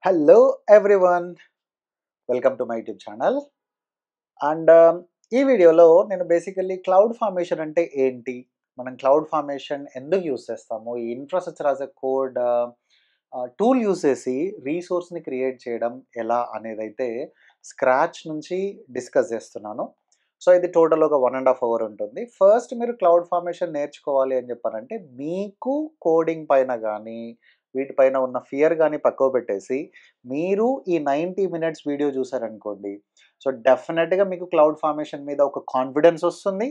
Hello everyone, welcome to my YouTube channel. And ఈ వీడియోలో నేను బేసికల్లీ క్లౌడ్ ఫార్మేషన్ అంటే ఏంటి, మనం క్లౌడ్ ఫార్మేషన్ ఎందుకు యూస్ చేస్తాము, ఈ infrastructure as a code tool use చేసి రీసోర్స్ని క్రియేట్ చేయడం ఎలా అనేదైతే స్క్రాచ్ నుంచి డిస్కస్ చేస్తున్నాను. సో ఇది టోటల్ ఒక 1.5 అవర్ ఉంటుంది. ఫస్ట్ మీరు క్లౌడ్ ఫార్మేషన్ నేర్చుకోవాలి అని చెప్పారంటే మీకు కోడింగ్ పైన కానీ వీటిపైన ఉన్న ఫియర్ కానీ పక్కకు పెట్టేసి మీరు ఈ 90 మినిట్స్ వీడియో చూసారనుకోండి, సో డెఫినెట్గా మీకు క్లౌడ్ ఫార్మేషన్ మీద ఒక కాన్ఫిడెన్స్ వస్తుంది.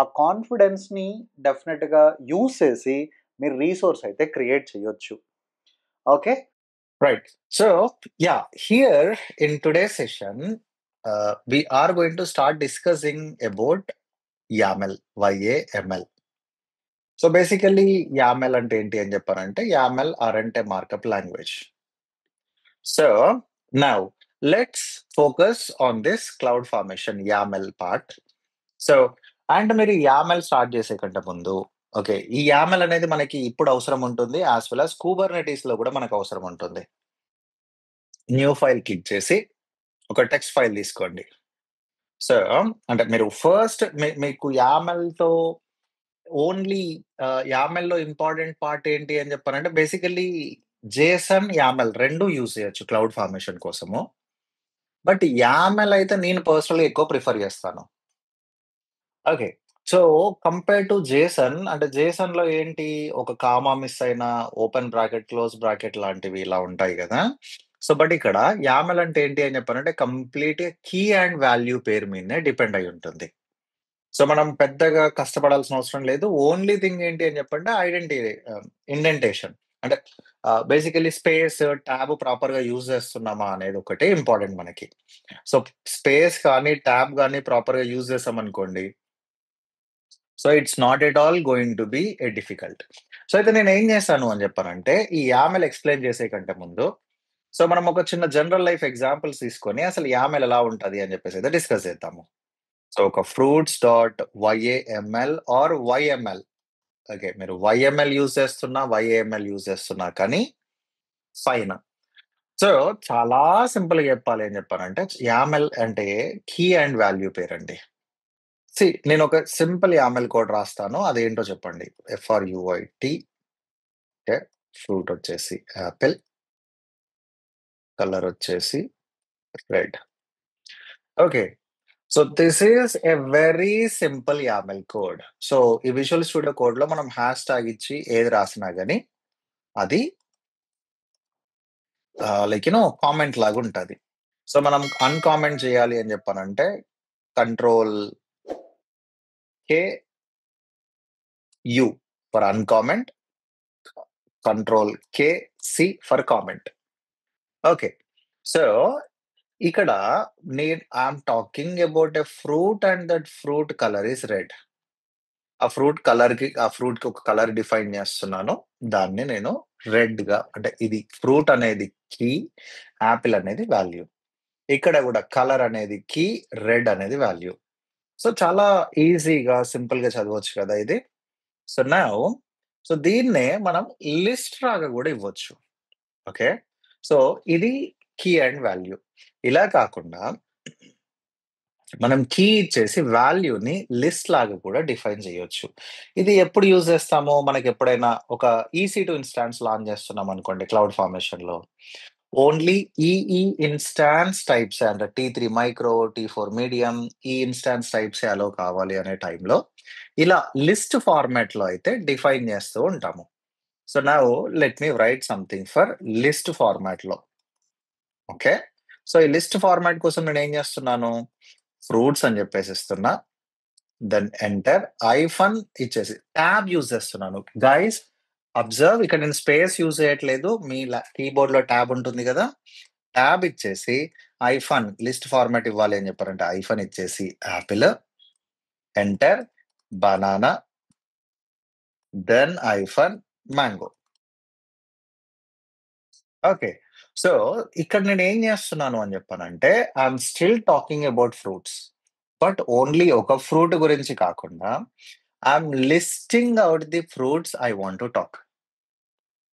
ఆ కాన్ఫిడెన్స్ని డెఫినెట్గా యూస్ చేసి మీరు రీసోర్స్ అయితే క్రియేట్ చేయొచ్చు. Okay. Right. So, yeah, here in today's session, we are going to start discussing about YAML, YAML. So basically, YAML అంటే ఏంటి అని చెప్పారంటే YAML aren't a markup language. So now let's focus on this cloud formation YAML part. So and మీరు YAML start చేసే కంటే ముందు okay, ఈ YAML అనేది మనకి ఇప్పుడు అవసరం ఉంటుంది, యాజ్ వెల్ యాజ్ Kubernetes లో కూడా మనకు అవసరం ఉంటుంది. న్యూ ఫైల్ క్లిక్ చేసి ఒక టెక్స్ట్ ఫైల్ తీసుకోండి. సో అంటే మీరు ఫస్ట్ మీకు యామెల్తో ఓన్లీ యామెల్లో ఇంపార్టెంట్ పార్ట్ ఏంటి అని చెప్పారంటే బేసికల్లీ జేసన్ యామెల్ రెండు యూజ్ చేయొచ్చు క్లౌడ్ ఫార్మేషన్ కోసము. బట్ యామెల్ అయితే నేను పర్సనల్గా ఎక్కువ ప్రిఫర్ చేస్తాను. Okay. So compare to Jason అంటే జేసన్ లో ఏంటి, ఒక కామా మిస్ అయినా ఓపెన్ బ్రాకెట్ క్లోజ్ బ్రాకెట్ లాంటివి ఇలా ఉంటాయి కదా. సో బట్ ఇక్కడ యామెల్ అంటే ఏంటి అని చెప్పారంటే కంప్లీట్ కీ అండ్ వాల్యూ పేరు మీదనే డిపెండ్ అయి ఉంటుంది. సో మనం పెద్దగా కష్టపడాల్సిన అవసరం లేదు. ఓన్లీ థింగ్ ఏంటి అని చెప్పంటే ఐడెంటిటీ ఇండెంటేషన్ అంటే బేసికలీ స్పేస్ ట్యాబ్ ప్రాపర్ గా యూజ్ చేస్తున్నామా అనేది ఒకటే ఇంపార్టెంట్ మనకి. సో స్పేస్ కానీ ట్యాబ్ కానీ ప్రాపర్ గా యూజ్ చేసామనుకోండి, so it's not at all going to be a difficult. So అయితే నేను ఏం చేశాను అని చెప్పానంటే ఈ యామెల్ ఎక్స్ప్లెయిన్ చేసే కంటే ముందు సో మనం ఒక చిన్న జనరల్ లైఫ్ ఎగ్జాంపుల్స్ తీసుకొని అసలు యామెల్ ఎలా ఉంటది అని చెప్పేసి అయితే డిస్కస్ చేద్దాము. సో ఒక fruits dot YAML or YML, okay మీరు వైఎంఎల్ యూజ్ చేస్తున్నా వైఏఎంఎల్ యూజ్ చేస్తున్నా కానీ ఫైన్. సో చాలా సింపుల్ గా చెప్పాలి అని చెప్పానంటే యామెల్ అంటే కీ అండ్ వాల్యూ పేరండి. నేను ఒక సింపుల్ యామెల్ కోడ్ రాస్తాను, అదేంటో చెప్పండి. FRUIT, ఓకే, ఫ్రూట్ వచ్చేసి యాపిల్, కలర్ వచ్చేసి red. Okay, so this is a very simple YAML code. So ఈ విజువల్ స్టూడియో కోడ్ లో మనం హ్యాష్ ట్యాగ్ ఇచ్చి ఏది రాసినా గానీ అది లైక్ కామెంట్ లాగా ఉంటది. సో మనం అన్కామెంట్ చేయాలి అని చెప్పానంటే control K U for uncomment, control K C for comment. Okay, so ఇక్కడ నేను I'm talking about a fruit and that fruit colour is red. ఆ ఫ్రూట్ కి ఒక కలర్ డిఫైన్ చేస్తున్నాను, దాన్ని నేను రెడ్ గా అంటే ఇది ఫ్రూట్ అనేది కీ, యాపిల్ అనేది వాల్యూ. ఇక్కడ కూడా కలర్ అనేది కీ, రెడ్ అనేది వాల్యూ. సో చాలా ఈజీగా సింపుల్ గా చదవచ్చు కదా ఇది. సో నౌ సో దీన్నే మనం లిస్ట్ లాగా కూడా ఇవ్వచ్చు. ఓకే, సో ఇది కీ అండ్ వాల్యూ. ఇలా కాకుండా మనం కీ ఇచ్చేసి వాల్యూని లిస్ట్ లాగా కూడా డిఫైన్ చేయొచ్చు. ఇది ఎప్పుడు యూజ్ చేస్తామో, మనకి ఎప్పుడైనా ఒక EC2 ఇన్స్టాన్స్ లాంచ్ చేస్తున్నాం అనుకోండి క్లౌడ్ ఫార్మేషన్ లో, ఓన్లీ ఈ ఇన్స్టాన్స్ టైప్స్ అంటే T3 మైక్రో, T4 మీడియం, ఈ ఇన్స్టాన్స్ టైప్స్ అలో కావాలి అనే టైంలో ఇలా లిస్ట్ ఫార్మాట్ లో అయితే డిఫైన్ చేస్తూ ఉంటాము. So now let me write something for list format లో. ఓకే, సో ఈ లిస్ట్ ఫార్మాట్ కోసం నేను ఏం చేస్తున్నాను, ఫ్రూట్స్ అని చెప్పేసి ఇస్తున్నా, దెన్ ఎంటర్ ఐఫన్ ఇచ్చేసి ట్యాబ్ యూజ్ చేస్తున్నాను. గైస్ అబ్జర్వ్, ఇక్కడ నేను స్పేస్ యూజ్ చేయట్లేదు, మీ కీబోర్డ్ లో ట్యాబ్ ఉంటుంది కదా, ట్యాబ్ ఇచ్చేసి ఐఫన్ లిస్ట్ ఫార్మాట్ ఇవ్వాలి అని చెప్పారంటే ఐఫన్ ఇచ్చేసి apple, enter banana, then hyphen mango. Okay, so ఇక్కడ నేను ఏం చేస్తున్నాను అని చెప్పానంటే I'm still talking about fruits, but only ఒక ఫ్రూట్ గురించి కాకుండా I'm listing out the fruits I want to talk.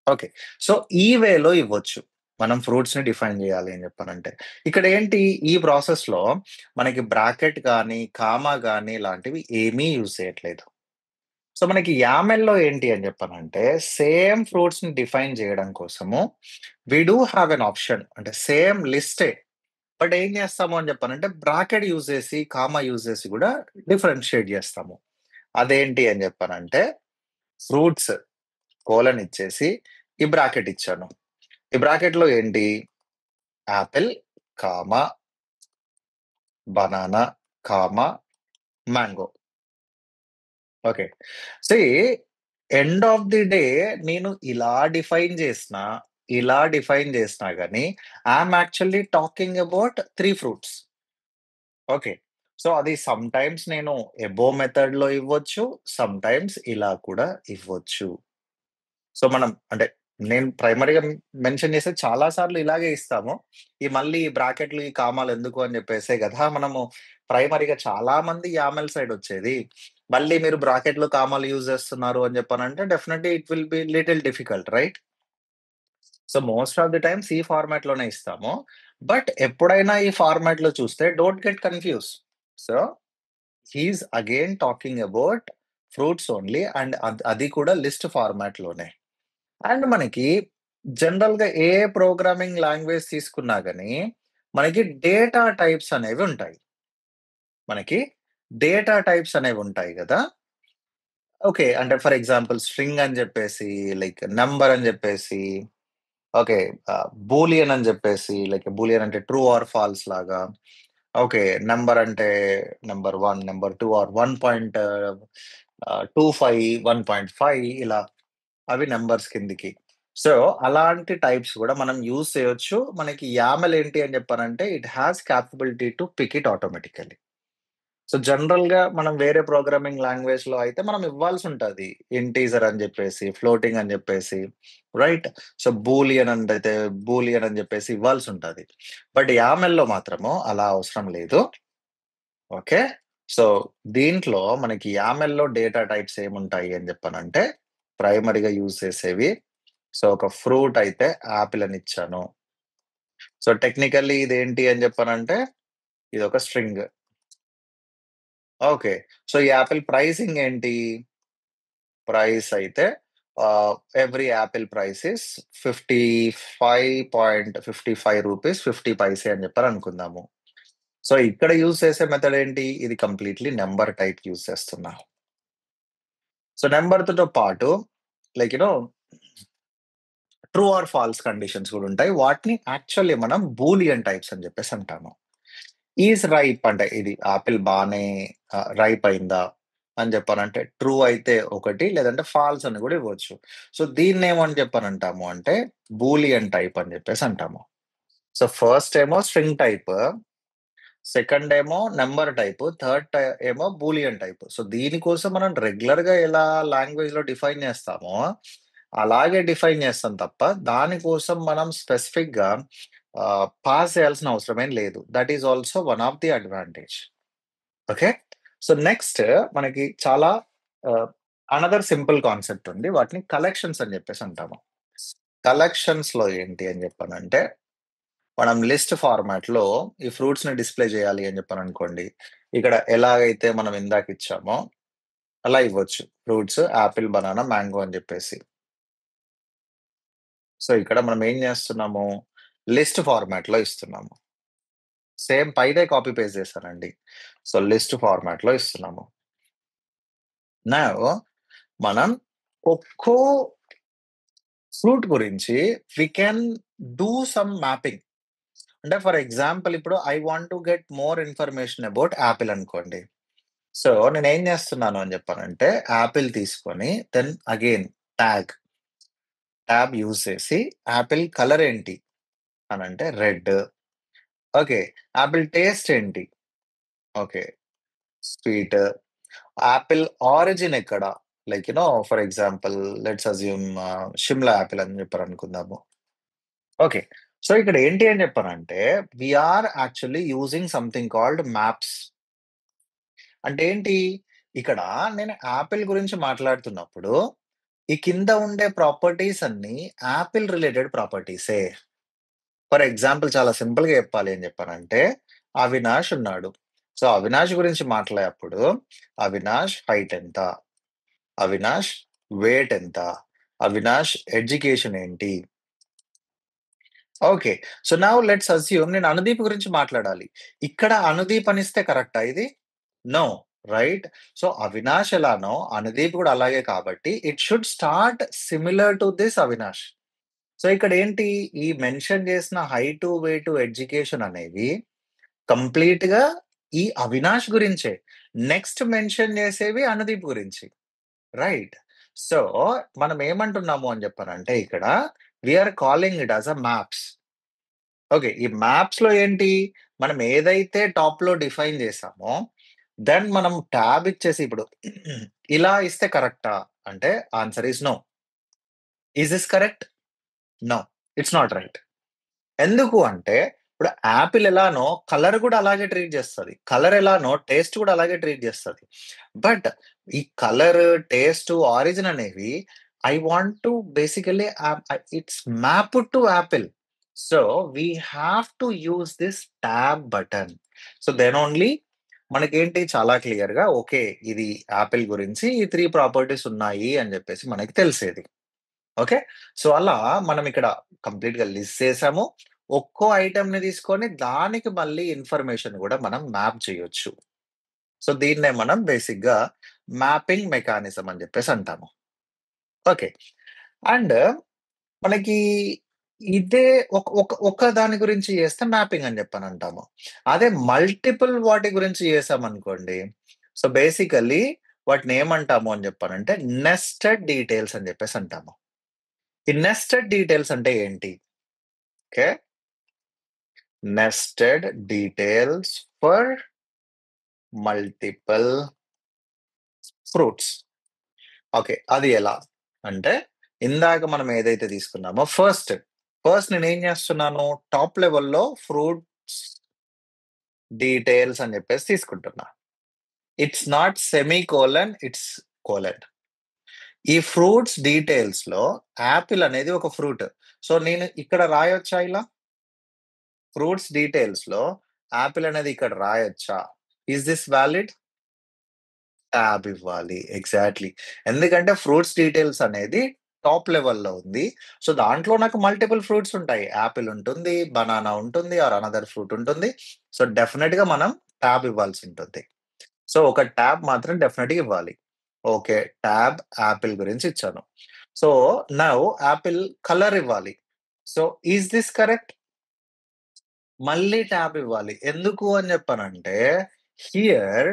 Okay, so ఈ వేలో ఇవ్వచ్చు. మనం ఫ్రూట్స్‌ని డిఫైన్ జేయాలి అని జెప్పనంటే. ఇక్కడేంటి ఈ ప్రాసెస్‌లో మనకి బ్రాకెట్ గాని, కామా గాని ఇలాంటివి ఏమీ యూజ్ చేయట్లేదు. సో, మనకి యామెల్‌లో ఏంటి అని జెప్పనంటే, సేమ్ ఫ్రూట్స్‌ని డిఫైన్ జేయడం కోసము we do have an option. అంటే సేమ్ లిస్టే. బట్ ఏం జేస్తాము అని జెప్పనంటే, బ్రాకెట్ యూజ్ జేసి, కామా యూజ్ జేసి గూడా డిఫరెన్షియేట్ జేస్తాము. అదేంటి అని జెప్పనంటే, ఫ్రూట్స్ కోలన్ ఇచ్చేసి, ఈ బ్రాకెట్ ఇచ్చాను. ఈ బ్రాకెట్‌లో ఏంటి apple, comma, banana, comma, mango. Okay. See end of the day నేను ఇలా డిఫైన్ జేసినా గాని I'm actually talking about 3 fruits. Okay. So, అది సమ్‌టైమ్స్ నేను అబోవ్ మెథడ్‌లో ఇవ్వచ్చు. సమ్‌టైమ్స్ ఇలా కూడా ఇవ్వచ్చు. సో, మనం అంటే నేను ప్రైమరీగా మెన్షన్ చేసేది చాలా సార్లు ఇలాగే ఇస్తాము. ఈ మళ్ళీ ఈ బ్రాకెట్‌లు, ఈ కామాలు ఎందుకు అని చెప్పేసే గదా! మనము ప్రైమరీగా చాలా మంది యామెల్ సైడ్ వచ్చేది. మళ్ళీ మీరు బ్రాకెట్‌లు, కామాలు యూజ్ చేస్తున్నారు అని చెప్పనంటే definitely it will be little difficult right? So, most of the times ఈ ఫార్మాట్‌లోనే ఇస్తాము. బట్ ఎప్పుడైనా ఈ ఫార్మాట్‌లో చూస్తే don't get confuse. So, he is again talking about fruits only and అది కూడా లిస్ట్ ఫార్మాట్‌లోనే. అండ్ మనకి జనరల్‌గా ఏ ప్రోగ్రామింగ్ లాంగ్వేజ్ తీసుకున్నా గాని, మనకి డేటా టైప్స్ అనేవి ఉంటాయి. మనకి డేటా టైప్స్ అనేవుంటాయి గదా! ఓకే. అంటే ఫర్ ఎగ్జాంపుల్ స్ట్రింగ్ అని జెప్పేసి, లైక్ నంబర్ అని జెప్పేసి, ఓకే. బూలియన్ అని జెప్పేసి, లైక్ బూలియన్ అంటే ట్రూ ఆర్ ఫాల్స్ లాగా. ఓకే. నంబర్ అంటే నంబర్ 1, నంబర్ 2 ఆర్ 1.25, 1.5 ఇలా అవి నంబర్స్ కిందికి. సో, అలాంటి టైప్స్ గూడా మనం యూజ్ చేయొచ్చు. మనకి యామెల్ ఏంటి అని చెప్పానంటే, it has capability to pick it automatically. So, జనరల్‌గా మనం వేరే ప్రోగ్రామింగ్ లాంగ్వేజ్‌లో అయితే మనం ఇవ్వాల్సుంటది. ఇంటీజర్ అని జెప్పేసి, ఫ్లోటింగ్ అని జెప్పేసి, రైట్? సో, బూలియన్ అని జెప్పేసి ఇవ్వాల్సుంటది. బట్ యామెల్‌లో మాత్రము అలా అవసరం లేదు. ఓకే. సో, దీంట్లో మనకి యామెల్‌లో డేటా టైప్స్ ఏముంటాయి అని జెప్పనంటే, ప్రైమరీగా యూజ్ చేసేవి. సో, ఒక ఫ్రూట్ అయితే యాపిల్ అని ఇచ్చాను. సో, టెక్నికల్లీ ఇదేంటి అని జెప్పనంటే, ఇదొక స్ట్రింగ్. ఓకే. సో, ఈ యాపిల్ ప్రైసింగ్ ఏంటి? ప్రైస్ అయితే ఎవ్రీ యాపిల్ ప్రైస్ ఈస్ రూ. 55.55 50 పైసే అని చెప్పని అనుకుందాము. సో, ఇక్కడ యూజ్ చేసే మెథడ్ ఏంటి? ఇది కంప్లీట్‌లీ నంబర్ టైప్ యూజ్ చేస్తున్నా. సో, నంబర్‌తో పాటు like true or false conditions కూడా ఉంటాయి. వాటిని యాక్చువల్లీ మనం బూలియన్ టైప్స్ అని చెప్పేసి అంటాము. ఈస్ రైప్ అంటే ఇది ఆపిల్ బానే రైప్ అయిందా? అని చెప్పానంటే ట్రూ అయితే ఒకటి లేదంటే ఫాల్స్ అని కూడా ఇవ్వచ్చు. సో, దీన్నేమని చెప్పనంటాము అంటే బూలియన్ టైప్ అని చెప్పేసి అంటాము. సో, ఫస్ట్ ఏమో స్ట్రింగ్ టైప్, సెకండ్ ఏమో నంబర్ టైప్, ఏమో బూలియన్ టైప్. సో, దీనికోసం మనం రెగ్యులర్‌గా ఎలా లాంగ్వేజ్‌లో డిఫైన్ చేస్తామో, అలాగే డిఫైన్ చేస్తాం తప్ప, దానికోసం మనం స్పెసిఫిక్‌గా పాస్ చేయాల్సిన అవసరం ఏం లేదు. That is also one of the advantage. Okay. So, next మనకి చాలా ఆహ్, అనదర్ సింపుల్ కాన్సెప్ట్ ఉంది. వాటిని కలెక్షన్స్ అని చెప్పేసి అంటాము. కలెక్షన్స్‌లో ఏంటి అని చెప్పానంటే మనం లిస్ట్ ఫార్మాట్‌లో ఈ ఫ్రూట్స్‌ని డిస్‌ప్లే చేయాలి అని చెప్పాననుకోండి. ఇక్కడ ఎలాగైతే మనం ఇందాక ఇచ్చామో అలా ఇవ్వచ్చు. ఫ్రూట్స్ యాపిల్, బనానా, మ్యాంగో అని చెప్పేసి. సో, ఇక్కడ మనం ఏం చేస్తున్నాము? లిస్ట్ ఫార్మాట్‌లో ఇస్తున్నాము. సేమ్ పైదే కాపీ పేస్ట్ చేశానండి. సో, లిస్ట్ ఫార్మాట్‌లో ఇస్తున్నాము. నౌ మనం ఒక్కో ఫ్రూట్ గురించి we can do some mapping. అంటే ఫర్ ఎగ్జాంపుల్ ఇప్పుడు I want to get more information about apple అనుకోండి. సో, నేనేం జేస్తున్నాను అని జెప్పానంటే, యాపిల్ తీసుకొని then again tag, tab use చేసి యాపిల్ కలర్ ఏంటి అనంటే రెడ్. ఓకే. యాపిల్ టేస్ట్ ఏంటి? ఓకే. స్వీట్. యాపిల్ ఆరిజిన్ ఎక్కడ? Like for example let's assume Shimla Apple అని చెప్పారనుకుందాము. ఓకే. సో, ఇక్కడ ఏంటి అని చెప్పానంటే, we are actually using something called maps. అంటే ఏంటి? ఇక్కడ నేను యాపిల్ గురించి మాట్లాడుతున్నప్పుడు, ఈ కింద ఉండే ప్రాపర్టీస్ అన్నీ యాపిల్ రిలేటెడ్ ప్రాపర్టీసే. ఫర్ ఎగ్జాంపుల్ చాలా సింపుల్‌గా చెప్పాలి అని చెప్పానంటే, అవినాష్ ఉన్నాడు. సో, అవినాష్ గురించి మాట్లాడేప్పుడు అవినాష్ హైట్ ఎంత? అవినాష్ వెయిట్ ఎంత? అవినాష్ ఎడ్యుకేషన్ ఏంటి? Okay. So, now let's assume నేను అనుదీప్ గురించి మాట్లాడాలి. ఇక్కడ అనుదీప్ అనిస్తే కరెక్టా ఇది? నో. రైట్? సో, అవినాష్ ఎలానో అనుదీప్ కూడా అలాగే కాబట్టి it should start similar to this Avinash. So, ఇక్కడేంటి ఈ మెన్షన్ చేసిన హైటు, వెయిటు, ఎడ్యుకేషన్ అనేవి కంప్లీట్‌గా ఈ అవినాష్ గురించే. నెక్స్ట్ మెన్షన్ చేసేవి అనుదీప్ గురించి. రైట్. సో, మనం ఏమంటున్నాము అని చెప్పానంటే ఇక్కడ we are calling it as a maps. Okay. ఈ మ్యాప్స్‌లో ఏంటి మనం ఏదైతే టాప్‌లో డిఫైన్ చేసామో దెన్ మనం టాబ్ ఇచ్చేసి ఇప్పుడు ఇలా ఇస్తే కరెక్టా? అంటే answer is no. Is this correct? No. It's not right. ఎందుకు అంటే, ఇప్పుడు యాపిల్ ఎలానో కలర్ గూడా అలాగే ట్రీట్ జేస్తది. కలర్ ఎలానో టేస్ట్ గూడా అలాగే ట్రీట్ జేస్తది. బట్ ఈ కలర్, టేస్ట్, ఆరిజిన్ అనేవి I want to basically it's mapped to apple. So, we have to use this tab button. So, then only మనకేంటి చాలా క్లియర్‌గా ఓకే. ఇది యాపిల్ గురించి ఈ 3 ప్రాపర్టీస్ ఉన్నాయి అని జెప్పేసి మనకి తెలిసేది. ఓకే. సో, అలా మనం ఇక్కడ కంప్లీట్‌గా లిస్ట్ చేసాము. ఒక్కో ఐటెమ్‌ని తీసుకొని దానికి మళ్ళీ ఇన్ఫర్మేషన్ గూడా మనం మ్యాప్ చేయొచ్చు. సో, దీన్నే మనం బేసిక్‌గా మ్యాపింగ్ మెకానిజం అని జెప్పేసి అంటాము. ఓకే. అండ్ మనకి ఇదే ఒక ఒక ఒక దాని గురించి చేస్తే మ్యాపింగ్ అని జెప్పనంటాము. అదే మల్టిపుల్ వాటి గురించి చేసామనుకోండి, సో, బేసికల్లీ వాటినేమంటాము అని జెప్పానంటే నెస్టెడ్ డీటెయిల్స్ అని జెప్పేసి అంటాము. ఈ నెస్టెడ్ డీటెయిల్స్ అంటే ఏంటి? Okay. Nested details for multiple fruits. Okay. అది ఎలా? అంటే ఇందాక మనం ఏదైతే తీసుకున్నామో ఫస్ట్ నేనేం చేస్తున్నాను టాప్ లెవెల్‌లో ఫ్రూట్స్ డీటెయిల్స్ అని చెప్పేసి తీసుకుంటున్నా. It's not semicolon, it's colon. ఈ ఫ్రూట్స్ డీటెయిల్స్‌లో యాపిల్ అనేది ఒక ఫ్రూట్. సో, నేను ఇక్కడ రాయొచ్చా ఇలా? ఫ్రూట్స్ డీటెయిల్స్‌లో యాపిల్ అనేది ఇక్కడ రాయొచ్చా? Is this valid? టాబ్ ఇవ్వాలి. ఎగ్జాక్ట్‌లీ. ఎందుకంటే ఫ్రూట్స్ డీటెయిల్స్ అనేది టాప్ లెవెల్‌లో ఉంది. సో, దాంట్లో నాకు మల్టిపుల్ ఫ్రూట్స్ ఉంటాయి. యాపిల్ ఉంటుంది, బనానా ఉంటుంది ఆర్ అనదర్ ఫ్రూట్ ఉంటుంది. సో, డెఫినిట్‌గా మనం టాబ్ ఇవ్వాల్సి ఉంటుంది. సో, ఒక టాబ్ మాత్రం డెఫినిట్‌గా ఇవ్వాలి. ఓకే. టాబ్ యాపిల్ గురించి ఇచ్చాను. సో, నౌ యాపిల్ కలర్ ఇవ్వాలి. So, is this correct? మళ్ళీ టాబ్ ఇవ్వాలి. ఎందుకు అని చెప్పానంటే, హియర్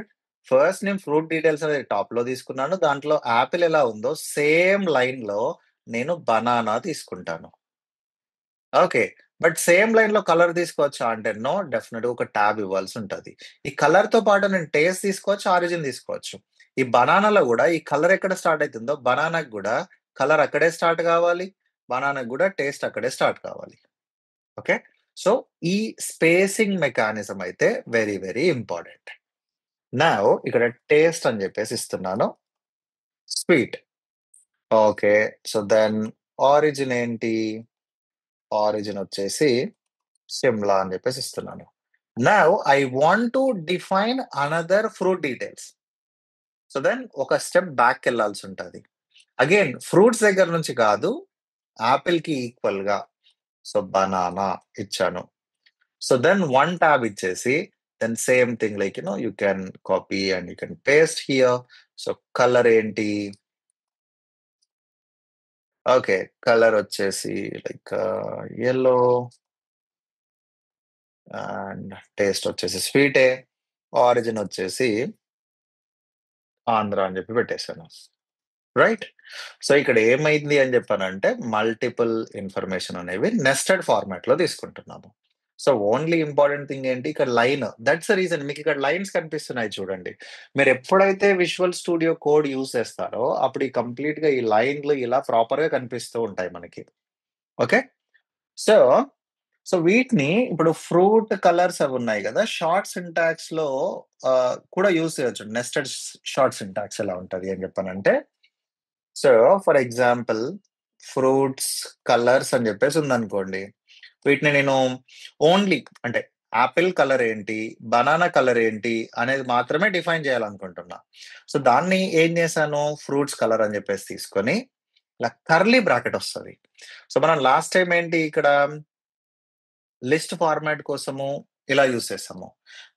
ఫస్ట్ నేను ఫ్రూట్ డీటెయిల్స్ అనేది టాప్‌లో తీసుకున్నాను. దాంట్లో యాపిల్ ఎలా ఉందో సేమ్ లైన్‌లో నేను బనానా తీసుకుంటాను. ఓకే. బట్ సేమ్ లైన్‌లో కలర్ తీసుకోవచ్చా అంటే నో. డెఫినిట్‌గా ఒక టాబ్ ఇవ్వాల్సుంటది. ఈ కలర్‌తో పాటు నేను టేస్ట్ తీసుకోవచ్చు, ఆరిజిన్ తీసుకోవచ్చు. ఈ బనానాలో గూడా ఈ కలర్ ఎక్కడ స్టార్ట్ అయితుందో బనానాకి గూడా కలర్ అక్కడే స్టార్ట్ కావాలి. బనానాకి గూడా టేస్ట్ అక్కడే స్టార్ట్ కావాలి. ఓకే. సో, ఈ స్పేసింగ్ మెకానిజం అయితే వెరీ, వెరీ ఇంపార్టెంట్. నౌ ఇక్కడ టేస్ట్ అని జెప్పేసి ఇస్తున్నాను. Sweet. Okay. So, then origin ఏంటి? ఆరిజిన్ వచ్చేసి సిమ్లా అని జెప్పేసి ఇస్తున్నాను. Now I want to define another fruit details. So, then ఒక స్టెప్ బ్యాక్‌కెళ్ళాల్సుంటది. అగైన్ ఫ్రూట్స్ దగ్గర నుంచి కాదు, యాపిల్‌కి ఈక్వల్‌గా. సో, బనానా ఇచ్చాను. సో then one tab ఇచ్చేసి then same thing like you can copy and you can paste here. So colour ఏంటి? ఓకే. కలర్ వచ్చేసి లైక్ యెల్లో అండ్ టేస్ట్ వచ్చేసి స్వీటే. ఆరిజిన్ వచ్చేసి ఆంధ్ర అని చెప్పి పెట్టేసాను. రైట్? సో ఇక్కడ ఏమైంది అని చెప్పానంటే మల్టిపుల్ ఇన్ఫర్మేషన్ అనేవి నెస్టెడ్ ఫార్మాట్‌లో తీసుకుంటున్నాము. సో ఓన్లీ ఇంపార్టెంట్ థింగ్ ఏంటి ఇక్కడ లైన్. దట్స్ ద రీజన్ మీకిక్కడ లైన్స్ కనిపిస్తున్నాయి చూడండి. మీరెప్పుడైతే విజువల్ స్టూడియో కోడ్ యూజ్ చేస్తారో అప్పుడు ఈ కంప్లీట్‌గా ఈ లైన్‌లు ఇలా ప్రాపర్‌గా కనిపిస్తూ ఉంటాయి మనకి. ఓకే. సో, వీటిని ఇప్పుడు ఫ్రూట్ కలర్స్ అవి ఉన్నాయి గదా! షార్ట్ సింటాక్స్‌లో కూడా యూజ్ చేయొచ్చు. నెస్టెడ్ షార్ట్ సింటాక్స్ ఎలా ఉంటది అని చెప్పానంటే so, for example fruits colours అని జెప్పేసి ఉందనుకోండి. వీటిని నేను ఓన్లీ అంటే యాపిల్ కలర్ ఏంటి, బనానా కలర్ ఏంటి అనేది మాత్రమే డిఫైన్ చేయాలనుకుంటున్నా. సో, దాన్ని ఏం చేశాను, ఫ్రూట్స్ కలర్ అని చెప్పేసి తీసుకొని ఇలా కర్లీ బ్రాకెట్ వస్తది. సో, మనం లాస్ట్ టైమ్ ఏంటి ఇక్కడ లిస్ట్ ఫార్మాట్ కోసము ఇలా యూజ్ చేసాము.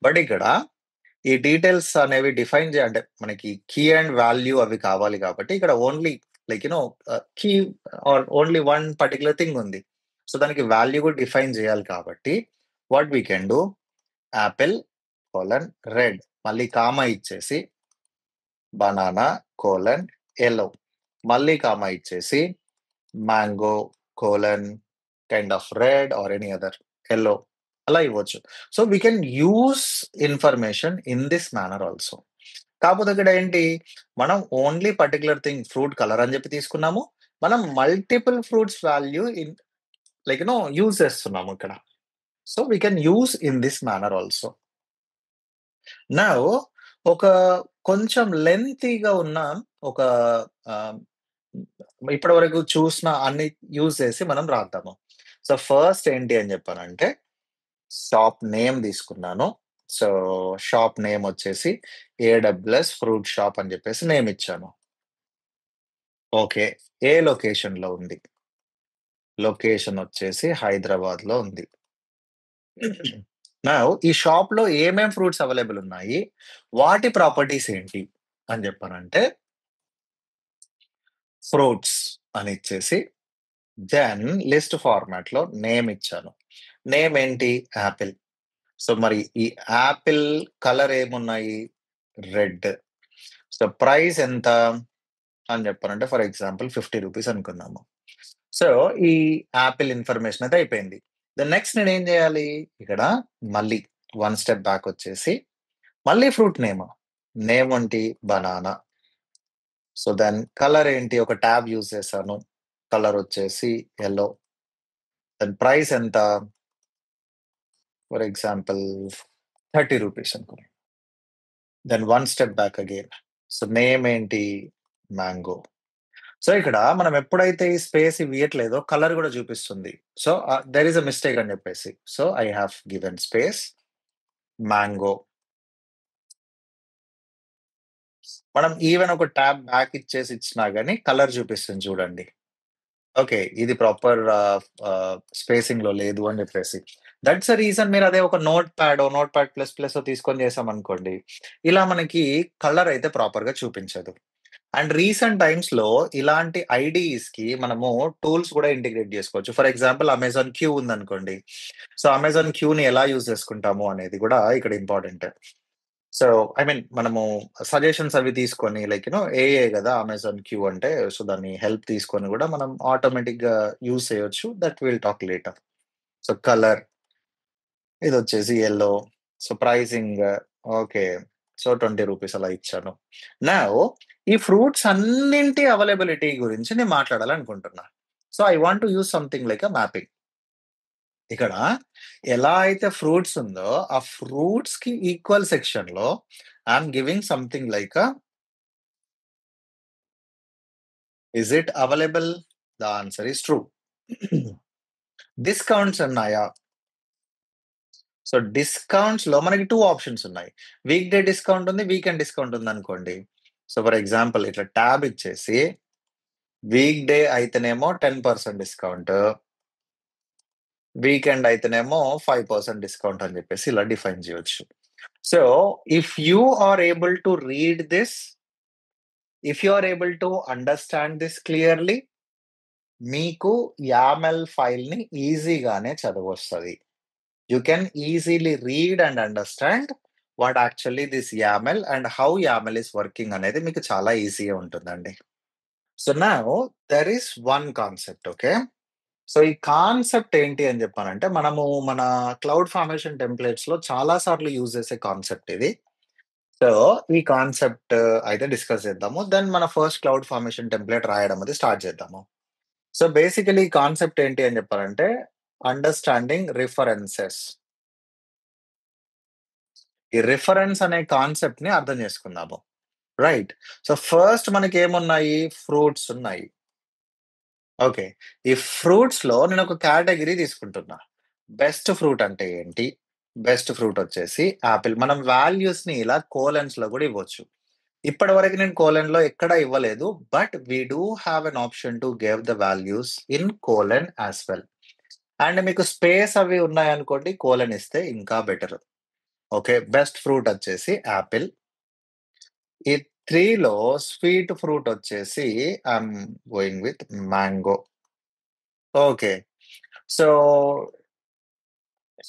బట్ ఇక్కడ ఈ డీటెయిల్స్ అనేవి డిఫైన్ అంటే మనకి కీ అండ్ వాల్యూ అవి కావాలి కాబట్టి ఇక్కడ only like key or only one particular thing ఉంది. సో, దానికి వాల్యూ కూడా డిఫైన్ చేయాలి కాబట్టి what we can do, apple colon red మళ్ళీ కామా ఇచ్చేసి బనానా కోలన్ యెల్లో మళ్ళీ కామా ఇచ్చేసి mango colon kind of red or any other yellow అలా ఇవ్వచ్చు. So, we can use information in this manner also. కాకపోతే ఇక్కడ ఏంటి, మనం only particular thing fruit colour అని చెప్పి తీసుకున్నాము. మనం multiple fruits value in like use చేస్తున్నాము ఇక్కడ. So, we can use in this manner also. Now ఒక కొంచెం లెంతీగా ఉన్న ఒక ఆహ్, ఇప్పటివరకు చూసిన అన్ని యూజ్ చేసి మనం రాద్దాము. సో, ఫస్ట్ ఏంటి అని చెప్పానంటే షాప్ నేమ్ తీసుకున్నాను. సో, షాప్ నేమ్ వచ్చేసి ఏడబ్ల్యూఎస్ ఫ్రూట్ షాప్ అని చెప్పేసి నేమ్ ఇచ్చాను. ఓకే. ఏ లొకేషన్‌లో ఉంది? లొకేషన్ వచ్చేసి హైదరాబాద్‌లో ఉంది. నౌ ఈ షాప్‌లో ఏమేం ఫ్రూట్స్ అవైలబుల్ ఉన్నాయి? వాటి ప్రాపర్టీస్ ఏంటి? అని చెప్పానంటే ఫ్రూట్స్ అని ఇచ్చేసి దెన్ లిస్ట్ ఫార్మాట్‌లో నేమ్ ఇచ్చాను. నేమ్ ఏంటి? యాపిల్. సో, మరి ఈ యాపిల్ కలర్ ఏమున్నాయి? రెడ్. సో, ప్రైస్ ఎంత అని చెప్పానంటే ఫర్ ఎగ్జాంపుల్ రూ. 50 అనుకుందాము. సో, ఈ యాపిల్ ఇన్ఫర్మేషన్ అయితే అయిపోయింది. నెక్స్ట్ నేనేం చేయాలి? ఇక్కడ మళ్ళీ వన్ స్టెప్ బ్యాక్ వచ్చేసి మళ్ళీ ఫ్రూట్ నేమ్. నేమ్ ఏంటి? బనానా. సో, దెన్ కలర్ ఏంటి? ఒక ట్యాబ్ యూజ్ చేశాను. కలర్ వచ్చేసి యెల్లో. దెన్ ప్రైస్ ఎంత? ఫర్ ఎగ్జాంపుల్ రూ. 30 అనుకోండి. Then one step back again. So, name ఏంటి? మ్యాంగో. సో, ఇక్కడ మనం ఎప్పుడైతే ఈ స్పేస్ ఇవ్వట్లేదో కలర్ గూడా చూపిస్తుంది. So, there is a mistake అని చెప్పేసి. So, I have given space mango. మనం ఈవెన్ ఒక ట్యాబ్ బ్యాక్ ఇచ్చేసి ఇచ్చినా గాని కలర్ చూపిస్తుంది చూడండి. ఓకే. ఇది ప్రాపర్ స్పేసింగ్‌లో లేదు అని చెప్పేసి. దట్స్ ద రీజన్ మీరు అదే ఒక నోట్‌ప్యాడ్ ప్లస్ ప్లసో తీసుకొని చేసామనుకోండి. ఇలా మనకి కలర్ అయితే ప్రాపర్‌గా చూపించదు. అండ్ రీసెంట్ టైమ్స్‌లో ఇలాంటి ఐడీస్‌కి మనము టూల్స్ కూడా ఇంటిగ్రేట్ చేసుకోవచ్చు. ఫర్ ఎగ్జాంపుల్ అమెజాన్ క్యూ ఉందనుకోండి. సో, అమెజాన్ క్యూని ఎలా యూజ్ చేసుకుంటాము అనేది కూడా ఇక్కడ ఇంపార్టెంట్. సో, ఐ మీన్ మనము సజెషన్స్ అవి తీసుకొని లైక్ ఏఐ గదా! అమెజాన్ క్యూ అంటే. సో, దాన్ని హెల్ప్ తీసుకొని గూడా మనం ఆటోమేటిక్‌గా యూజ్ చేయొచ్చు. That will talk later. So, colour ఇదొచ్చేసి yellow. So, pricing okay. So, రూ. 20 అలా ఇచ్చాను. నౌ ఈ ఫ్రూట్స్ అన్నింటి అవైలబిలిటీ గురించి నేను మాట్లాడాలనుకుంటున్నా. So, I want to use something like a mapping. ఇక్కడ ఎలా అయితే ఫ్రూట్స్ ఉందో, ఆ ఫ్రూట్స్‌కి ఈక్వల్ సెక్షన్‌లో I am giving something like is it available? The answer is true. Discounts ఉన్నాయా? సో, డిస్కౌంట్స్‌లో మనకి 2 ఆప్షన్స్ ఉన్నాయి. వీక్ డే డిస్కౌంట్ ఉంది. వీకెండ్ డిస్కౌంట్ ఉందనుకోండి. సో, ఫర్ ఎగ్జాంపుల్ ఇట్లా ట్యాబ్ ఇచ్చేసి వీక్ డే అయితేనేమో 10% డిస్కౌంట్. వీకెండ్ అయితేనేమో 5% డిస్కౌంట్ అని చెప్పేసి ఇలా డిఫైన్ చేయొచ్చు. So, if you are able to read this, if you are able to understand this clearly, మీకు యామెల్ ఫైల్‌ని ఈజీగానే చదవొస్తది. You can easily read and understand what actually this YAML and how YAML is working అనేది మీకు చాలా ఈజీగా ఉంటుందండి. So, now there is one concept okay. So, ఈ కాన్సెప్ట్ ఏంటి అని చెప్పానంటే, మనము మన క్లౌడ్ ఫార్మేషన్ టెంప్లేట్స్‌లో చాలా సార్లు యూజ్ చేసే కాన్సెప్ట్ ఇది. సో, ఈ కాన్సెప్ట్ అయితే డిస్కస్ చేద్దాము. దెన్ మన ఫస్ట్ క్లౌడ్ ఫార్మేషన్ టెంప్లేట్ రాయడం అది స్టార్ట్ చేద్దాము. సో, బేసికల్లీ ఈ కాన్సెప్ట్ ఏంటి అని చెప్పాలంటే, అండర్‌స్టాండింగ్ రిఫరెన్సెస్. ఈ రిఫరెన్స్ అనే కాన్సెప్ట్‌ని అర్థం చేసుకుందాము. రైట్. సో, ఫస్ట్ మనకేమున్నాయి? ఫ్రూట్స్ ఉన్నాయి. ఓకే. ఈ ఫ్రూట్స్‌లో నేనొక కేటగరీ తీసుకుంటున్నా. బెస్ట్ ఫ్రూట్ అంటే ఏంటి? బెస్ట్ ఫ్రూట్ వచ్చేసి యాపిల్. మనం వాల్యూస్‌ని ఇలా కోలన్స్‌లో కూడా ఇవ్వచ్చు. ఇప్పటివరకు నేను కోలన్‌లో ఎక్కడ ఇవ్వలేదు. But we do have an option to give the values in colon as well. And మీకు స్పేస్ అవి ఉన్నాయనుకోండి కోలన్ ఇస్తే ఇంకా బెటర్. ఓకే. బెస్ట్ ఫ్రూట్ వచ్చేసి యాపిల్. ఈ 3లో స్వీట్ ఫ్రూట్ వచ్చేసి I'm going with mango. Okay. So,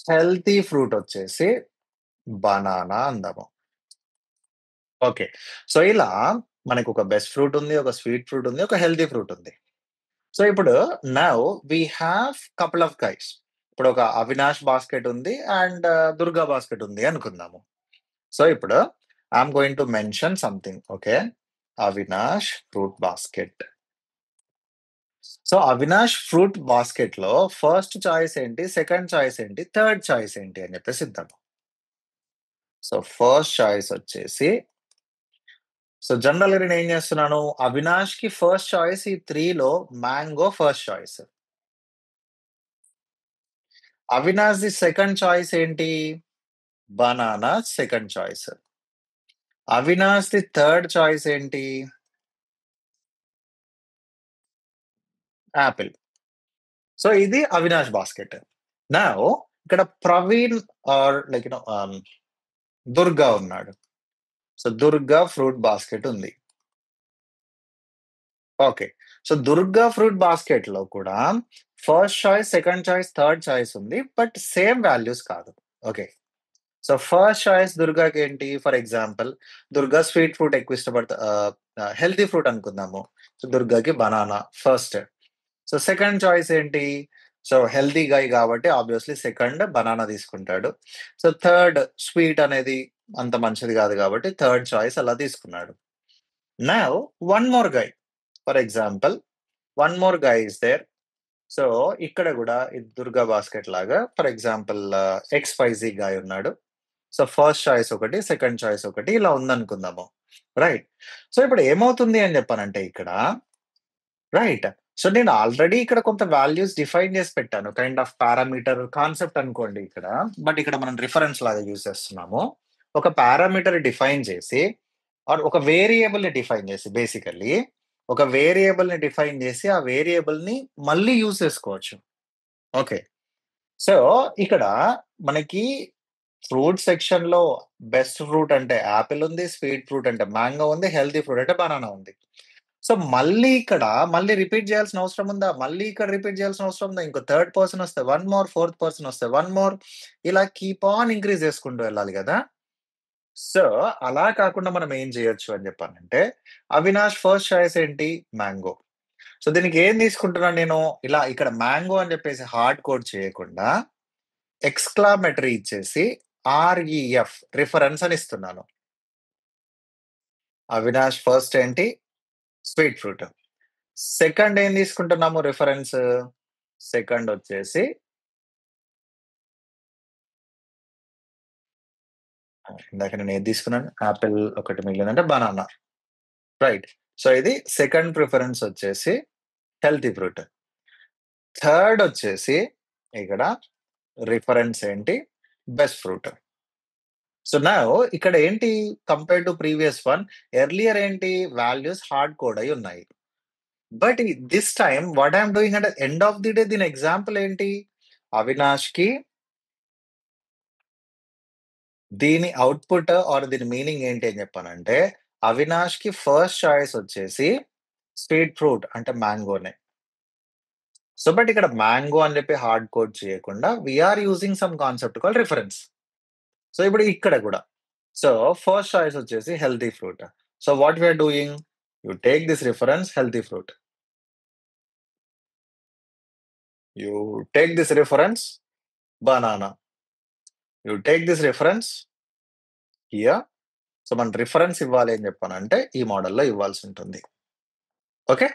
healthy fruit వచ్చేసి బనానా అందాము. ఓకే. సో, ఇలా మనకొక బెస్ట్ ఫ్రూట్ ఉంది, ఒక స్వీట్ ఫ్రూట్ ఉంది, ఒక హెల్తీ ఫ్రూట్ ఉంది. సో, ఇప్పుడు now we have couple of guys. ఇప్పుడు ఒక అవినాష్ బాస్కెట్ ఉంది అండ్ దుర్గా బాస్కెట్ ఉంది అనుకుందాము. సో, ఇప్పుడు I'm going to mention something. Okay. Avinash fruit basket. So, Avinash fruit బాస్కెట్‌లో ఫస్ట్ చాయిస్ ఏంటి? సెకండ్ చాయిస్ ఏంటి? థర్డ్ చాయిస్ ఏంటి? అని చెప్పేసి ఇద్దాము. సో, ఫస్ట్ చాయిస్ వచ్చేసి జనరల్‌గా నేనేం చేస్తున్నాను, అవినాష్‌కి ఫస్ట్ చాయిస్ ఈ 3లో మ్యాంగో ఫస్ట్ చాయిస్. అవినాష్‌ది సెకండ్ చాయిస్ ఏంటి? Banana second choice. అవినాష్‌ది థర్డ్ చాయిస్ ఏంటి? యాపిల్. సో, ఇది అవినాష్ బాస్కెట్. నౌ ఇక్కడ ప్రవీణ్ ఆర్ లైక్ దుర్గా ఉన్నాడు. సో, దుర్గా ఫ్రూట్ బాస్కెట్ ఉంది. ఓకే. సో, దుర్గా ఫ్రూట్ బాస్కెట్‌లో కూడా first choice, second choice, third choice ఉంది. బట్ సేమ్ వాల్యూస్ కాదు. ఓకే. సో, ఫస్ట్ చాయిస్ దుర్గాకేంటి? For example Durga sweet fruit ఎక్కువ హెల్తీ ఫ్రూట్ అనుకుందాము. సో, దుర్గాకి banana first. So, second choice ఏంటి? సో, హెల్తీ గై కాబట్టి ఆబ్వియస్‌లీ సెకండ్ బనానా తీసుకుంటాడు. So, third sweet అనేది అంత మంచిది కాదు కాబట్టి థర్డ్ చాయిస్ అలా తీసుకున్నాడు. Now one more guy. For example one more guy is there. So, ఇక్కడ గూడా ఇది దుర్గా బాస్కెట్ లాగా for example x spicy guy ఉన్నాడు. సో, ఫస్ట్ చాయిస్ ఒకటి, సెకండ్ చాయిస్ ఒకటి ఇలా ఉందనుకుందాము. రైట్. సో, ఇప్పుడు ఏమవుతుంది అని చెప్పానంటే ఇక్కడ రైట్. సో, నేను ఆల్రెడీ ఇక్కడ కొంత వాల్యూస్ డిఫైన్ చేసి పెట్టాను. కైండ్ ఆఫ్ పారామీటర్ కాన్సెప్ట్ అనుకోండి ఇక్కడ. బట్ ఇక్కడ మనం రిఫరెన్స్ లాగా యూజ్ చేస్తున్నాము. ఒక పారామీటర్ డిఫైన్ చేసి ఆర్ ఒక వేరియబుల్‌ని డిఫైన్ చేసి బేసికల్లీ ఒక వేరియబుల్‌ని డిఫైన్ చేసి ఆ వేరియబుల్‌ని మళ్ళీ యూజ్ చేసుకోవచ్చు. ఓకే. సో, ఇక్కడ మనకి ఫ్రూట్ సెక్షన్‌లో బెస్ట్ ఫ్రూట్ అంటే యాపిల్ ఉంది. స్వీట్ ఫ్రూట్ అంటే మ్యాంగో ఉంది. హెల్తీ ఫ్రూట్ అంటే బనానా ఉంది. సో, మళ్ళీ రిపీట్ చేయాల్సిన అవసరం ఉందా? మళ్ళీ ఇక్కడ రిపీట్ చేయాల్సిన అవసరం ఉందా? ఇంకో థర్డ్ పర్సన్ వస్తే 1 మోర్, ఫోర్త్ పర్సన్ వస్తే 1 మోర్ ఇలా కీప్ ఆన్ ఇంక్రీజ్ చేసుకుంటూ వెళ్ళాలి గదా! సో, అలా కాకుండా మనం ఏం చేయొచ్చు అని చెప్పానంటే, అవినాష్ ఫస్ట్ చాయిస్ ఏంటి? మ్యాంగో. సో, దీనికి ఏం తీసుకుంటున్నాను నేను? ఇలా ఇక్కడ మ్యాంగో అని చెప్పేసి హార్డ్ కోడ్ చేయకుండా ఎక్స్‌క్లామేటరీ ఇచ్చేసి ఆర్‌ఈఎఫ్ రిఫరెన్స్ అని ఇస్తున్నాను. అవినాష్ ఫస్ట్ ఏంటి? Sweet fruit. సెకండ్ ఏం తీసుకుంటున్నాము రిఫరెన్స్? సెకండ్ వచ్చేసి ఇందాక నేను ఏది తీసుకున్నాను? ఆపిల్ ఒకటి మిగిలిందంటే బనానా. రైట్. సో, ఇది సెకండ్ ప్రిఫరెన్స్ వచ్చేసి హెల్తీ ఫ్రూట్. థర్డ్ వచ్చేసి ఇక్కడ రిఫరెన్స్ ఏంటి? Best fruit. సో, నౌ ఇక్కడ ఏంటి compared to previous one earlier ఏంటి వాల్యూస్ హార్డ్ కోడ్ అయ్యి ఉన్నాయి. But this time what I am doing అంటే ఎండ్ ఆఫ్ ది డే దీని ఎగ్జాంపుల్ ఏంటి? అవినాష్‌కి దీని ఔట్‌పుట్ ఆర్ దీని మీనింగ్ ఏంటి అని చెప్పానంటే, అవినాష్‌కి ఫస్ట్ చాయిస్ వచ్చేసి స్వీట్ ఫ్రూట్ అంటే మ్యాంగోనే. సో, బట్ ఇక్కడ మ్యాంగో అని చెప్పి హార్డ్ కోడ్ చేయకుండా we are using some concept called reference. So, ఇప్పుడు ఇక్కడ గూడా. సో, ఫస్ట్ చాయిస్ వచ్చేసి healthy fruit. So, what we are doing? You take this reference healthy fruit. You take this reference banana. You take this reference here. So, మనం reference ఇవ్వాలి అని చెప్పానంటే ఈ మోడల్‌లో ఇవ్వాల్సుంటుంది. ఓకే.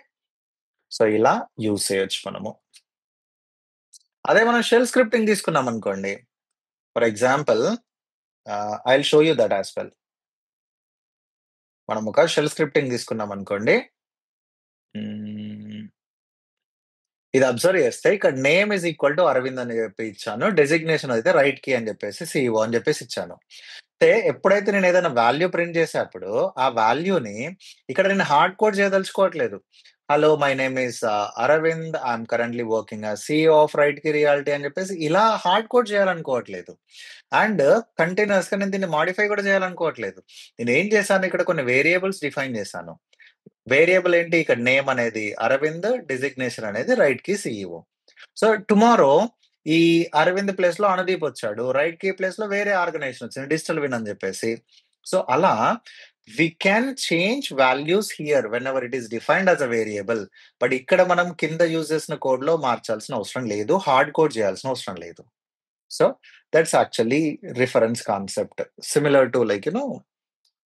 సో, ఇలా యూజ్ చేయొచ్చు మనము. అదే మనం షెల్ స్క్రిప్టింగ్ తీసుకున్నామనుకోండి. For example I will show you that as well. మనం ఒక షెల్ స్క్రిప్టింగ్ తీసుకున్నామనుకోండి. హ్మ్. ఇది అబ్జర్వ్ చేస్తే ఇక్కడ name is equal to Arvind అని చెప్పి ఇచ్చాను. డెసిగ్నేషన్ అయితే రైట్ కీ అని చెప్పేసి సీఈఓ అని చెప్పేసి ఇచ్చాను. అయితే ఎప్పుడైతే నేను ఏదైనా వాల్యూ ప్రింట్ చేసేప్పుడు ఆ వాల్యూని ఇక్కడ నేను హార్డ్ కోడ్ చేయదలుచుకోవట్లేదు. Hello my name is Aravind. I'm currently working as CEO of right key reality అని చెప్పేసి ఇలా హార్డ్ కోడ్ చేయాలనుకోవట్లేదు. అండ్ కంటిన్యూయస్‌గా నేను దీన్ని మోడిఫై కూడా చేయాలనుకోవట్లేదు. నేనేం చేశాను ఇక్కడ కొన్ని వేరియబుల్స్ డిఫైన్ చేశాను. వేరియబుల్ ఏంటి ఇక్కడ నేమ్ అనేది అరవింద్, డెసిగ్నేషన్ అనేది రైట్ కీ సీఈఓ. సో టుమారో ఈ అరవింద్ ప్లేస్‌లో అనుదీప్ వచ్చాడు. రైట్ కీ ప్లేస్‌లో వేరే ఆర్గనైజేషన్ వచ్చింది. డిజిటల్ విన్ అని చెప్పేసి. సో అలా we can change values here whenever it is defined as a variable. But ఇక్కడ మనం కింద యూజ్ చేసిన కోడ్‌లో మార్చాల్సిన అవసరం లేదు. హార్డ్ కోడ్ చేయాల్సిన అవసరం లేదు. So that's actually reference concept. Similar to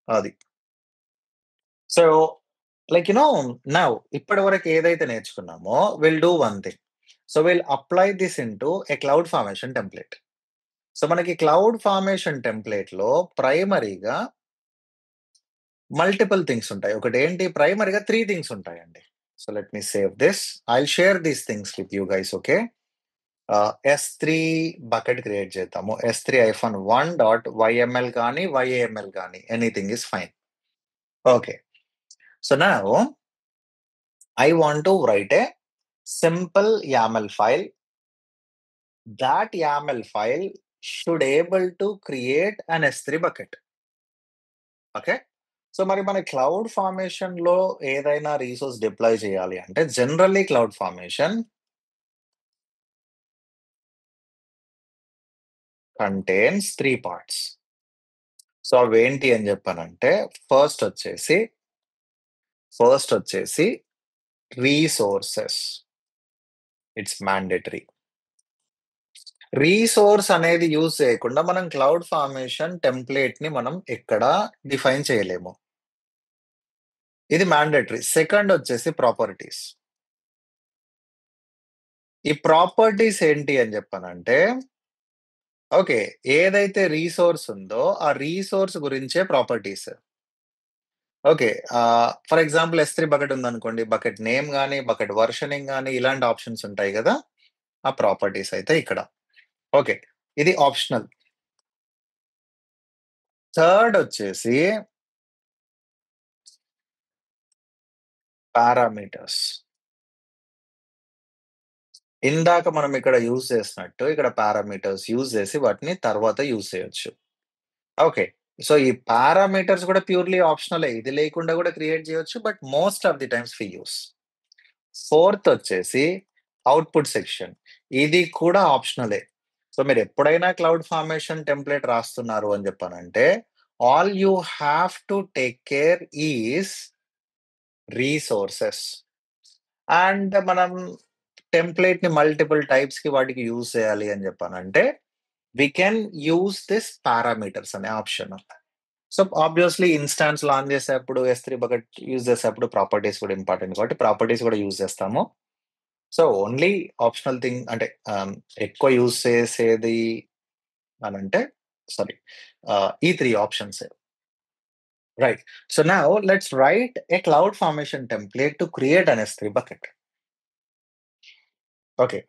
అది. సో నౌ ఇప్పటివరకు ఏదైతే నేర్చుకున్నామో will do one thing. So will apply this into a cloud formation template. So మనకి క్లౌడ్ ఫార్మేషన్ టెంప్లేట్‌లో ప్రైమరీగా మల్టిపుల్ థింగ్స్ ఉంటాయి. ఒకటేంటి ప్రైమరీగా 3 థింగ్స్ ఉంటాయండి. So let me save this. I'll share these things with you guys. Okay. S3 bucket create చేద్దాము. S3-1.yml కానీ, YAML కానీ anything is fine. Okay. So now I want to write a simple YAML file. That YAML file should able to create an S3 bucket. Okay. So మరి మన cloud ఫార్మేషన్‌లో ఏదైనా resource deploy చేయాలి అంటే generally cloud formation contains 3 parts. So అవేంటి అని చెప్పానంటే first వచ్చేసి resources. It's mandatory. Resource అనేది యూజ్ చేయకుండా మనం క్లౌడ్ ఫార్మేషన్ టెంప్లేట్‌ని మనం ఎక్కడ డిఫైన్ చేయలేము. ఇది మ్యాండేటరీ. సెకండ్ వచ్చేసి ప్రాపర్టీస్. ఈ ప్రాపర్టీస్ ఏంటి అని చెప్పానంటే ఓకే. ఏదైతే రిసోర్స్ ఉందో ఆ రిసోర్స్ గురించే properties. Okay. For example S3 bucket ఉందనుకోండి. బకెట్ నేమ్ గాని, బకెట్ వర్షనింగ్ గాని ఇలాంటి ఆప్షన్స్ ఉంటాయి గదా! ఆ ప్రాపర్టీస్ అయితే ఇక్కడ. ఓకే. ఇది ఆప్షనల్. థర్డ్ వచ్చేసి పారామీటర్స్. ఇందాక మనం ఇక్కడ యూజ్ చేసినట్టు ఇక్కడ పారామీటర్స్ యూజ్ చేసి వాటిని తర్వాత యూజ్ చేయొచ్చు. ఓకే. సో ఈ పారామీటర్స్ కూడా ప్యూర్‌లీ ఆప్షనలే. ఇది లేకుండా కూడా క్రియేట్ చేయొచ్చు. But most of the times we use. Fourth వచ్చేసి అవుట్‌పుట్ సెక్షన్. ఇది కూడా ఆప్షనలే. సో మీరెప్పుడైనా క్లౌడ్ ఫార్మేషన్ టెంప్లేట్ రాస్తున్నారు అని చెప్పానంటే all you have to take care is resources. And మనం టెంప్లేట్‌ని మల్టిపుల్ టైప్స్‌కి వాటికి యూజ్ చేయాలి అని చెప్పానంటే we can use this parameters అనే option. So obviously instance launch చేసేప్పుడు S3 బకెట్ యూజ్ చేసేప్పుడు ప్రాపర్టీస్ కూడా ఇంపార్టెంట్ కాబట్టి ప్రాపర్టీస్ కూడా యూజ్ చేస్తాము. సో ఓన్లీ ఆప్షనల్ థింగ్ అంటే ఎక్కువ యూజ్ చేసేది అనంటే సారీ ఈ 3 ఆప్షన్సే. Right. So now let's write a cloud formation template to create an S3 bucket. Okay.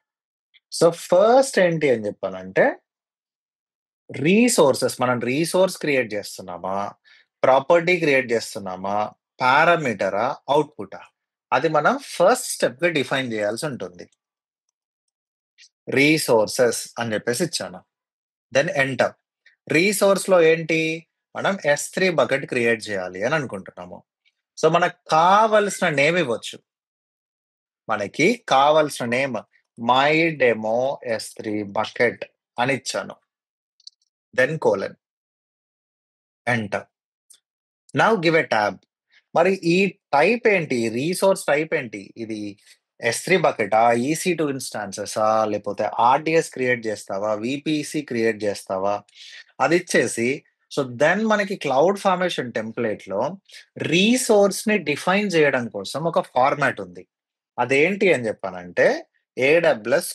So first ఏంటి అని చెప్పానంటే రిసోర్సెస్ మనం రిసోర్స్ క్రియేట్ చేస్తున్నామా? ప్రాపర్టీ క్రియేట్ చేస్తున్నామా? పారామీటరా? అవుట్‌పుటా? అది మనం ఫస్ట్ స్టెప్‌గా డిఫైన్ చేయాల్సి ఉంటుంది. రిసోర్సెస్ అని చెప్పేసి ఇచ్చాను. Then enter. రిసోర్స్‌లో ఏంటి? మనం S3 బకెట్ క్రియేట్ చేయాలి అని అనుకుంటున్నాము. సో మనకు కావాల్సిన నేమ్ ఇవ్వచ్చు. మనకి కావాల్సిన name my demo S3 bucket అని ఇచ్చాను. Then colon. Enter. Now give a tab. మరి ఈ టైప్ ఏంటి? రిసోర్స్ టైప్ ఏంటి? ఇది S3 బకెటా? EC2 ఇన్‌స్టాన్సెసా? లేపోతే RDS క్రియేట్ చేస్తావా? VPC క్రియేట్ చేస్తావా? అదిచ్చేసి సో దెన్ మనకి క్లౌడ్ ఫార్మేషన్ టెంప్లేట్‌లో రిసోర్స్‌ని డిఫైన్ చేయడం కోసం ఒక ఫార్మాట్ ఉంది. అదేంటి అని చెప్పానంటే AWS: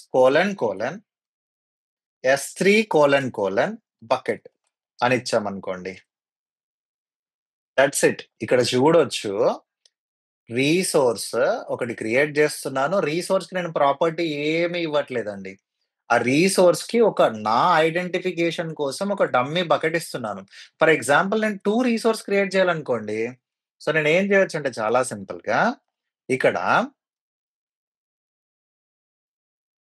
S3: బకెట్ అని ఇచ్చామనుకోండి. That's it. ఇక్కడ చూడొచ్చు. రీసోర్స్ ఒకటి క్రియేట్ చేస్తున్నాను. రీసోర్స్‌కి నేను ప్రాపర్టీ ఏమి ఇవ్వట్లేదండి. ఆ రీసోర్స్‌కి ఒక నా ఐడెంటిఫికేషన్ కోసం ఒక డమ్మీ బకెట్ ఇస్తున్నాను. ఫర్ ఎగ్జాంపుల్ నేను 2 రిసోర్స్ క్రియేట్ చేయాలనుకోండి. సో నేనేం చేయొచ్చంటే చాలా సింపుల్‌గా ఇక్కడ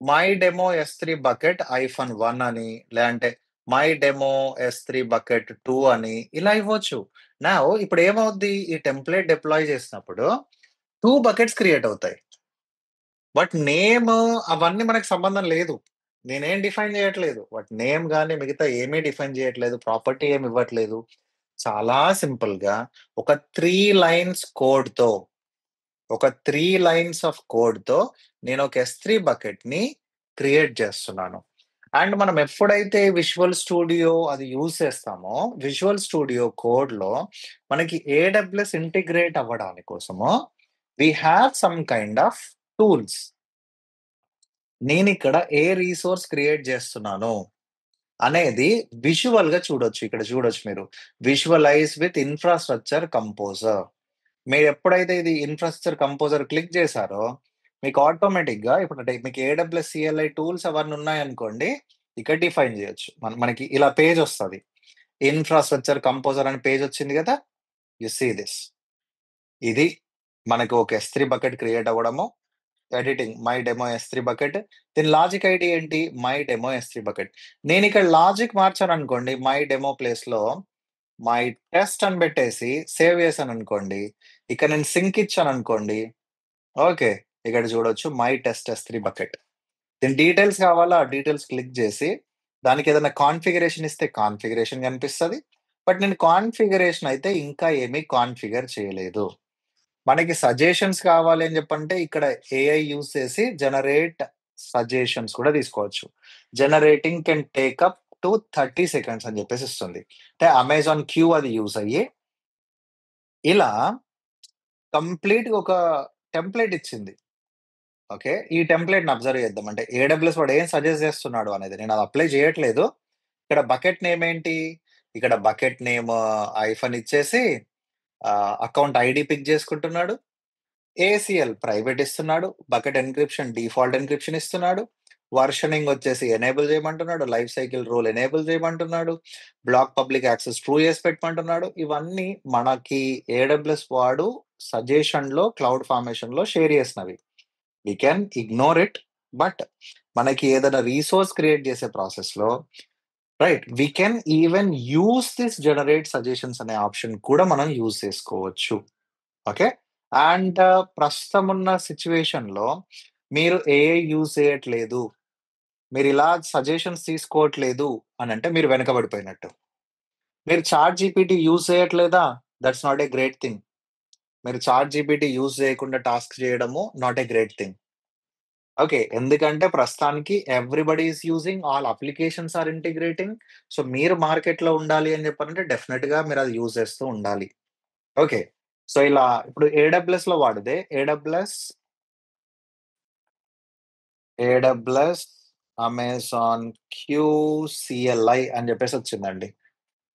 మై డెమో ఎస్3 బకెట్ -1 అని, లేదంటే మై డెమో ఎస్3 బకెట్ 2 అని ఇలా ఇవ్వచ్చు. నౌ ఇప్పుడు ఏమవుద్ది ఈ టెంప్లేట్ డిప్లాయ్ చేసినప్పుడు 2 బకెట్స్ క్రియేట్ అవుతాయి. బట్ నేమ్ అవన్నీ మనకు సంబంధం లేదు. నేనేం డిఫైన్ చేయట్లేదు. వాటి నేమ్ గాని మిగతా ఏమీ డిఫైన్ చేయట్లేదు. ప్రాపర్టీ ఏమి ఇవ్వట్లేదు. చాలా సింపుల్‌గా ఒక 3 లైన్స్ కోడ్‌తో, ఒక 3 లైన్స్ ఆఫ్ కోడ్‌తో నేను ఒక ఎస్3 బకెట్‌ని క్రియేట్ చేస్తున్నాను. అండ్ మనం ఎప్పుడైతే విజువల్ స్టూడియో అది యూజ్ చేస్తామో, విజువల్ స్టూడియో కోడ్‌లో మనకి ఏడబ్ల్యూఎస్ ఇంటిగ్రేట్ అవ్వడాని కోసము we have some kind of tools. నేనిక్కడ ఏ రిసోర్స్ క్రియేట్ చేస్తున్నాను అనేది విజువల్‌గా చూడొచ్చు. ఇక్కడ చూడొచ్చు మీరు. Visualize with infrastructure composer. మీరెప్పుడైతే ఇది ఇన్‌ఫ్రాస్ట్రక్చర్ కంపోజర్ క్లిక్ చేశారో, మీకు ఆటోమేటిక్‌గా ఇప్పుడు అంటే మీకు ఏడబ్ల్యూఎస్ సిఎల్ఐ టూల్స్ అవన్నీ ఉన్నాయనుకోండి, ఇక్కడ డిఫైన్ చేయొచ్చు. మనకి ఇలా పేజొస్తది. ఇన్‌ఫ్రాస్ట్రక్చర్ కంపోజర్ అని పేజొచ్చింది గదా! You see this. ఇది మనకు ఒక ఎస్3 బకెట్ క్రియేట్ అవ్వడము. Editing my demo S3 bucket. దీని లాజిక్ ఐడి ఏంటి? My demo S3 bucket. నేనిక్కడ లాజిక్ మార్చాననుకోండి, మై డెమో ప్లేస్‌లో మై టెస్ట్ అని బెట్టేసి సేవ్ చేశాననుకోండి, ఇక్కడ నేను సింక్ ఇచ్చాననుకోండి, ఓకే. ఇక్కడ చూడొచ్చు మై టెస్ట్ ఎస్3 బకెట్. దీని డీటెయిల్స్ కావాలా? ఆ డీటెయిల్స్ క్లిక్ జేసి, దానికేదైనా కాన్ఫిగరేషన్ ఇస్తే కాన్ఫిగరేషన్ కనిపిస్తది. బట్ నేను కాన్ఫిగరేషన్ అయితే ఇంకా ఏమీ కాన్ఫిగర్ చేయలేదు. మనకి సజెషన్స్ కావాలి అని చెప్పంటే ఇక్కడ ఏఐ యూజ్ చేసి జనరేట్ సజెషన్స్ కూడా తీసుకోవచ్చు. Generating can take up to 30 seconds అని చెప్పేసి ఇస్తుంది. అంటే అమెజాన్ క్యూ అది యూజ్ అయ్యి ఇలా కంప్లీట్‌గా ఒక టెంప్లేట్ ఇచ్చింది. ఓకే. ఈ టెంప్లేట్‌ని అబ్జర్వ్ చేద్దాం. అంటే ఏడబ్ల్యూఎస్ వాడు ఏం సజెస్ట్ చేస్తున్నాడు అనేది. నేను అది అప్లై చేయట్లేదు. ఇక్కడ బకెట్ నేమ్ ఏంటి? ఇక్కడ బకెట్ నేమ్ ఐఫన్ ఇచ్చేసి అకౌంట్ ఐడీ పిక్ చేసుకుంటున్నాడు. ఏసీఎల్ ప్రైవేట్ ఇస్తున్నాడు. బకెట్ ఎన్క్రిప్షన్ డిఫాల్ట్ ఎన్క్రిప్షన్ ఇస్తున్నాడు. వర్షనింగ్ వచ్చేసి ఎనేబుల్ చేయమంటున్నాడు. లైఫ్ సైకిల్ రూల్ ఎనేబుల్ చేయమంటున్నాడు. బ్లాక్ పబ్లిక్ యాక్సెస్ ట్రూ చేసి పెట్టమంటున్నాడు. ఇవన్నీ మనకి ఏడబ్ల్యూఎస్ వాడు సజెషన్‌లో క్లౌడ్ ఫార్మేషన్‌లో షేర్ చేసినవి. We can ignore it. But మనకి ఏదైనా రిసోర్స్ క్రియేట్ చేసే ప్రాసెస్‌లో right. We can even use this generate suggestions అనే ఆప్షన్ కూడా మనం యూజ్ చేసుకోవచ్చు. ఓకే. అండ్ ప్రస్తుతం ఉన్న సిట్యుయేషన్‌లో మీరు ఏఐ యూజ్ చేయట్లేదు. మీరిలా సజెషన్స్ తీసుకోవట్లేదు అనంటే మీరు వెనకబడిపోయినట్టు. మీరు చాట్ జీపీటీ యూజ్ చేయట్లేదా? That's not a great thing. మీరు చాట్ జీపీటీ యూజ్ చేయకుండా టాస్క్ చేయడము not a great thing. Okay. ఎందుకంటే ప్రస్తుతానికి everybody is using all applications are integrating. So మీరు మార్కెట్‌లో ఉండాలి అని చెప్పారంటే డెఫినిట్‌గా మీరది యూజ్ చేస్తూ ఉండాలి. ఓకే. సో ఇలా ఇప్పుడు ఏడబ్ల్యూఎస్‌లో వాడితే ఏడబ్ల్యూఎస్ అమెజాన్ క్యూ సీఎల్ఐ అని చెప్పేసి వచ్చిందండి.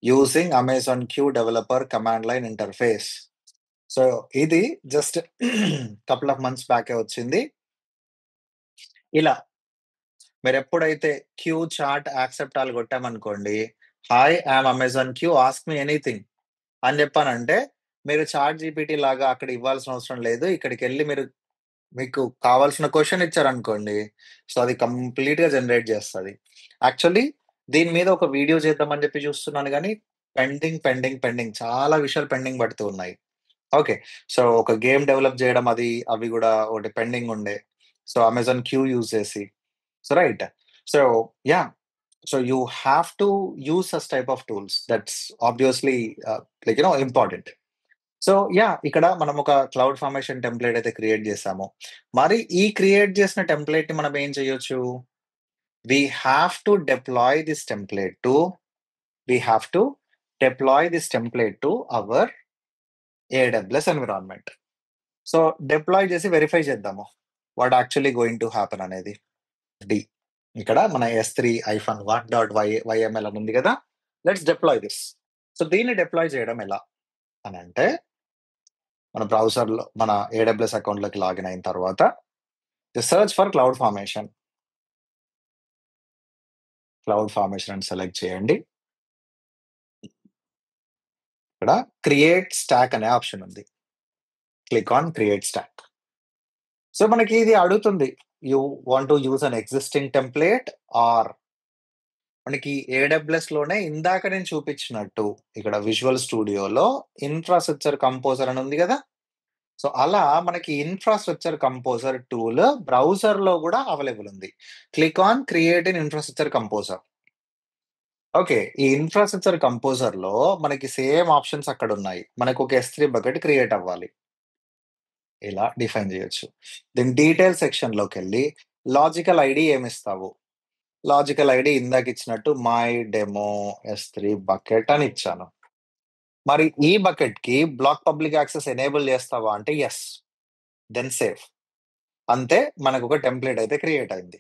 Using Amazon Q developer command line interface. So ఇది జస్ట్ కపుల్ ఆఫ్ మంత్స్ బ్యాకే వచ్చింది. ఇలా మీరెప్పుడైతే క్యూ చాట్ యాక్సెప్ట్ ఆల్ కొట్టామనుకోండి, hi I'm Amazon Q ask me anything అని చెప్పానంటే, మీరు చాట్ జీపీటీ లాగా అక్కడ ఇవ్వాల్సిన అవసరం లేదు. ఇక్కడికెళ్ళి మీకు కావాల్సిన క్వెషన్ ఇచ్చారనుకోండి, సో అది కంప్లీట్‌గా జనరేట్ చేస్తది. యాక్చువల్లీ దీని మీద ఒక వీడియో చేద్దామని చెప్పి చూస్తున్నాను గానీ, పెండింగ్ చాలా విషయాలు పెండింగ్ పడుతూ ఉన్నాయి. ఓకే. సో ఒక గేమ్ డెవలప్ చేయడం అవి గూడా ఒకటి పెండింగ్ ఉండే. సో అమెజాన్ క్యూ యూజ్ చేసి. So right. So yeah! So you have to use such type of tools. That's obviously like important. So yeah! ఇక్కడ మనం ఒక క్లౌడ్ ఫార్మేషన్ టెంప్లేట్ అయితే క్రియేట్ చేసాము. మరి ఈ క్రియేట్ చేసిన టెంప్లేట్‌ని మనం ఏం చేయొచ్చు? We have to deploy this template to we have to deploy this template to our AWS environment. So deploy చేసి వెరిఫై చేద్దాము. What actually going to happen అనేది. డి. ఇక్కడ మన ఎస్3 -1.yml అని ఉంది కదా! Let's deploy this. సో దీన్ని డిప్లాయ్ చేయడం ఎలా అనంటే మన బ్రౌజర్‌లో మన ఏడబ్ల్యూఎస్ అకౌంట్‌లోకి లాగిన్ అయిన తర్వాత search for cloud formation. Cloud formation అని సెలెక్ట్ చేయండి. ఇక్కడ క్రియేట్ స్టాక్ అనే ఆప్షన్ ఉంది. Click on create stack. So మనకి ఇది అడుగుతుంది. You want to use an existing template or మనకి ఏడబ్ల్యూఎస్‌లోనే ఇందాక నేను చూపించినట్టు ఇక్కడ విజువల్ స్టూడియోలో ఇన్‌ఫ్రాస్ట్రక్చర్ కంపోజర్ అని ఉంది గదా! సో అలా మనకి ఇన్‌ఫ్రాస్ట్రక్చర్ కంపోజర్ టూల్ బ్రౌజర్‌లో గూడా అవైలబుల్ ఉంది. Click on create in infrastructure composer. Okay. ఈ ఇన్‌ఫ్రాస్ట్రక్చర్ కంపోజర్‌లో మనకి సేమ్ ఆప్షన్స్ అక్కడున్నాయి. మనకొక S3 బకెట్ క్రియేట్ అవ్వాలి. ఇలా డిఫైన్ జేయొచ్చు. దెన్ డీటెయిల్ సెక్షన్‌లోకెళ్ళి లాజికల్ ఐడీ ఏమిస్తావు? లాజికల్ ఐడీ ఇందాకిచ్చినట్టు మై డెమో S3 బకెట్ అని ఇచ్చాను. మరి ఈ బకెట్‌కి బ్లాక్ పబ్లిక్ యాక్సెస్ ఎనేబుల్ చేస్తావా అంటే యెస్. Then save. అంతే మనకొక టెంప్లేట్ అయితే క్రియేట్ అయింది.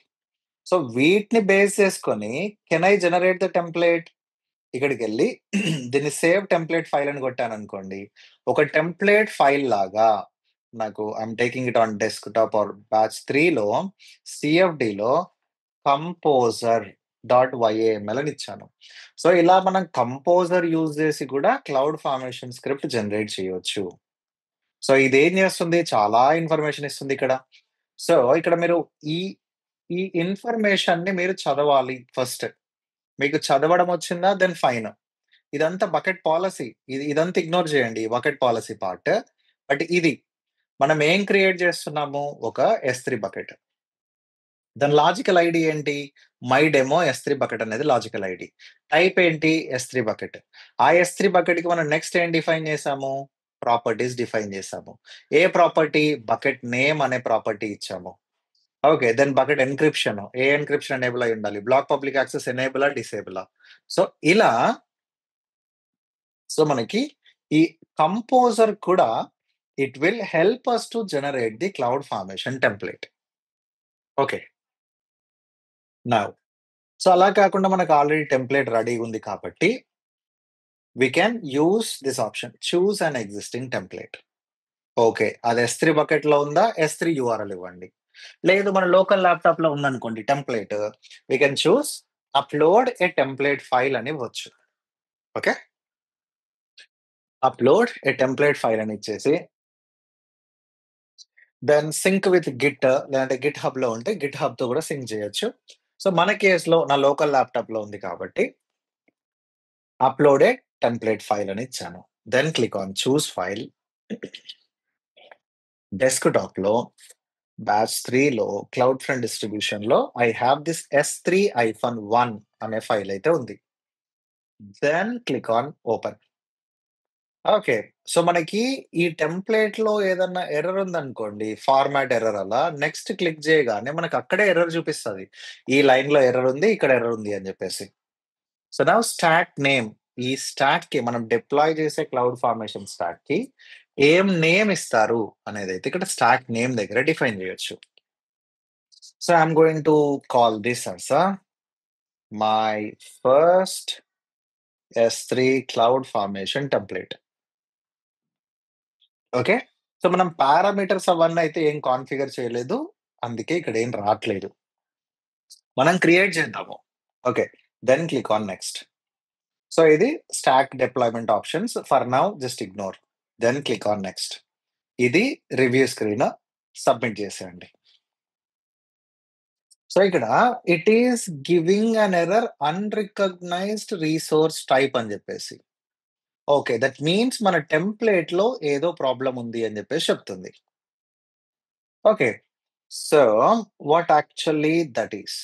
సో వీటిని బేస్ చేసుకొని can I generate the template? ఇక్కడికెళ్ళి దీన్ని సేవ్ టెంప్లేట్ ఫైల్ అని కొట్టాననుకోండి. ఒక టెంప్లేట్ ఫైల్ లాగా నాకు I'm taking it on desktop or batch 3లో సీఎఫ్‌డిలో కంపోజర్ డాట్ వైఏఎంఎల్ అని ఇచ్చాను. సో ఇలా మనం కంపోజర్ యూజ్ చేసి కూడా క్లౌడ్ ఫార్మేషన్ స్క్రిప్ట్ జనరేట్ చేయొచ్చు. సో ఇదేం చేస్తుంది? చాలా ఇన్ఫర్మేషన్ ఇస్తుంది ఇక్కడ. సో ఇక్కడ మీరు ఈ ఈ ఇన్ఫర్మేషన్‌ని మీరు చదవాలి ఫస్ట్. మీకు చదవడం వచ్చిందా? Then fine. ఇదంతా బకెట్ పాలిసీ. ఇదంతా ఇగ్నోర్ చేయండి. ఈ బకెట్ పాలిసీ పార్ట్. బట్ ఇది మనం ఏం క్రియేట్ చేస్తున్నాము? ఒక S3 బకెట్. దాని లాజికల్ ఐడీ ఏంటి? మై డెమో S3 బకెట్ అనేది లాజికల్ ఐడీ. టైప్ ఏంటి? S3 bucket. ఆ S3 బకెట్‌కి మనం నెక్స్ట్ ఏం డిఫైన్ చేసాము? ప్రాపర్టీస్ డిఫైన్ చేసాము. ఏ ప్రాపర్టీ? బకెట్ నేమ్ అనే ప్రాపర్టీ ఇచ్చాము. ఓకే. Then bucket encryption. ఏ ఎన్క్రిప్షన్ ఎనేబుల్ అయి ఉండాలి? బ్లాక్ పబ్లిక్ యాక్సెస్ ఎనేబులా? డిసేబులా? సో ఇలా మనకి ఈ కంపోజర్ కూడా it will help us to generate the cloud formation template. Okay. Now so అలా కాకుండా మనకు ఆల్రెడీ టెంప్లేట్ రెడీగా ఉంది కాబట్టి we can use this option. Choose an existing template. Okay. అది S3 బకెట్‌లో ఉందా? S3 యూఆర్ఎల్ ఇవ్వండి. లేదు మన లోకల్ ల్యాప్‌టాప్‌లో ఉందనుకోండి template. We can choose upload a template file అని ఇవ్వచ్చు. Okay. Upload a template file అని ఇచ్చేసి దెన్ సింక్ విత్ గిట్ లేదంటే గిట్ హబ్‌లో ఉంటే గిట్ హబ్‌తో కూడా సింక్ చేయొచ్చు. సో మన కేస్‌లో నా లోకల్ ల్యాప్‌టాప్‌లో ఉంది కాబట్టి అప్‌లోడెడ్ టెంప్లేట్ ఫైల్ అని ఇచ్చాను. Then click on choose file. డెస్క్‌టాప్‌లో బ్యాచ్ 3లో క్లౌడ్ ఫ్రంట్ డిస్ట్రిబ్యూషన్‌లో ఐ హావ్ దిస్ S3-1 అనే ఫైల్ అయితే ఉంది. Then click on open. Okay. So మనకి ఈ టెంప్లేట్‌లో ఏదన్నా ఎర్రర్ ఉందనుకోండి, ఫార్మాట్ ఎర్రర్ అలా నెక్స్ట్ క్లిక్ చేయగానే మనకు అక్కడే ఎర్రర్ చూపిస్తది. ఈ లైన్‌లో ఎర్రర్ ఉంది, ఇక్కడ ఎర్రర్ ఉంది అని చెప్పేసి. So now stack name. ఈ స్టాక్‌కి మనం డిప్లాయ్ చేసే క్లౌడ్ ఫార్మేషన్ స్టాక్‌కి ఏం నేమ్ ఇస్తారు అనేదైతే ఇక్కడ స్టాక్ నేమ్ దగ్గర డిఫైన్ చేయొచ్చు. So I'm going to call this as my first S3 cloud formation template. Okay. So మనం పారామీటర్స్ అవన్నీ అయితే ఏం కాన్ఫిగర్ చేయలేదు. అందుకే ఇక్కడ ఏం రాట్లేదు. మనం క్రియేట్ చేద్దాము. Okay. Then click on next. So ఇది stack deployment options. For now just ignore. Then click on next. ఇది రివ్యూ స్క్రీన్. సబ్మిట్ చేసేయండి. సో ఇక్కడ it is giving an error unrecognized resource type అని చెప్పేసి. ఓకే. దట్ మీన్స్ మన టెంప్లేట్‌లో ఏదో problem ఉంది అని చెప్పేసి చెప్తుంది. Okay. So what actually that is?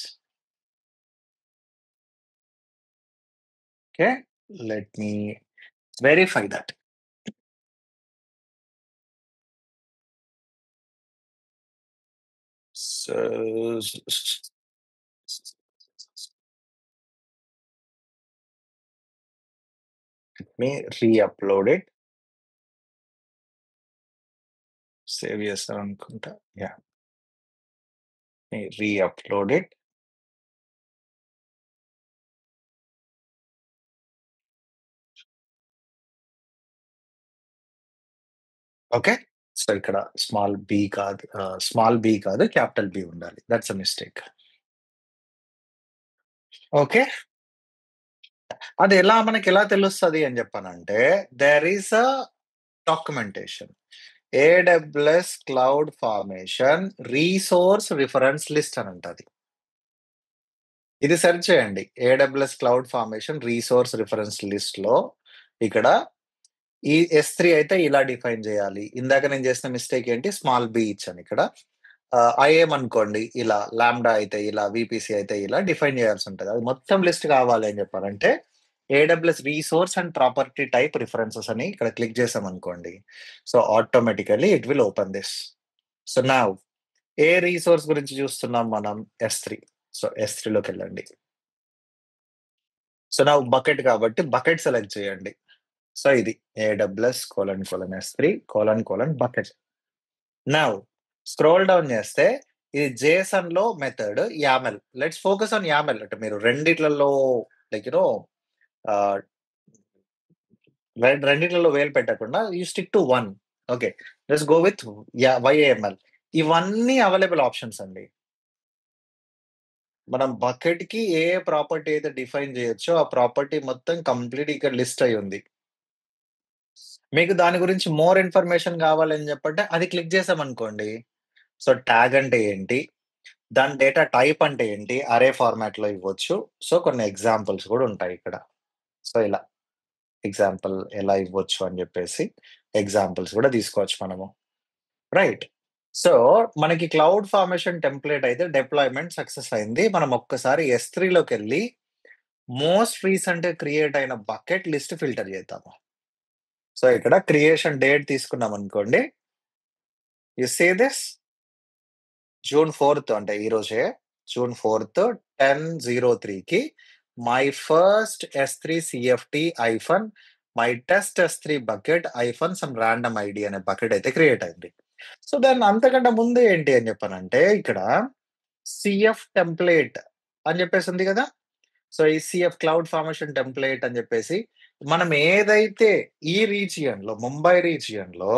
Okay, let me verify that. So let me re-upload it. Save చేస్తాను అనుకుంటా. Yeah, re-upload it. Okay. So ఇక్కడ స్మాల్ బి కాదు క్యాపిటల్ బి ఉండాలి. That's a mistake. ఓకే. అది మనకి ఎలా తెలుస్తది అని చెప్పానంటే, there is a documentation. AWS cloud formation resource reference list అని ఉంటది. ఇది సెర్చ్ చేయండి. AWS cloud formation resource reference list లో ఇక్కడ ఈ S3 అయితే ఇలా డిఫైన్ చేయాలి. ఇందాక నేను చేసిన మిస్టేక్ ఏంటి? స్మాల్ బి ఇచ్చాను ఇక్కడ. ఐఏఎం అనుకోండి ఇలా, లాంబ్డా అయితే ఇలా, విపిసి అయితే ఇలా డిఫైన్ చేయాల్సి ఉంటది. అది మొత్తం లిస్ట్ కావాలి అని చెప్పారంటే AWS resource and property type references అని ఇక్కడ క్లిక్ చేసామనుకోండి. So automatically it will open this. So now A resource గురించి చూస్తున్నాం మనం? S3. సో S3 లోకి వెళ్ళండి. సో నౌ బకెట్ కాబట్టి బకెట్ సెలెక్ట్ చేయండి. సో ఇది AWS:/S3: bucket. Now scroll down చేస్తే ఇది JSON లో method YAML. Let's focus on YAML. అంటే మీరు రెండిట్లలో లైక్ రెండిట్లలో వేలు పెట్టకుండా you stick to one. Okay, let's go with YAML. ఇవన్నీ అవైలబుల్ ఆప్షన్స్ అండి. మనం బకెట్ కి ఏ ప్రాపర్టీ అయితే డిఫైన్ చేయొచ్చో ఆ ప్రాపర్టీ మొత్తం కంప్లీట్ ఇక్కడ లిస్ట్ అయి ఉంది. మీకు దాని గురించి మోర్ ఇన్ఫర్మేషన్ కావాలని చెప్పంటే అది క్లిక్ చేసామనుకోండి. సో ట్యాగ్ అంటే ఏంటి? దాని డేటా టైప్ అంటే ఏంటి? అరే ఫార్మాట్ లో ఇవ్వచ్చు. సో కొన్ని ఎగ్జాంపుల్స్ కూడా ఉంటాయి ఇక్కడ. సో ఇలా ఎగ్జాంపుల్ ఎలా ఇవ్వచ్చు అని చెప్పేసి ఎగ్జాంపుల్స్ కూడా తీసుకోవచ్చు మనము. రైట్. సో మనకి క్లౌడ్ ఫార్మేషన్ టెంప్లేట్ అయితే డిప్లాయ్మెంట్ సక్సెస్ అయింది. మనం ఒక్కసారి S3 లోకి వెళ్ళి మోస్ట్ రీసెంట్ క్రియేట్ అయిన బకెట్ లిస్ట్ ఫిల్టర్ చేద్దాము. సో ఇక్కడ క్రియేషన్ డేట్ తీసుకున్నాం అనుకోండి. You see this June 4th అంటే ఈ రోజే June 4th 10:03కి my first S3 CFT hyphen my test S3 bucket hyphen some random ID అనే బకెట్ అయితే క్రియేట్ అయింది. సో దాన్ని అంతకంటే ముందు ఏంటి అని చెప్పానంటే ఇక్కడ CF టెంప్లేట్ అని చెప్పేసి ఉంది కదా. సో ఈ CF క్లౌడ్ ఫార్మేషన్ టెంప్లేట్ అని చెప్పేసి మనం ఏదైతే ఈ రీజియన్ లో ముంబై రీజియన్ లో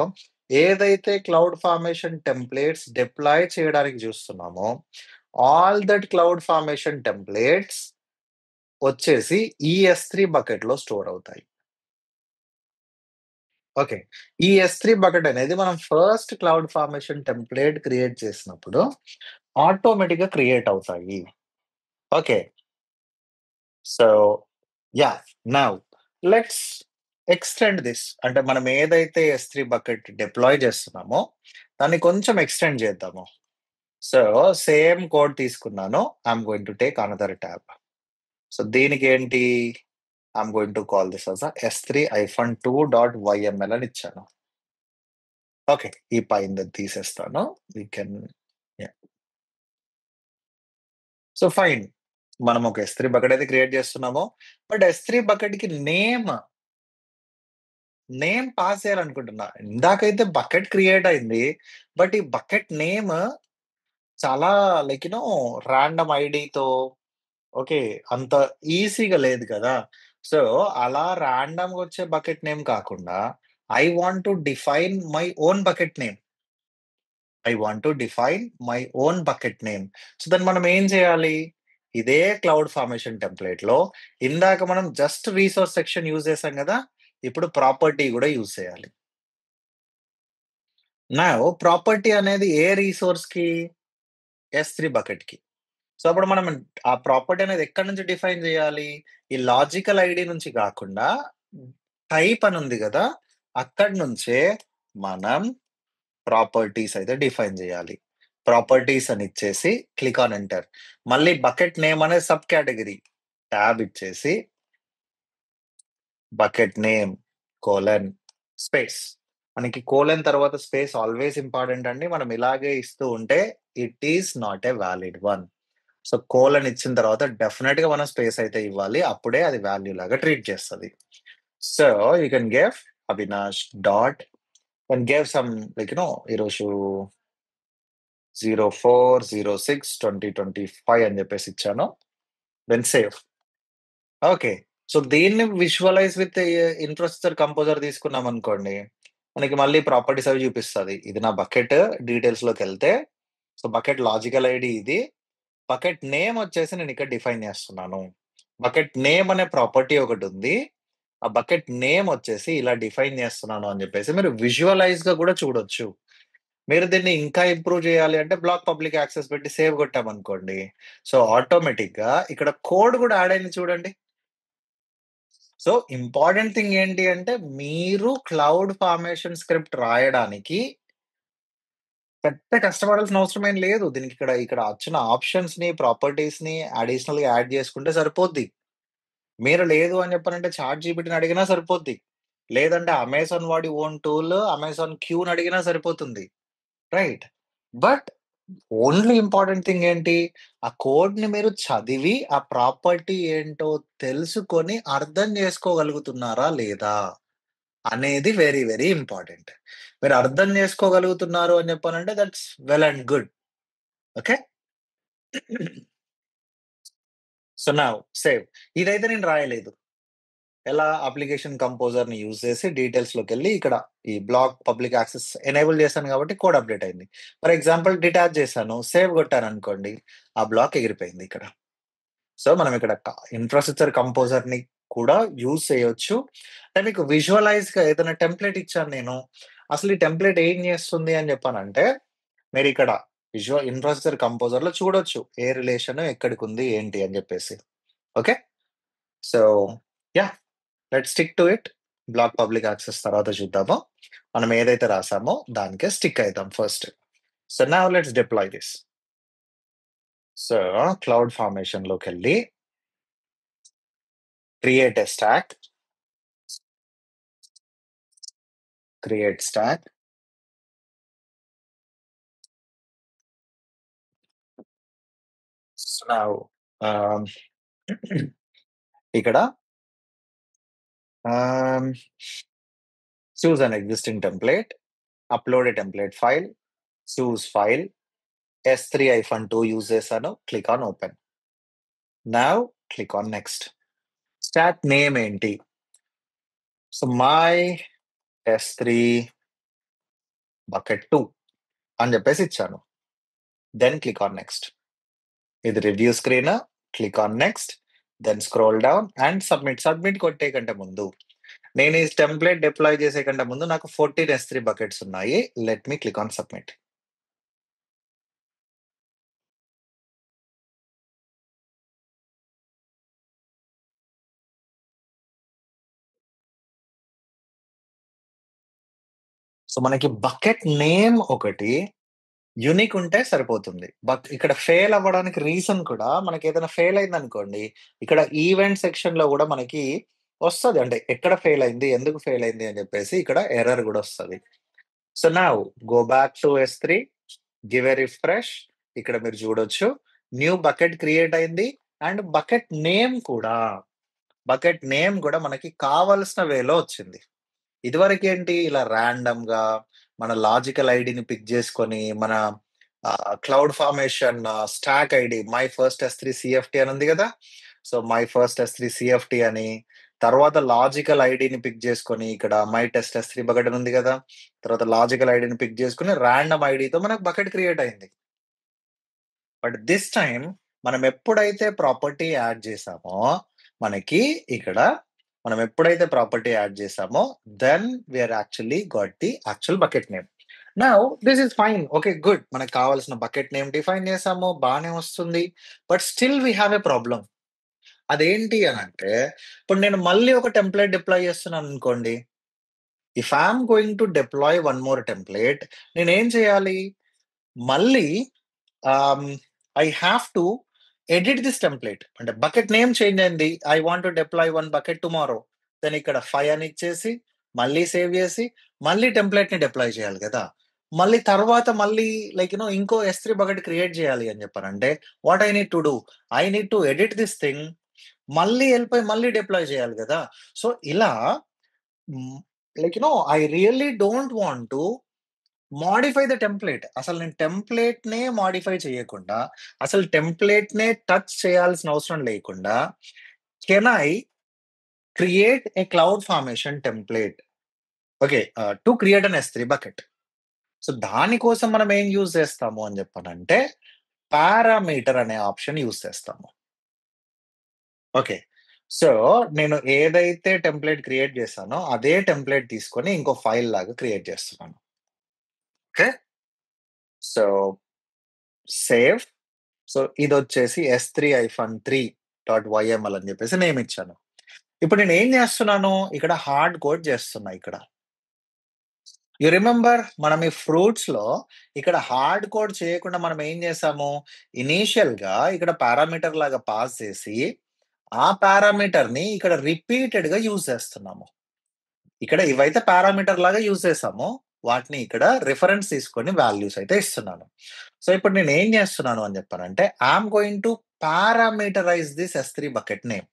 ఏదైతే క్లౌడ్ ఫార్మేషన్ టెంప్లేట్స్ డిప్లాయ్ చేయడానికి చూస్తున్నామో all that cloud formation templates వచ్చేసి ఈ S3 బకెట్ లో స్టోర్ అవుతాయి. ఓకే, ఈ S3 బకెట్ అనేది మనం first cloud formation template create చేసినప్పుడు ఆటోమేటిక్ గా క్రియేట్ అవుతాయి. Okay, so yeah now let's extend this. అంటే మనం ఏదైతే S3 బకెట్ డిప్లాయ్ చేస్తున్నామో దాన్ని కొంచెం ఎక్స్టెండ్ చేద్దాము. సో సేమ్ కోడ్ తీసుకున్నాను. I'm going to take another tab. So దీనికి ఏంటి? I'm going to call this as S3-2.yml అని ఇచ్చాను. ఓకే, ఈ పైన తీసేస్తాను. We can so fine. మనం ఒక S3 బకెట్ అయితే క్రియేట్ చేస్తున్నాము. బట్ S3 బకెట్ కి నేమ్ పాస్ చేయాలనుకుంటున్నా. ఇందాకైతే బకెట్ క్రియేట్ అయింది. బట్ ఈ బకెట్ నేమ్ చాలా లైక్ రాండమ్ ఐడితో ఓకే, అంత ఈజీగా లేదు కదా. సో అలా రాండమ్‌గా వచ్చే బకెట్ నేమ్ కాకుండా I want to define my own bucket name. So దాన్ని మనం ఏం చేయాలి? ఇదే క్లౌడ్ ఫార్మేషన్ టెంప్లేట్‌లో ఇందాక మనం జస్ట్ రిసోర్స్ సెక్షన్ యూజ్ చేసాం కదా. ఇప్పుడు ప్రాపర్టీ కూడా యూజ్ చేయాలి. నౌ ప్రాపర్టీ అనేది ఏ రిసోర్స్‌కి? S3 బకెట్‌కి. సో అప్పుడు మనం ఆ ప్రాపర్టీ అనేది ఎక్కడి నుంచి డిఫైన్ చేయాలి? ఈ లాజికల్ ఐడి నుంచి కాకుండా టైప్ అని ఉంది కదా. అక్కడి నుంచే మనం ప్రాపర్టీస్ అయితే డిఫైన్ చేయాలి. ప్రాపర్టీస్ అని ఇచ్చేసి క్లిక్ ఆన్ ఎంటర్. మళ్ళీ బకెట్ నేమ్ అనే సబ్ కేటగిరీ ట్యాబ్ ఇచ్చేసి బకెట్ నేమ్ స్పేస్. మనకి కోలన్ తర్వాత స్పేస్ ఆల్వేస్ ఇంపార్టెంట్ అండి. మనం ఇలాగే ఇస్తూ ఉంటే it is not a valid one. So colon ఇచ్చిన తర్వాత డెఫినెట్ గా మనం స్పేస్ అయితే ఇవ్వాలి. అప్పుడే అది వాల్యూ లాగా ట్రీట్ చేస్తుంది. So you can give Avinash dot and give some ఈరోజు 04/06/2025 అని చెప్పేసి ఇచ్చాను. Then save. ఓకే, సో దీన్ని విజువలైజ్ విత్ ఇన్ఫ్రాస్ట్రక్చర్ కంపోజర్ తీసుకున్నాం అనుకోండి. మనకి మళ్ళీ ప్రాపర్టీస్ అవి చూపిస్తది. ఇది నా బకెట్ డీటెయిల్స్‌లోకెళ్తే, సో, బకెట్ లాజికల్ ఐడీ ఇది. బకెట్ నేమ్ వచ్చేసి నేనిక్కడ డిఫైన్ చేస్తున్నాను. బకెట్ నేమ్ అనే ప్రాపర్టీ ఒకటుంది. ఆ బకెట్ నేమ్ వచ్చేసి ఇలా డిఫైన్ చేస్తున్నాను అని చెప్పేసి మీరు విజువలైజ్‌గా కూడా చూడొచ్చు. మీరు దీన్ని ఇంకా ఇంప్రూవ్ చేయాలి అంటే బ్లాక్ పబ్లిక్ యాక్సెస్ పెట్టి సేవ్ కొట్టామనుకోండి. సో, ఆటోమేటిక్‌గా ఇక్కడ కోడ్ కూడా యాడ్ అయింది చూడండి. సో, ఇంపార్టెంట్ థింగ్ ఏంటి అంటే మీరు క్లౌడ్ ఫార్మేషన్ స్క్రిప్ట్ రాయడానికి పెద్ద కష్టపడాల్సిన అవసరం ఏం లేదు. దీనికి ఇక్కడ వచ్చిన ఆప్షన్స్‌ని, ప్రాపర్టీస్‌ని అడిషనల్‌గా యాడ్ చేసుకుంటే సరిపోద్ది. మీరు లేదు అని చెప్పనంటే చాట్‌జీపీటీని అడిగినా సరిపోద్ది. లేదంటే అమెజాన్ వాడి ఓన్ టూల్ అమెజాన్ క్యూని అడిగినా సరిపోతుంది. Right. But only important thing ఏంటి? ఆ కోడ్‌ని మీరు చదివి ఆ ప్రాపర్టీ ఏంటో తెలుసుకొని అర్థం చేసుకోగలుగుతున్నారా లేదా? అనేది వెరీ, వెరీ ఇంపార్టెంట్. మీరు అర్థం చేసుకోగలుగుతున్నారు అని చెప్పనంటే that's well and good. Okay. So, now save. ఇదైతే నేను రాయలేదు. ఎలా అప్లికేషన్ కంపోజర్‌ని యూజ్ చేసి డీటెయిల్స్‌లోకెళ్ళి ఇక్కడ ఈ బ్లాక్ పబ్లిక్ యాక్సెస్ ఎనేబుల్ చేశాను కాబట్టి కోడ్ అప్డేట్ అయింది. ఫర్ ఎగ్జాంపుల్ డిటాచ్ చేశాను. సేవ్ కొట్టాననుకోండి. ఆ బ్లాక్ ఎగిరిపోయింది ఇక్కడ. సో, మనం ఇక్కడ ఇన్‌ఫ్రాస్ట్రక్చర్ కంపోజర్‌ని కూడా యూజ్ చేయొచ్చు. అంటే మీకు విజువలైజ్‌గా ఏదైనా టెంప్లేట్ ఇచ్చాను నేను. అసలు ఈ టెంప్లేట్ ఏం చేస్తుంది అని చెప్పానంటే, మీరిక్కడ ఇన్‌ఫ్రాస్ట్రక్చర్ కంపోజర్‌లో చూడొచ్చు. ఏ రిలేషన్ ఎక్కడికుంది ఏంటి అని చెప్పేసి. Okay. So, yeah! Let's stick to it. Block public access తర్వాత చూద్దాము. మనం ఏదైతే రాసామో దానికే స్టిక్ అయిదాం first. So, now let's deploy this. So, cloud ఫార్మేషన్‌లోకెళ్ళి create a stack, create stack. So, now ah, ఇక్కడ ah, choose an existing template, upload a template file, choose file, S3-2 use చేశాను. Click on open. Now click on next. Stack name ఏంటి? So, my S3 bucket 2 అని చెప్పేసి ఇచ్చాను. Then click on next. ఇది review screen. Click on next. Then scroll down and submit. Submit కొట్టే కంటే ముందు నేను ఈ టెంప్లేట్ డిప్లాయ్ చేసే కంటే ముందు నాకు 14 S3 బకెట్స్ ఉన్నాయి. Let me click on submit. So, మనకి బకెట్ నేమ్ ఒకటి యూనిక్ ఉంటే సరిపోతుంది. బట్ ఇక్కడ ఫెయిల్ అవ్వడానికి రీజన్ కూడా మనకేదైనా ఫెయిల్ అయిందనుకోండి, ఇక్కడ ఈవెంట్ సెక్షన్‌లో గూడా మనకి వస్తది. అంటే ఎక్కడ ఫెయిల్ అయింది? ఎందుకు ఫెయిల్ అయింది? అని జెప్పేసి ఇక్కడ ఎర్రర్ గూడా వస్తది. So, now go back to S3, give a refresh. ఇక్కడ మీరు చూడొచ్చు. న్యూ బకెట్ క్రియేట్ అయింది. అండ్ బకెట్ నేమ్ గూడా మనకి కావాల్సిన వేలో వచ్చింది. ఇదివరకేంటి ఇలా రాండమ్‌గా మన లాజికల్ ఐడీని పిక్ జేసుకొని, మన cloud formation stock ID my first S3 CFT అని ఉంది గదా! So, my first S3 CFT అని, తర్వాత లాజికల్ ఐడీని పిక్ జేసుకొని, ఇక్కడ మై టెస్ట్ S3 బకెట్ అని ఉంది గదా! తర్వాత లాజికల్ ఐడీని పిక్ జేసుకొని, రాండమ్ ఐడీతో మనకు బకెట్ క్రియేట్ అయింది. బట్ దిస్ టైమ్ మనం ఎప్పుడైతే ప్రాపర్టీ యాడ్ చేసామో, మనకి ఇక్కడ మనం ఎప్పుడైతే ప్రాపర్టీ యాడ్ చేసామో, then we are actually got the actual bucket name. Now this is fine. Okay, good. మనకు కావాల్సిన బకెట్ నేమ్ డిఫైన్ చేసాము. బానే వస్తుంది. But still we have a problem. అదేంటి అనంటే, ఇప్పుడు నేను మళ్ళీ ఒక టెంప్లేట్ డిప్లాయ్ చేస్తున్నాననుకోండి. If I am going to deploy one more template నేనేం చేయాలి? మళ్ళీ ah, I have to edit this template. అంటే బకెట్ నేమ్ చేంజ్ అయింది. I want to deploy one bucket tomorrow. Then ఇక్కడ 5 అని ఇచ్చేసి, మళ్ళీ సేవ్ చేసి, మళ్ళీ టెంప్లేట్‌ని డిప్లాయ్ చేయాలి కదా! మళ్ళీ తర్వాత లైక్ ఇంకో S3 బకెట్ క్రియేట్ చేయాలి అని చెప్పనంటే, what I need to do? I need to edit this thing. మళ్ళీ ఎళ్ళిపోయి మళ్ళీ డిప్లాయ్ చేయాలి కదా! సో, ఇలా hmm, like I really don't want to modify the template. అసలు నేను టెంప్లేట్‌నే మోడిఫై చేయకుండా, అసలు టెంప్లేట్‌నే టచ్ చేయాల్సిన అవసరం లేకుండా, can I create a cloud formation template? Okay. To create an S3 bucket. So దానికోసం మనం ఏం యూజ్ చేస్తాము అని చెప్పనంటే, పారామీటర్ అనే ఆప్షన్ యూజ్ చేస్తాము. ఓకే. సో నేను ఏదైతే టెంప్లేట్ క్రియేట్ చేశానో, అదే టెంప్లేట్ తీసుకొని ఇంకో ఫైల్ లాగా క్రియేట్ చేస్తున్నాను. ఓకే. So save. సో ఇదొచ్చేసి S3-3.yml అని చెప్పేసి నేమ్ ఇచ్చాను. ఇప్పుడు నేనేం చేస్తున్నాను, ఇక్కడ హార్డ్ కోడ్ చేస్తున్నా ఇక్కడ. యూ రిమెంబర్ మనం ఈ ఫ్రూట్స్‌లో ఇక్కడ హార్డ్ కోడ్ చేయకుండా మనం ఏం చేసాము, ఇనీషియల్‌గా ఇక్కడ పారామీటర్ లాగా పాస్ చేసి, ఆ పారామీటర్‌ని ఇక్కడ రిపీటెడ్‌గా యూజ్ చేస్తున్నాము. ఇక్కడ ఇవైతే పారామీటర్ లాగా యూజ్ చేసాము. వాటిని ఇక్కడ రిఫరెన్స్ తీసుకొని వాల్యూస్ అయితే ఇస్తున్నాను. సో ఇప్పుడు నేనేం చేస్తున్నాను అని చెప్పానంటే, I'm going to parameterize this S3 bucket name.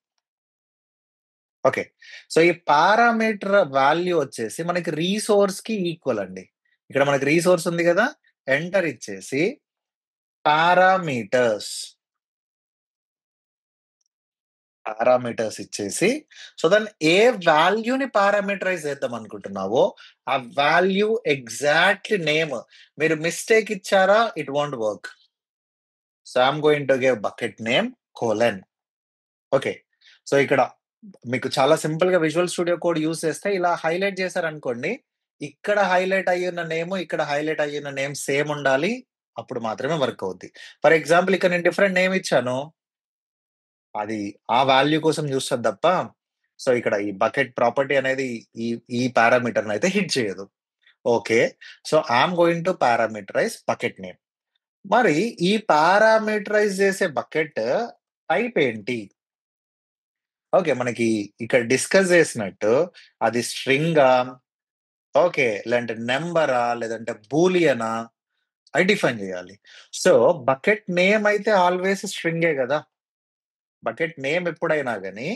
Okay. So ఈ పారామీటర్ వాల్యూ వచ్చేసి మనకి రిసోర్స్‌కి ఈక్వల్ అండి. ఇక్కడ మనకి రిసోర్స్ ఉంది గదా! ఎంటర్ ఇచ్చేసి పారామీటర్స్, పారామీటర్స్ ఇచ్చేసి సో దెన్ ఏ వాల్యూని పారామీటరైజ్ చేద్దాం అనుకుంటున్నావో, ఆ వాల్యూ ఎగ్జాక్ట్‌లీ నేమ్ మీరు మిస్టేక్ ఇచ్చారా it won't work. So I'm going to give bucket name colon. Okay. So ఇక్కడ మీకు చాలా సింపుల్‌గా విజువల్ స్టూడియో కోడ్ యూజ్ చేస్తే ఇలా హైలైట్ చేశారనుకోండి, ఇక్కడ హైలైట్ అయ్యున్న నేమ్, ఇక్కడ హైలైట్ అయ్యున్న నేమ్ సేమ్ ఉండాలి. అప్పుడు మాత్రమే వర్క్ అవుద్ది. ఫర్ ఎగ్జాంపుల్ ఇక్కడ నేను డిఫరెంట్ నేమ్ ఇచ్చాను. అది ఆ వాల్యూ కోసం చూస్తది తప్ప, సో ఇక్కడ ఈ బకెట్ ప్రాపర్టీ అనేది ఈ ఈ పారామీటర్‌నయితే హిట్ చేయదు. Okay. So I'm going to parameterize bucket name. మరి ఈ పారామీటరైజ్ చేసే బకెట్ టైప్ ఏంటి? ఓకే. మనకి ఇక్కడ డిస్కస్ చేసినట్టు అది స్ట్రింగా? ఓకే. లేదంటే నంబరా? లేదంటే బూలియనా? అయి డిఫైన్ చేయాలి. సో, బకెట్ నేమ్ అయితే ఆల్‌వేస్ స్ట్రింగే గదా! బకెట్ నేమ్ ఎప్పుడైనా గాని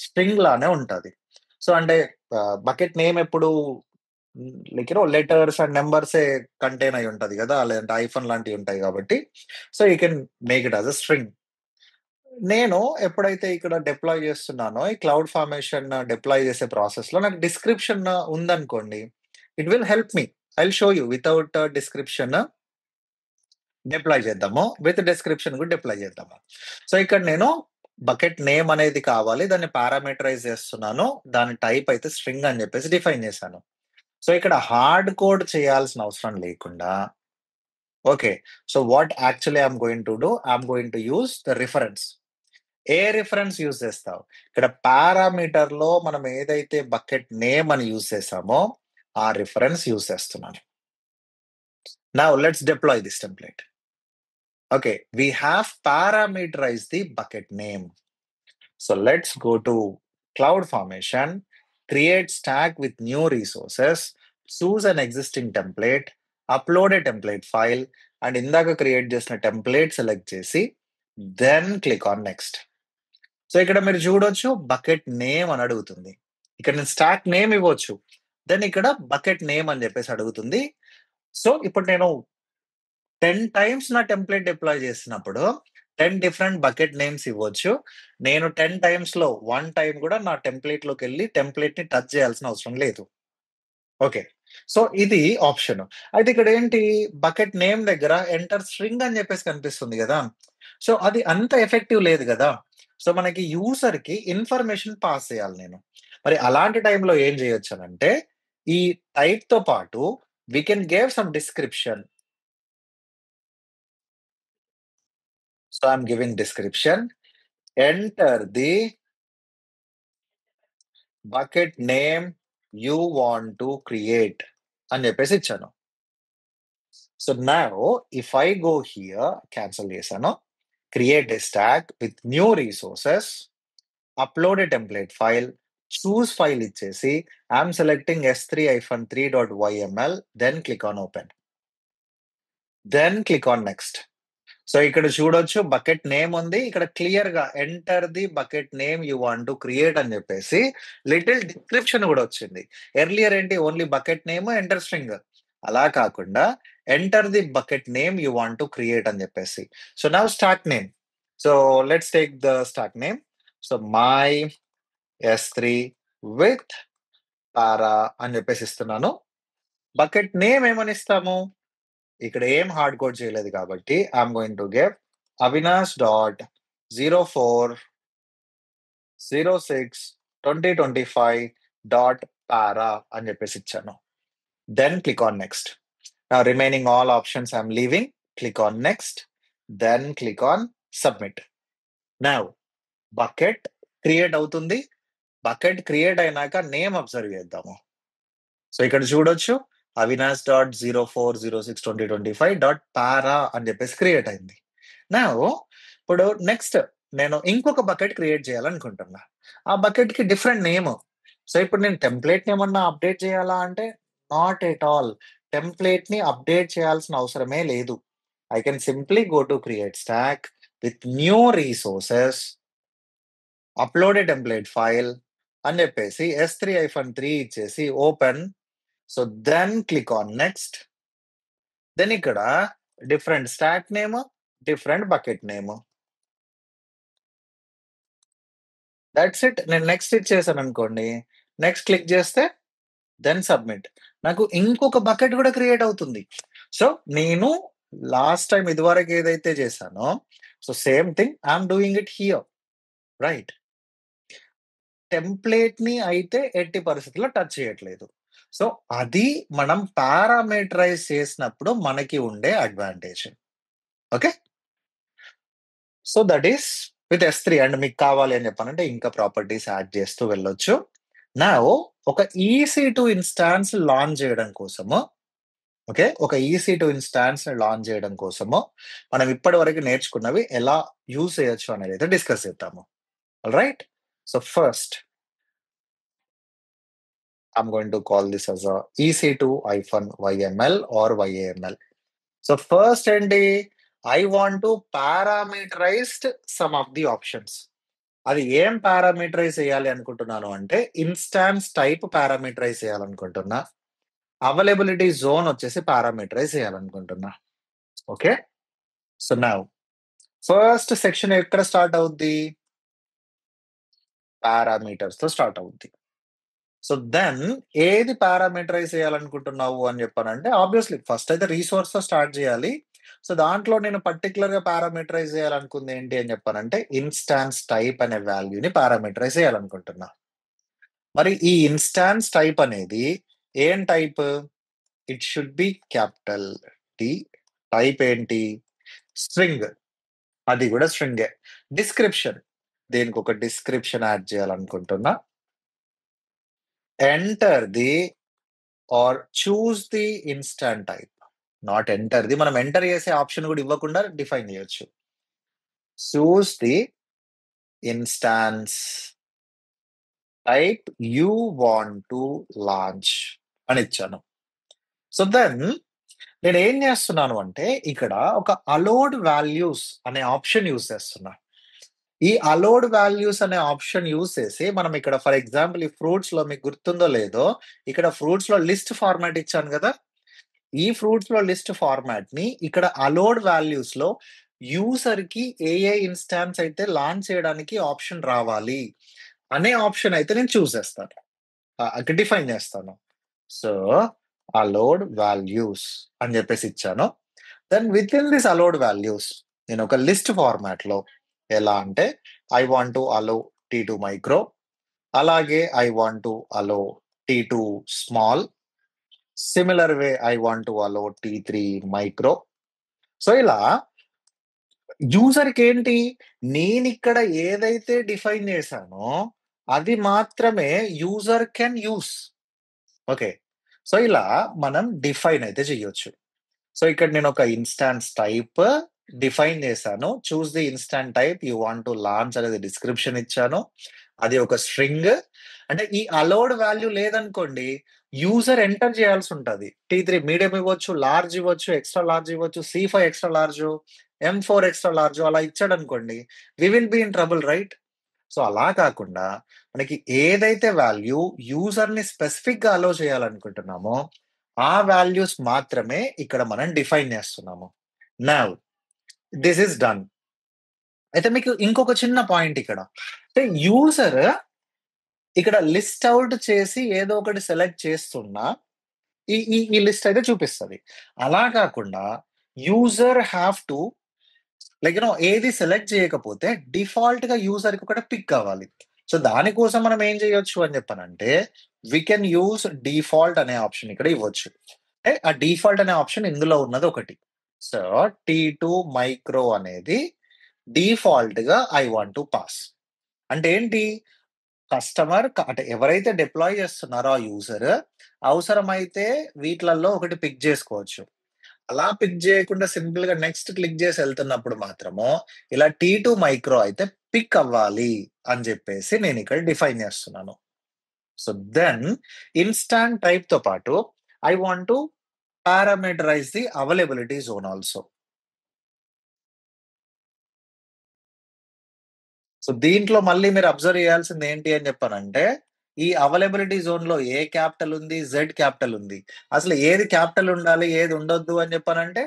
స్ట్రింగ్ లానే ఉంటది. సో, అంటే బకెట్ నేమ్ ఎప్పుడు లైక్ లెటర్స్ అండ్ నంబర్సే కంటైన్ అయ్యి ఉంటది గదా! లేదంటే హైఫన్ లాంటివి ఉంటాయి గాబట్టి, so, you can make it as a string. నేను ఎప్పుడైతే ఇక్కడ డిప్లాయ్ చేస్తున్నానో, ఈ క్లౌడ్ ఫార్మేషన్ డిప్లాయ్ చేసే ప్రాసెస్‌లో నాకు డిస్క్రిప్షన్ ఉందనుకోండి, it will help me. I will show you without description deploy చేద్దాము. విత్ డిస్క్రిప్షన్ కూడా డిప్లాయ్ చేద్దాము. సో, ఇక్కడ నేను బకెట్ నేమ్ అనేది కావాలి. దాన్ని పారామీటరైజ్ చేస్తున్నాను. దాని టైప్ అయితే స్ట్రింగ్ అని చెప్పేసి డిఫైన్ చేశాను. సో, ఇక్కడ హార్డ్ కోడ్ చేయాల్సిన అవసరం లేకుండా okay. So, what actually I'm going to do, I'm going to use the reference. A reference use చేస్తావు? ఇక్కడ పారామీటర్‌లో మనం ఏదైతే బకెట్ నేమ్ అని యూజ్ చేసామో, ఆ రిఫరెన్స్ యూజ్ చేస్తున్నాను. Now let's deploy this template. Okay. We have parameterized the bucket name. So let's go to Cloud Formation, create stack with new resources, choose an existing template, upload a template file, and ఇందాక create చేసిన template select చేసి, then click on next. So ఇక్కడ మీరు చూడొచ్చు bucket name అని అడుగుతుంది. ఇక్కడ నేను స్టాక్ నేమ్ ఇవ్వచ్చు. దెన్ ఇక్కడ బకెట్ నేమ్ అని చెప్పేసి అడుగుతుంది. సో ఇప్పుడు నేను 10 టైమ్స్ నా టెంప్లేట్ డిప్లాయ్ చేసినప్పుడు 10 డిఫరెంట్ బకెట్ నేమ్స్ ఇవ్వచ్చు. నేను 10 టైమ్స్‌లో 1 టైమ్ కూడా నా టెంప్లేట్‌లోకెళ్ళి టెంప్లేట్‌ని టచ్ చేయాల్సిన అవసరం లేదు. ఓకే. సో ఇది ఆప్షన్. అయితే ఇక్కడ ఏంటి బకెట్ నేమ్ దగ్గర ఎంటర్ స్ట్రింగ్ అని చెప్పేసి కనిపిస్తుంది గదా! సో అది అంత ఎఫెక్టివ్ లేదు గదా! సో మనకి యూజర్‌కి ఇన్ఫర్మేషన్ పాస్ చేయాలి నేను. మరి అలాంటి టైంలో ఏం చేయొచ్చనంటే ఈ టైప్‌తో పాటు we can give some description. So I'm giving description. Enter the bucket name you want to create అని చెప్పేసి ఇచ్చాను. So now if I go here, cancel చేశాను. Create a stack with new resources, upload a template file, choose file ఇచ్చేసి I'm selecting S3-3.yml, then click on open. Then click on next. So ఇక్కడ చూడొచ్చు bucket name ఉంది. ఇక్కడ క్లియర్‌గా enter the bucket name you want to create అని చెప్పేసి little description కూడా వచ్చింది. ఎర్లియర్ ఏంటి only bucket name, enter string. అలా కాకుండా enter the bucket name you want to create అని చెప్పేసి. So now stack name. So let's take the stack name. So my S3 with para అని చెప్పేసి ఇస్తున్నాను. బకెట్ నేమ్ ఏమని ఇస్తాము? ఇక్కడ ఏం హార్డ్ కోడ్ చేయలేదు కాబట్టి I'm going to give Avinash dot 04/06/2025 dot para అని చెప్పేసి ఇచ్చాను. Then click on next. Now remaining all options I'm leaving. Click on next. Then click on submit. Now bucket create అవుతుంది. బకెట్ క్రియేట్ అయినాక name observe చేద్దాము. So ఇక్కడ చూడొచ్చు Avinash dot 04/06/2025 dot para అని చెప్పేసి క్రియేట్ అయింది. నా ఇప్పుడు నెక్స్ట్ నేను ఇంకొక బకెట్ క్రియేట్ చేయాలనుకుంటున్నా. ఆ బకెట్ కి డిఫరెంట్ నేమ్. సో ఇప్పుడు నేను టెంప్లేట్ ఏమన్నా అప్డేట్ చేయాలా అంటే నాట్ ఎట్ ఆల్. టెంప్లేట్ ని అప్డేట్ చేయాల్సిన అవసరమే లేదు. I can simply go to create stack with new resources, upload a template file అని చెప్పేసి S3-3 ఇచ్చేసి open. So then click on next. Then ఇక్కడ different stack name, different bucket name. That's it. నేను next ఇచ్చేసాను అనుకోండి. Next click చేస్తే then submit. నాకు ఇంకొక బకెట్ కూడా క్రియేట్ అవుతుంది. సో నేను లాస్ట్ టైం ఇదివరకు ఏదైతే చేశానో so same thing I'm doing it here, right? Template ని అయితే ఎట్టి పరిస్థితుల్లో టచ్ చేయట్లేదు. సో అది మనం పారామీటరైజ్ చేసినప్పుడు మనకి ఉండే advantage. Okay, so that is with S3. And మీకు కావాలి అని చెప్పానంటే ఇంకా ప్రాపర్టీస్ యాడ్ చేస్తూ వెళ్ళొచ్చు. నా ఒక EC2 ఇన్స్టాన్స్ లాంచ్ చేయడం కోసము, ఓకే, ఒక EC2 ఇన్స్టాన్స్ లాంచ్ చేయడం కోసము మనం ఇప్పటి వరకు నేర్చుకున్నవి ఎలా యూజ్ చేయొచ్చు అనేది అయితే డిస్కస్ చేద్దాము. Right? So first I'm going to call this as a EC2-YML or YAML. So first ఏంటి, I want to parameterize some of the options. అది ఏం పారామీటరైజ్ చేయాలి అనుకుంటున్నాను అంటే ఇన్స్టాన్స్ టైప్ పారామీటరైజ్ చేయాలనుకుంటున్నా, అవైలబిలిటీ జోన్ వచ్చేసి పారామీటరైజ్ చేయాలనుకుంటున్నా. Okay, so now first section ఎక్కడ స్టార్ట్ అవుద్ది? పారామీటర్స్ తో స్టార్ట్ అవుద్ది. సో దెన్ ఏది పారామీటరైజ్ చేయాలనుకుంటున్నావు అని చెప్పానంటే ఆబ్వియస్లీ ఫస్ట్ అయితే రీసోర్స్ తో స్టార్ట్ చేయాలి. సో దాంట్లో నేను పర్టికులర్ గా పారామీటరైజ్ చేయాలనుకుంది ఏంటి అని చెప్పానంటే ఇన్స్టాన్స్ టైప్ అనే వాల్యూని పారామీటరైజ్ చేయాలనుకుంటున్నా. మరి ఈ ఇన్స్టాన్స్ టైప్ అనేది ఏం type? It should be capital T. Type ఏంటి? స్ట్రింగ్. అది కూడా స్ట్రింగే. డిస్క్రిప్షన్, దీనికి ఒక డిస్క్రిప్షన్ యాడ్ చేయాలనుకుంటున్నా. Enter the or choose the instant type, not enter the. మనం ఎంటర్ చేసే ఆప్షన్ కూడా ఇవ్వకుండా డిఫైన్ చేయొచ్చు. Choose the instance type you want to launch అని ఇచ్చాను. సో దెన్ నేను ఏం చేస్తున్నాను అంటే ఇక్కడ ఒక అలోడ్ వాల్యూస్ అనే ఆప్షన్ యూస్ చేస్తున్నా. ఈ అలోడ్ వాల్యూస్ అనే ఆప్షన్ యూస్ చేసి మనం ఇక్కడ ఫర్ ఎగ్జాంపుల్ ఈ ఫ్రూట్స్ లో మీకు గుర్తుందో లేదో ఇక్కడ ఫ్రూట్స్ లో లిస్ట్ ఫార్మాట్ ఇచ్చాను కదా. ఈ ఫ్రూట్స్ లో లిస్ట్ ఫార్మాట్ ని ఇక్కడ అలోడ్ వాల్యూస్ లో యూజర్ కి ఏ ఇన్స్టాన్స్ అయితే లాంచ్ చేయడానికి ఆప్షన్ రావాలి అనే ఆప్షన్ అయితే నేను చూస్ చేస్తాను, డిఫైన్ చేస్తాను. సో అలోడ్ వాల్యూస్ అని చెప్పేసి ఇచ్చాను. Then with in this allowed values నేను ఒక లిస్ట్ ఫార్మాట్ లో ఎలా అంటే I want to allow T2 micro, అలాగే I want to allow T2 small, similar way I want to allow T3 micro. So ఇలా యూజర్కి ఏంటి, నేను ఇక్కడ ఏదైతే డిఫైన్ చేశానో అది మాత్రమే user can use. Okay, so ఇలా మనం డిఫైన్ అయితే చేయొచ్చు. సో ఇక్కడ నేను ఒక ఇన్స్టాన్స్ టైప్ డిఫైన్ చేశాను. చూస్ the instant type you want to launch అనేది డిస్క్రిప్షన్ ఇచ్చాను. అది ఒక స్ట్రింగ్. అంటే ఈ అలౌడ్ వాల్యూ లేదనుకోండి యూజర్ ఎంటర్ చేయాల్సి ఉంటుంది. T3 మీడియం ఇవ్వచ్చు, లార్జ్ ఇవ్వచ్చు, ఎక్స్ట్రా లార్జ్ ఇవ్వచ్చు, C5 extra large, M4 extra large అలా ఇచ్చాడు అనుకోండి we will be in trouble, right? So అలా కాకుండా మనకి ఏదైతే వాల్యూ యూజర్ ని స్పెసిఫిక్ గా అలో చేయాలనుకుంటున్నామో ఆ వాల్యూస్ మాత్రమే ఇక్కడ మనం డిఫైన్ చేస్తున్నాము. Now this is done. అయితే మీకు ఇంకొక చిన్న పాయింట్ ఇక్కడ అంటే యూజర్ ఇక్కడ లిస్ట్ అవుట్ చేసి ఏదో ఒకటి సెలెక్ట్ చేస్తున్నా ఈ ఈ ఈ లిస్ట్ అయితే చూపిస్తది. అలా కాకుండా యూజర్ హావ్ టు ఏది సెలెక్ట్ చేయకపోతే డిఫాల్ట్‌గా యూజర్‌కి ఒకటి పిక్ అవ్వాలి. సో, దానికోసం మనం ఏం చేయొచ్చు అని చెప్పనంటే, వి కెన్ యూజ్ డిఫాల్ట్ అనే ఆప్షన్ ఇక్కడ ఇవ్వచ్చు. అంటే ఆ డిఫాల్ట్ అనే ఆప్షన్ ఇందులో ఉన్నది ఒకటి. సో, టీ2 మైక్రో అనేది డిఫాల్ట్‌గా ఐ వాంట్ టు పాస్. అంటే ఏంటి? అంటే ఎవరైతే డిప్లాయ్ చేస్తున్నారో ఆ యూజర్ అవసరమైతే వీటిలల్లో ఒకటి పిక్ చేసుకోవచ్చు. అలా పిక్ చేయకుండా సింపుల్‌గా నెక్స్ట్ క్లిక్ చేసి ఎళ్తున్నప్పుడు మాత్రము ఇలా టీ2 మైక్రో అయితే పిక్ అవ్వాలి అని చెప్పేసి నేనిక్కడ డిఫైన్ చేస్తున్నాను. సో, దెన్ ఇన్‌స్టాంట్ టైప్‌తో పాటు I want to parameterize the availability zone also. So, దీంట్లో మళ్ళీ మీరు అబ్జర్వ్ చేయాల్సింది ఏంటి అని చెప్పానంటే, ఈ అవైలబిలిటీ జోన్‌లో ఏ క్యాపిటల్ ఉంది, జెడ్ క్యాపిటల్ ఉంది. అసలు ఏది క్యాపిటల్ ఉండాలి, ఏది ఉండొద్దు అని చెప్పానంటే,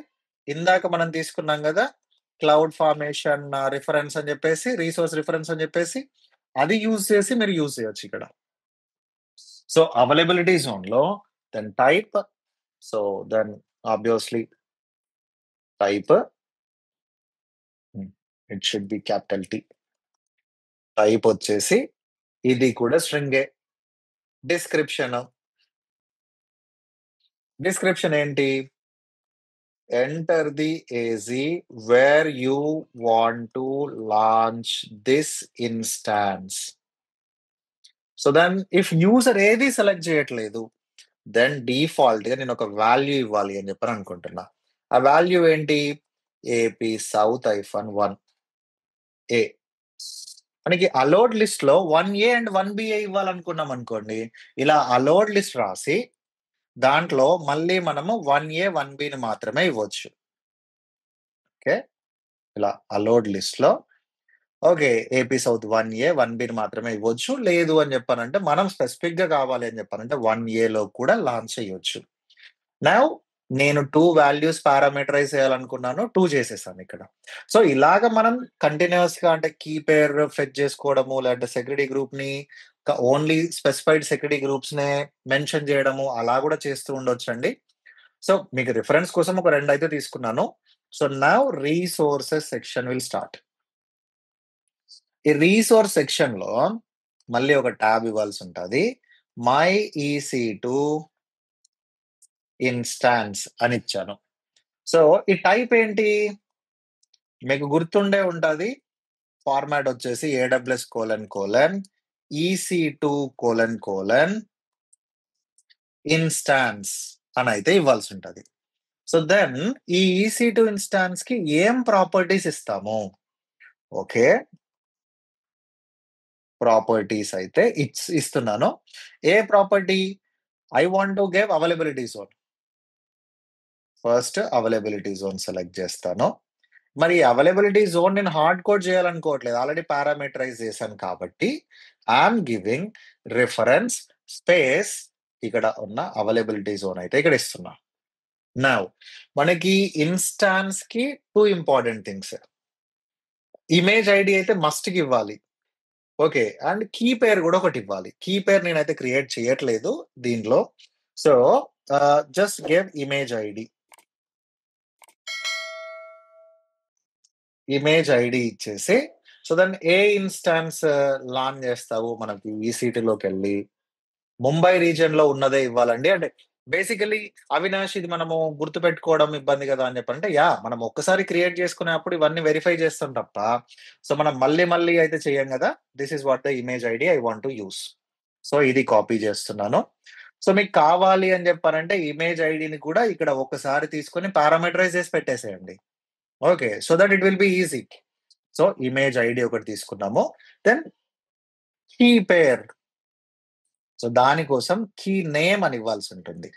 ఇందాక మనం తీసుకున్నాం గదా! క్లౌడ్ ఫార్మేషన్ రిఫరెన్స్ అని చెప్పేసి, రిసోర్స్ రిఫరెన్స్ అని చెప్పేసి, అది యూజ్ చేసి మీరు యూజ్ చేయొచ్చు ఇక్కడ. సో, అవైలబిలిటీ జోన్‌లో then type, so, then obviously type it should be capital T. Type వచ్చేసి ఇది కూడా స్ట్రింగే. డిస్క్రిప్షన్. డిస్క్రిప్షన్ ఏంటి? Enter the AZ where you want to launch this instance. So, then if user ఏది select చేయట్లేదు, దెన్ డిఫాల్ట్‌గా నేనొక వాల్యూ ఇవ్వాలి అని చెప్పని అనుకుంటున్నా. ఆ వాల్యూ ఏంటి? ఏపీ సౌత్ -1 ఏ. మనకి అలోడ్ లిస్ట్‌లో 1 అండ్ 1 ఇవ్వాలనుకున్నాం అనుకోండి. ఇలా అలోడ్ లిస్ట్ రాసి దాంట్లో మళ్ళీ మనము 1 మాత్రమే ఇవ్వచ్చు. ఓకే. ఇలా అలోడ్ లిస్ట్‌లో ఓకే. ఏపీ సౌత్ 1 మాత్రమే ఇవ్వచ్చు. లేదు అని చెప్పానంటే మనం స్పెసిఫిక్‌గా కావాలి అని చెప్పానంటే 1 కూడా లాంచ్ చేయొచ్చు. నౌ నేను 2 వాల్యూస్ పారామీటరైజ్ చేయాలనుకున్నాను. 2 చేసేసాను ఇక్కడ. సో, ఇలాగ మనం కంటిన్యూయస్‌గా అంటే కీ పేర్ ఫెచ్ చేసుకోవడము, లేదంటే సెక్యూరిటీ గ్రూప్‌ని ఓన్లీ స్పెసిఫైడ్ సెక్యూరిటీ గ్రూప్స్‌నే మెన్షన్ చేయడము అలా కూడా చేస్తూ ఉండొచ్చండి. సో, మీకు రిఫరెన్స్ కోసం ఒక 2 అయితే తీసుకున్నాను. So, now resources section will start. ఈ రిసోర్స్ సెక్షన్‌లో మళ్ళీ ఒక టాబ్ ఇవ్వాల్సుంటది. మై ఈసీ2 ఇన్‌స్టాన్స్ అని ఇచ్చాను. సో, ఈ టైప్ ఏంటి? మీకు గుర్తుండే ఉంటది. ఫార్మాట్ వచ్చేసి EC2::ఇన్‌స్టాన్స్ అనైతే ఇవ్వాల్సుంటది. సో, దెన్ ఈ EC2 ఇన్‌స్టాన్స్‌కి ఏం ప్రాపర్టీస్ ఇస్తాము? ఓకే. ప్రాపర్టీస్ అయితే ఇస్తున్నాను. ఏ property? I want to give availability zone. First availability zone select చేస్తాను. మరి అవైలబిలిటీ జోన్ నేను హార్డ్ కోడ్ చేయాలనుకోవట్లేదు. ఆల్రెడీ పారామీటరైజ్ చేశాను కాబట్టి ఐయామ్ గివింగ్ రిఫరెన్స్ స్పేస్ ఇక్కడ ఉన్న అవైలబిలిటీ జోన్ అయితే ఇక్కడ ఇస్తున్నా. నౌ మనకి ఇన్‌స్టాన్స్‌కి 2 ఇంపార్టెంట్ థింగ్స్. ఇమేజ్ ఐడీ అయితే మస్ట్‌గా ఇవ్వాలి. ఓకే. అండ్ కీ పేర్ గూడా ఒకటివ్వాలి. కీ పేర్ నేనైతే క్రియేట్ చేయట్లేదు దీనిలో. So, just give image ID. Image ID ఇచ్చేసి, సో దెన్ ఏ ఇన్‌స్టాన్స్ లాంచ్ చేస్తావు మనకి ఈసీటీలోకెళ్ళి, ముంబై రీజియన్‌లో ఉన్నదే ఇవ్వాలండి. అంటే బేసికల్లీ అవినాష్ ఇది మనము గుర్తుపెట్టుకోవడం ఇబ్బంది గదా! అని చెప్పంటే, మనం ఒక్కసారి క్రియేట్ చేసుకునేప్పుడు ఇవన్నీ వెరిఫై చేస్తాం తప్ప, సో మనం మళ్ళీ మళ్ళీ అయితే చెయ్యం గదా! This is what the image ID I want to use. So ఇది కాపీ చేస్తున్నాను. సో మీకు కావాలి అని చెప్పారంటే ఇమేజ్ ఐడీని కూడా ఇక్కడ ఒకసారి తీసుకొని పారామీటరైజ్ చేసి పెట్టేసేయండి. Okay. So that it will be easy. So image ID ఒకటి తీసుకున్నాము. Then key pair. సో దానికోసం కీ నేమ్ అని ఇవ్వాల్సుంటుంది.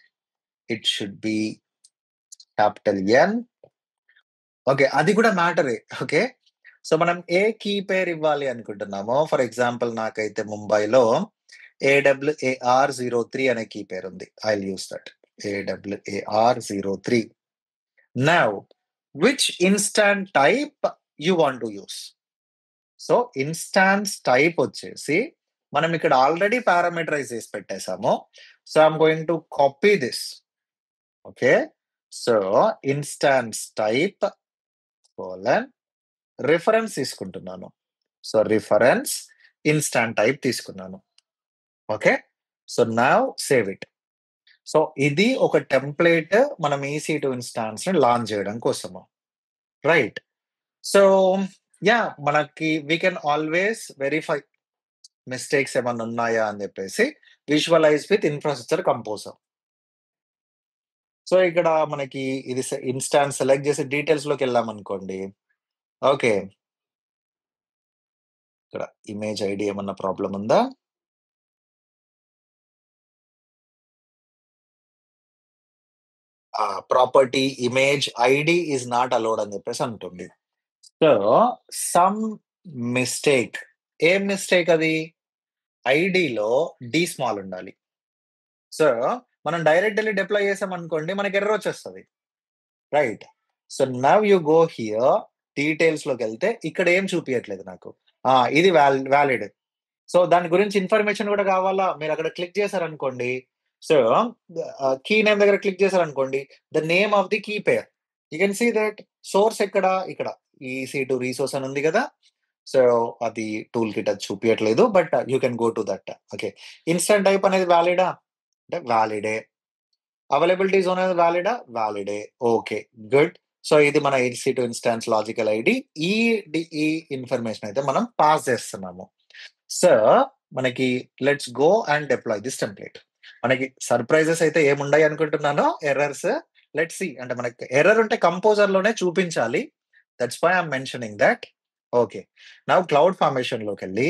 It should be capital N. Okay. అది కూడా మ్యాటరే. ఓకే. సో మనం ఏ కీ పేర్ ఇవ్వాలి అనుకుంటున్నామో ఫర్ ఎగ్జాంపుల్ నాకైతే ముంబైలో AWAR03 అనే కీ పేర్ ఉంది. I will use that. AWAR03. Now which instant type you want to use? So instance type వచ్చేసి మనం ఇక్కడ ఆల్రెడీ పారామీటరైజ్ చేసి పెట్టేసాము. So I'm going to copy this. Okay. So instance type colon reference తీసుకుంటున్నాను. So reference instant type తీసుకున్నాను. Okay. So now save it. So ఇది ఒక template మనం EC2 ఇన్స్టాన్స్ ని లాంచ్ చేయడం కోసము. రైట్. సో మనకి we can always verify mistakes ఏమన్నా ఉన్నాయా అని చెప్పేసి visualize with infrastructure composer. So ఇక్కడ మనకి ఇది ఇన్స్టాన్స్ సెలెక్ట్ చేసి డీటెయిల్స్ లోకి వెళ్ళాం అనుకోండి. ఓకే. ఇక్కడ ఇమేజ్ ఐడి ఏమన్నా ప్రాబ్లం ఉందా? Property image ID is not allowed అని చెప్పేసి అంటుంది. So some mistake. ఏం మిస్టేక్ అది? ఐడిలో డి స్మాల్ ఉండాలి. సో మనం డైరెక్ట్ వెళ్ళి డిప్లాయ్ చేసాం అనుకోండి, మనకి ఎర్రర్ వచ్చేస్తుంది. Right. So now you go here details లోకి వెళ్తే ఇక్కడ ఏం చూపించట్లేదు నాకు. ఇది వ్యాలిడ్. సో దాని గురించి ఇన్ఫర్మేషన్ కూడా కావాలా, మీరు అక్కడ క్లిక్ చేశారనుకోండి. సో కీ నేమ్ దగ్గర క్లిక్ చేశారనుకోండి, the name of the key pair. You can see that source ఎక్కడ, ఇక్కడ EC2 రిసోర్స్ అని ఉంది కదా. సో అది టూల్ కిట్ అది చూపించట్లేదు, but you can go to that. Okay. Instant type అనేది వ్యాలిడా అంటే వ్యాలిడే. అవైలబిలిటీ జోన్ అనేది వ్యాలిడా? వ్యాలిడే. Okay, good. సో ఇది మన EC2 ఇన్స్టాన్స్ లాజికల్ ఐడి. ఈ ఇన్ఫర్మేషన్ అయితే మనం పాస్ చేస్తున్నాము. సో మనకి let's go and deploy this template. మనకి సర్ప్రైజెస్ అయితే ఏముండయి అనుకుంటున్నాను, ఎర్రర్స్. Let's see. అంటే మనకి ఎర్రర్ ఉంటే కంపోజర్ లోనే చూపించాలి. That's why I'm mentioning that. Okay. Now cloud formation లోకి వెళ్ళి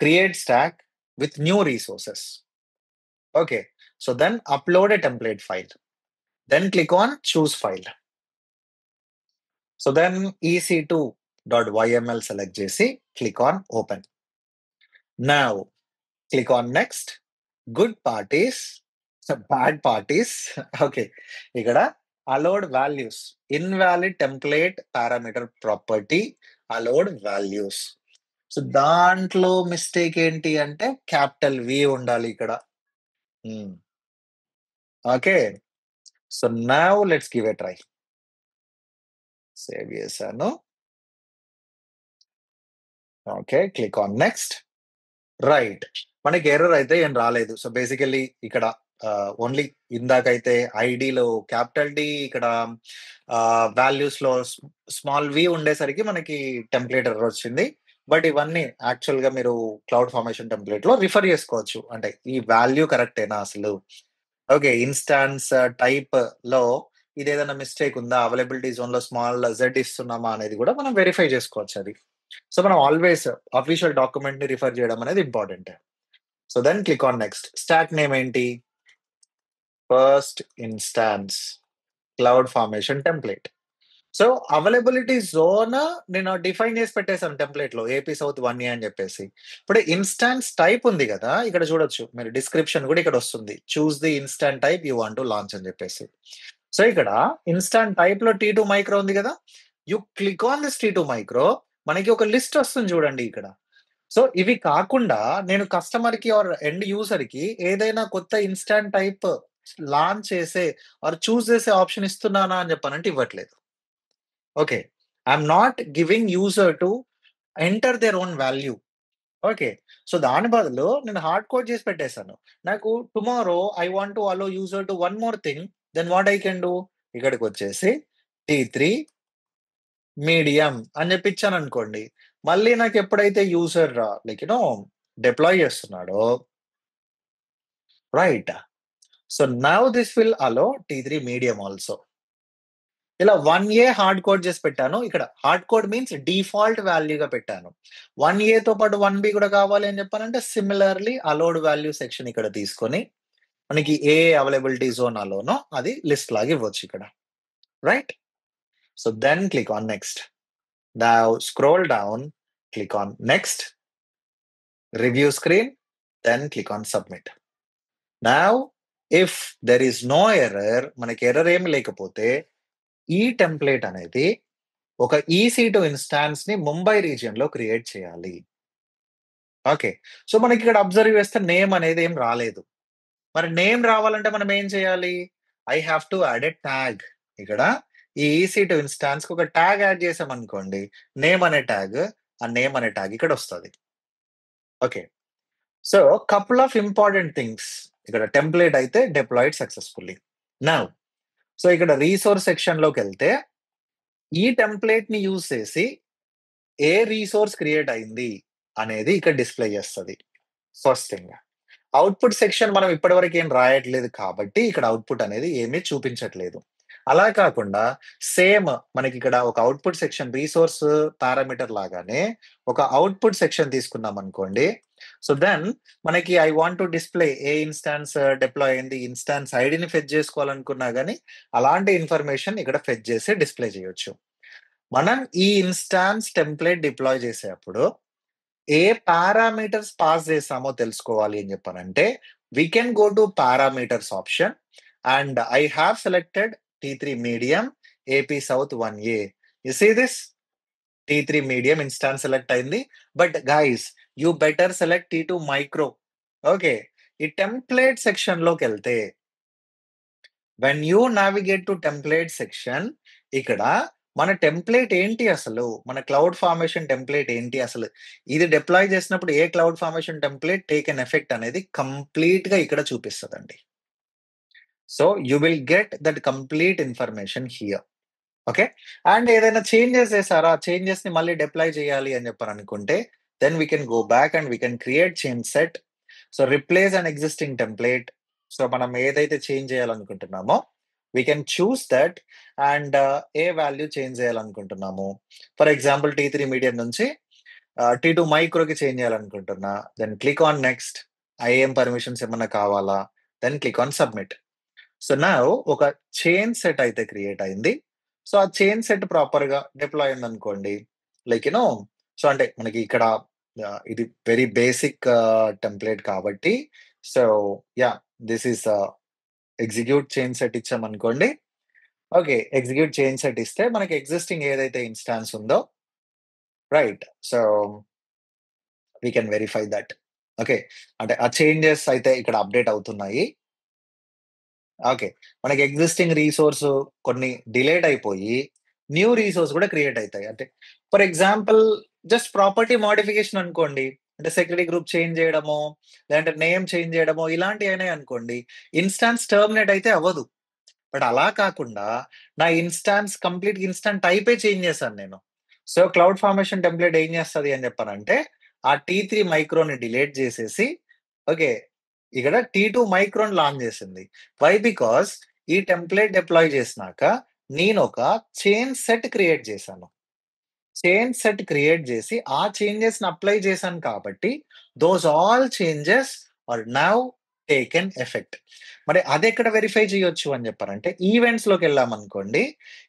create stack with new resources. Okay. So then upload a template file. Then click on choose file. So then EC2.yml select చేసి click on open. Now click on next. Good parties, bad parties. Okay. ఇక్కడ allowed values, invalid template parameter property allowed values. So దాంట్లో mistake ఏంటి అంటే capital V ఉండాలి ఇక్కడ. Okay. So now let's give a try. Save చేశాను. Okay. Click on next. Right. మనకి error అయితే ఏం రాలేదు. సో బేసికల్లీ ఇక్కడ ఓన్లీ ఇందాకైతే ఐడిలో క్యాపిటల్ డి, ఇక్కడ వాల్యూస్ లో స్మాల్ వి ఉండేసరికి మనకి టెంప్లేట్ ఎర్రర్ వచ్చింది. బట్ ఇవన్నీ యాక్చువల్ గా మీరు క్లౌడ్ ఫార్మేషన్ టెంప్లేట్ లో రిఫర్ చేసుకోవచ్చు. అంటే ఈ వాల్యూ కరెక్టేనా అసలు. ఓకే. ఇన్స్టాన్స్ టైప్ లో ఇది ఏదైనా మిస్టేక్ ఉందా, అవైలబిలిటీ జోన్ లో స్మాల్ జెడ్ ఇస్తున్నామా అనేది కూడా మనం వెరిఫై చేసుకోవచ్చు అది. సో మనం ఆల్వేస్ అఫీషియల్ డాక్యుమెంట్ ని రిఫర్ చేయడం అనేది important. So then click on next. Stack name ఏంటి? First instance cloud formation template. So availability zone నేను డిఫైన్ చేసి పెట్టేశాను టెంప్లేట్ లో, ఏపీ సౌత్ 1A అని చెప్పేసి. ఇప్పుడు ఇన్స్టాన్స్ టైప్ ఉంది కదా, ఇక్కడ చూడొచ్చు మీరు, డిస్క్రిప్షన్ కూడా ఇక్కడ వస్తుంది. చూస్ the instant type you want to launch అని చెప్పేసి. సో ఇక్కడ ఇన్స్టాంట్ టైప్ లో T2 మైక్రో ఉంది కదా, you click on this T2 micro. మనకి ఒక లిస్ట్ వస్తుంది చూడండి ఇక్కడ. సో ఇవి కాకుండా నేను కస్టమర్ కి ఆర్ ఎండ్ యూజర్ కి ఏదైనా కొత్త ఇన్స్టాంట్ టైప్ లాంచ్ చేసే ఆర్ చూస్ చేసే ఆప్షన్ ఇస్తున్నానా అని చెప్పానంటే ఇవ్వట్లేదు. Okay. I'm not giving user to enter their own value. Okay. So దాని బదులు నేను హార్డ్ కోడ్ చేసి పెట్టేశాను. నాకు tomorrow I want to allow user to one more thing, then what I can do, ఇక్కడికి వచ్చేసి T3 మీడియం అని చెప్పి ఇచ్చాననుకోండి, మళ్ళీ నాకు ఎప్పుడైతే యూజర్ లైక్ డిప్లాయ్ చేస్తున్నాడో, right. So now this will allow T3 medium also. ఇలా 1A హార్డ్ కోడ్ చేసి పెట్టాను. ఇక్కడ హార్డ్ కోడ్ మీన్స్ డిఫాల్ట్ వాల్యూగా పెట్టాను. 1A తో పాటు 1B కూడా కావాలి అని చెప్పానంటే సిమిలర్లీ అలౌడ్ వాల్యూ సెక్షన్ ఇక్కడ తీసుకొని మనకి ఏ అవైలబిలిటీ జోన్ అలోనో అది లిస్ట్ లాగా ఇవ్వచ్చు ఇక్కడ. Right. So then click on next. Now scroll down, click on next, review screen, then click on submit. Now if there is no error, మనకి error ఏమి లేకపోతే ఈ టెంప్లేట్ అనేది ఒక EC2 ఇన్స్టాన్స్ ని ముంబై రీజియన్ లో క్రియేట్ చేయాలి. ఓకే. సో, మనకిక్కడ అబ్జర్వ్ చేస్తే నేమ్ అనేది ఏం రాలేదు. మరి నేమ్ రావాలంటే మనం ఏం చేయాలి? I have to add a tag. ఇక్కడ ఈ EC2 ఇన్‌స్టాన్స్‌కి ఒక ట్యాగ్ యాడ్ చేసామనుకోండి. నేమ్ అనే ట్యాగ్, ఆ నేమ్ అనే ట్యాగ్ ఇక్కడొస్తది. Okay. So, couple of important things. ఇక్కడ టెంప్లేట్ అయితే డిప్లాయిడ్ సక్సెస్‌ఫుల్లీ. నౌ సో, ఇక్కడ రిసోర్స్ సెక్షన్‌లోకెళ్తే ఈ టెంప్లేట్‌ని యూజ్ చేసి ఏ రిసోర్స్ క్రియేట్ అయింది అనేది ఇక్కడ డిస్‌ప్లే చేస్తది. First thing. అవుట్‌పుట్ సెక్షన్ మనం ఇప్పటివరకు ఏం రాయట్లేదు కాబట్టి, ఇక్కడ అవుట్‌పుట్ అనేది ఏమీ చూపించట్లేదు. అలా కాకుండా సేమ్ మనకిక్కడ ఒక అవుట్‌పుట్ సెక్షన్ రిసోర్స్ పారామీటర్ లాగానే ఒక అవుట్‌పుట్ సెక్షన్ తీసుకున్నామనుకోండి. సో, దెన్ మనకి I want to display A instance deploy అయింది, ఇన్‌స్టాన్స్ ఐడీని ఫెచ్ చేసుకోవాలనుకున్నా గాని, అలాంటి ఇన్ఫర్మేషన్ ఇక్కడ ఫెచ్ చేసి డిస్‌ప్లే చేయొచ్చు. మనం ఈ ఇన్‌స్టాన్స్ టెంప్లేట్ డిప్లాయ్ చేసేప్పుడు ఏ పారామీటర్స్ పాస్ చేసామో తెలుసుకోవాలి అని చెప్పనంటే, we can go to parameters option and I have selected T3 medium AP south 1A. You see this? T3 medium instance select అయింది. But guys you better select T2 micro. Okay. ఈ template సెక్షన్‌లోకెళ్తే when you navigate to template section ఇక్కడ మన template ఏంటి అసలు? మన cloud formation template ఏంటి అసలు? ఇది డిప్లాయ్ చేసినప్పుడు ఏ cloud formation template take in effect అనేది కంప్లీట్‌గా ఇక్కడ చూపిస్తదండి. So, you will get that complete information here. Okay. And ఏదైనా చేంజెస్ చేసారా? ఆ చేంజెస్‌ని మళ్ళీ డిప్లాయ్ చేయాలి అని చెప్పననుకుంటే, then we can go back and we can create change set. So, replace an existing template. So, మనం ఏదైతే చేంజ్ చేయాలనుకుంటున్నామో, we can choose that and ఏ వాల్యూ చేంజ్ చేయాలనుకుంటున్నాము. ఫర్ ఎగ్జాంపుల్ T3 మీడియం నుంచి T2 మైక్రోకి చేంజ్ చేయాలనుకుంటున్నా. Then click on next. IAM permissions ఏమన్నా కావాలా? Then click on submit. So, now ఒక చైన్ సెట్ అయితే క్రియేట్ అయింది. సో, ఆ చైన్ సెట్ ప్రాపర్‌గా డిప్లాయ్ అయిందనుకోండి. లైక్ సో, అంటే మనకి ఇక్కడ ఇది వెరీ బేసిక్ టెంప్లేట్ కాబట్టి so, yeah! This is execute chain set ఇచ్చామనుకోండి. ఓకే. ఎగ్జిక్యూట్ చైన్ సెట్ ఇస్తే మనకి ఎగ్జిస్టింగ్ ఏదైతే ఇన్‌స్టాన్స్ ఉందో right. So, we can verify that. Okay. అంటే ఆ చేంజెస్ అయితే ఇక్కడ అప్‌డేట్ అవుతున్నాయి. ఓకే. మనకి ఎగ్జిస్టింగ్ రిసోర్స్ కొన్ని డిలేట్ అయిపోయి, న్యూ రిసోర్స్ కూడా క్రియేట్ అయితాయి. అంటే for example just property modification అనుకోండి. అంటే సెక్యూరిటీ గ్రూప్ చేంజ్ చేయడమో, లేదంటే నేమ్ చేంజ్ చేయడమో ఇలాంటివి అయినాయి అనుకోండి. ఇన్‌స్టాన్స్ టర్మినేట్ అయితే అవ్వదు. బట్ అలా కాకుండా నా కంప్లీట్ ఇన్‌స్టాన్స్ టైపే చేంజ్ చేశాను నేను. సో, క్లౌడ్ ఫార్మేషన్ టెంప్లేట్ ఏం చేస్తది అని చెప్పనంటే, ఆ T3 మైక్రోని డిలీట్ చేసేసి ఓకే. ఇక్కడ T2 మైక్రోని లాంచ్ చేసింది. వై? బికాజ్ ఈ టెంప్లేట్ డిప్లాయ్ చేసినాక నేనొక చైన్ సెట్ క్రియేట్ చేశాను. చైన్ సెట్ క్రియేట్ చేసి ఆ చేంజెస్‌ని అప్లై చేశాను కాబట్టి those all changes are now taken effect. మరి అదెక్కడ వెరిఫై చేయొచ్చు అని చెప్పారంటే ఈవెంట్స్‌లోకెళ్ళామనుకోండి.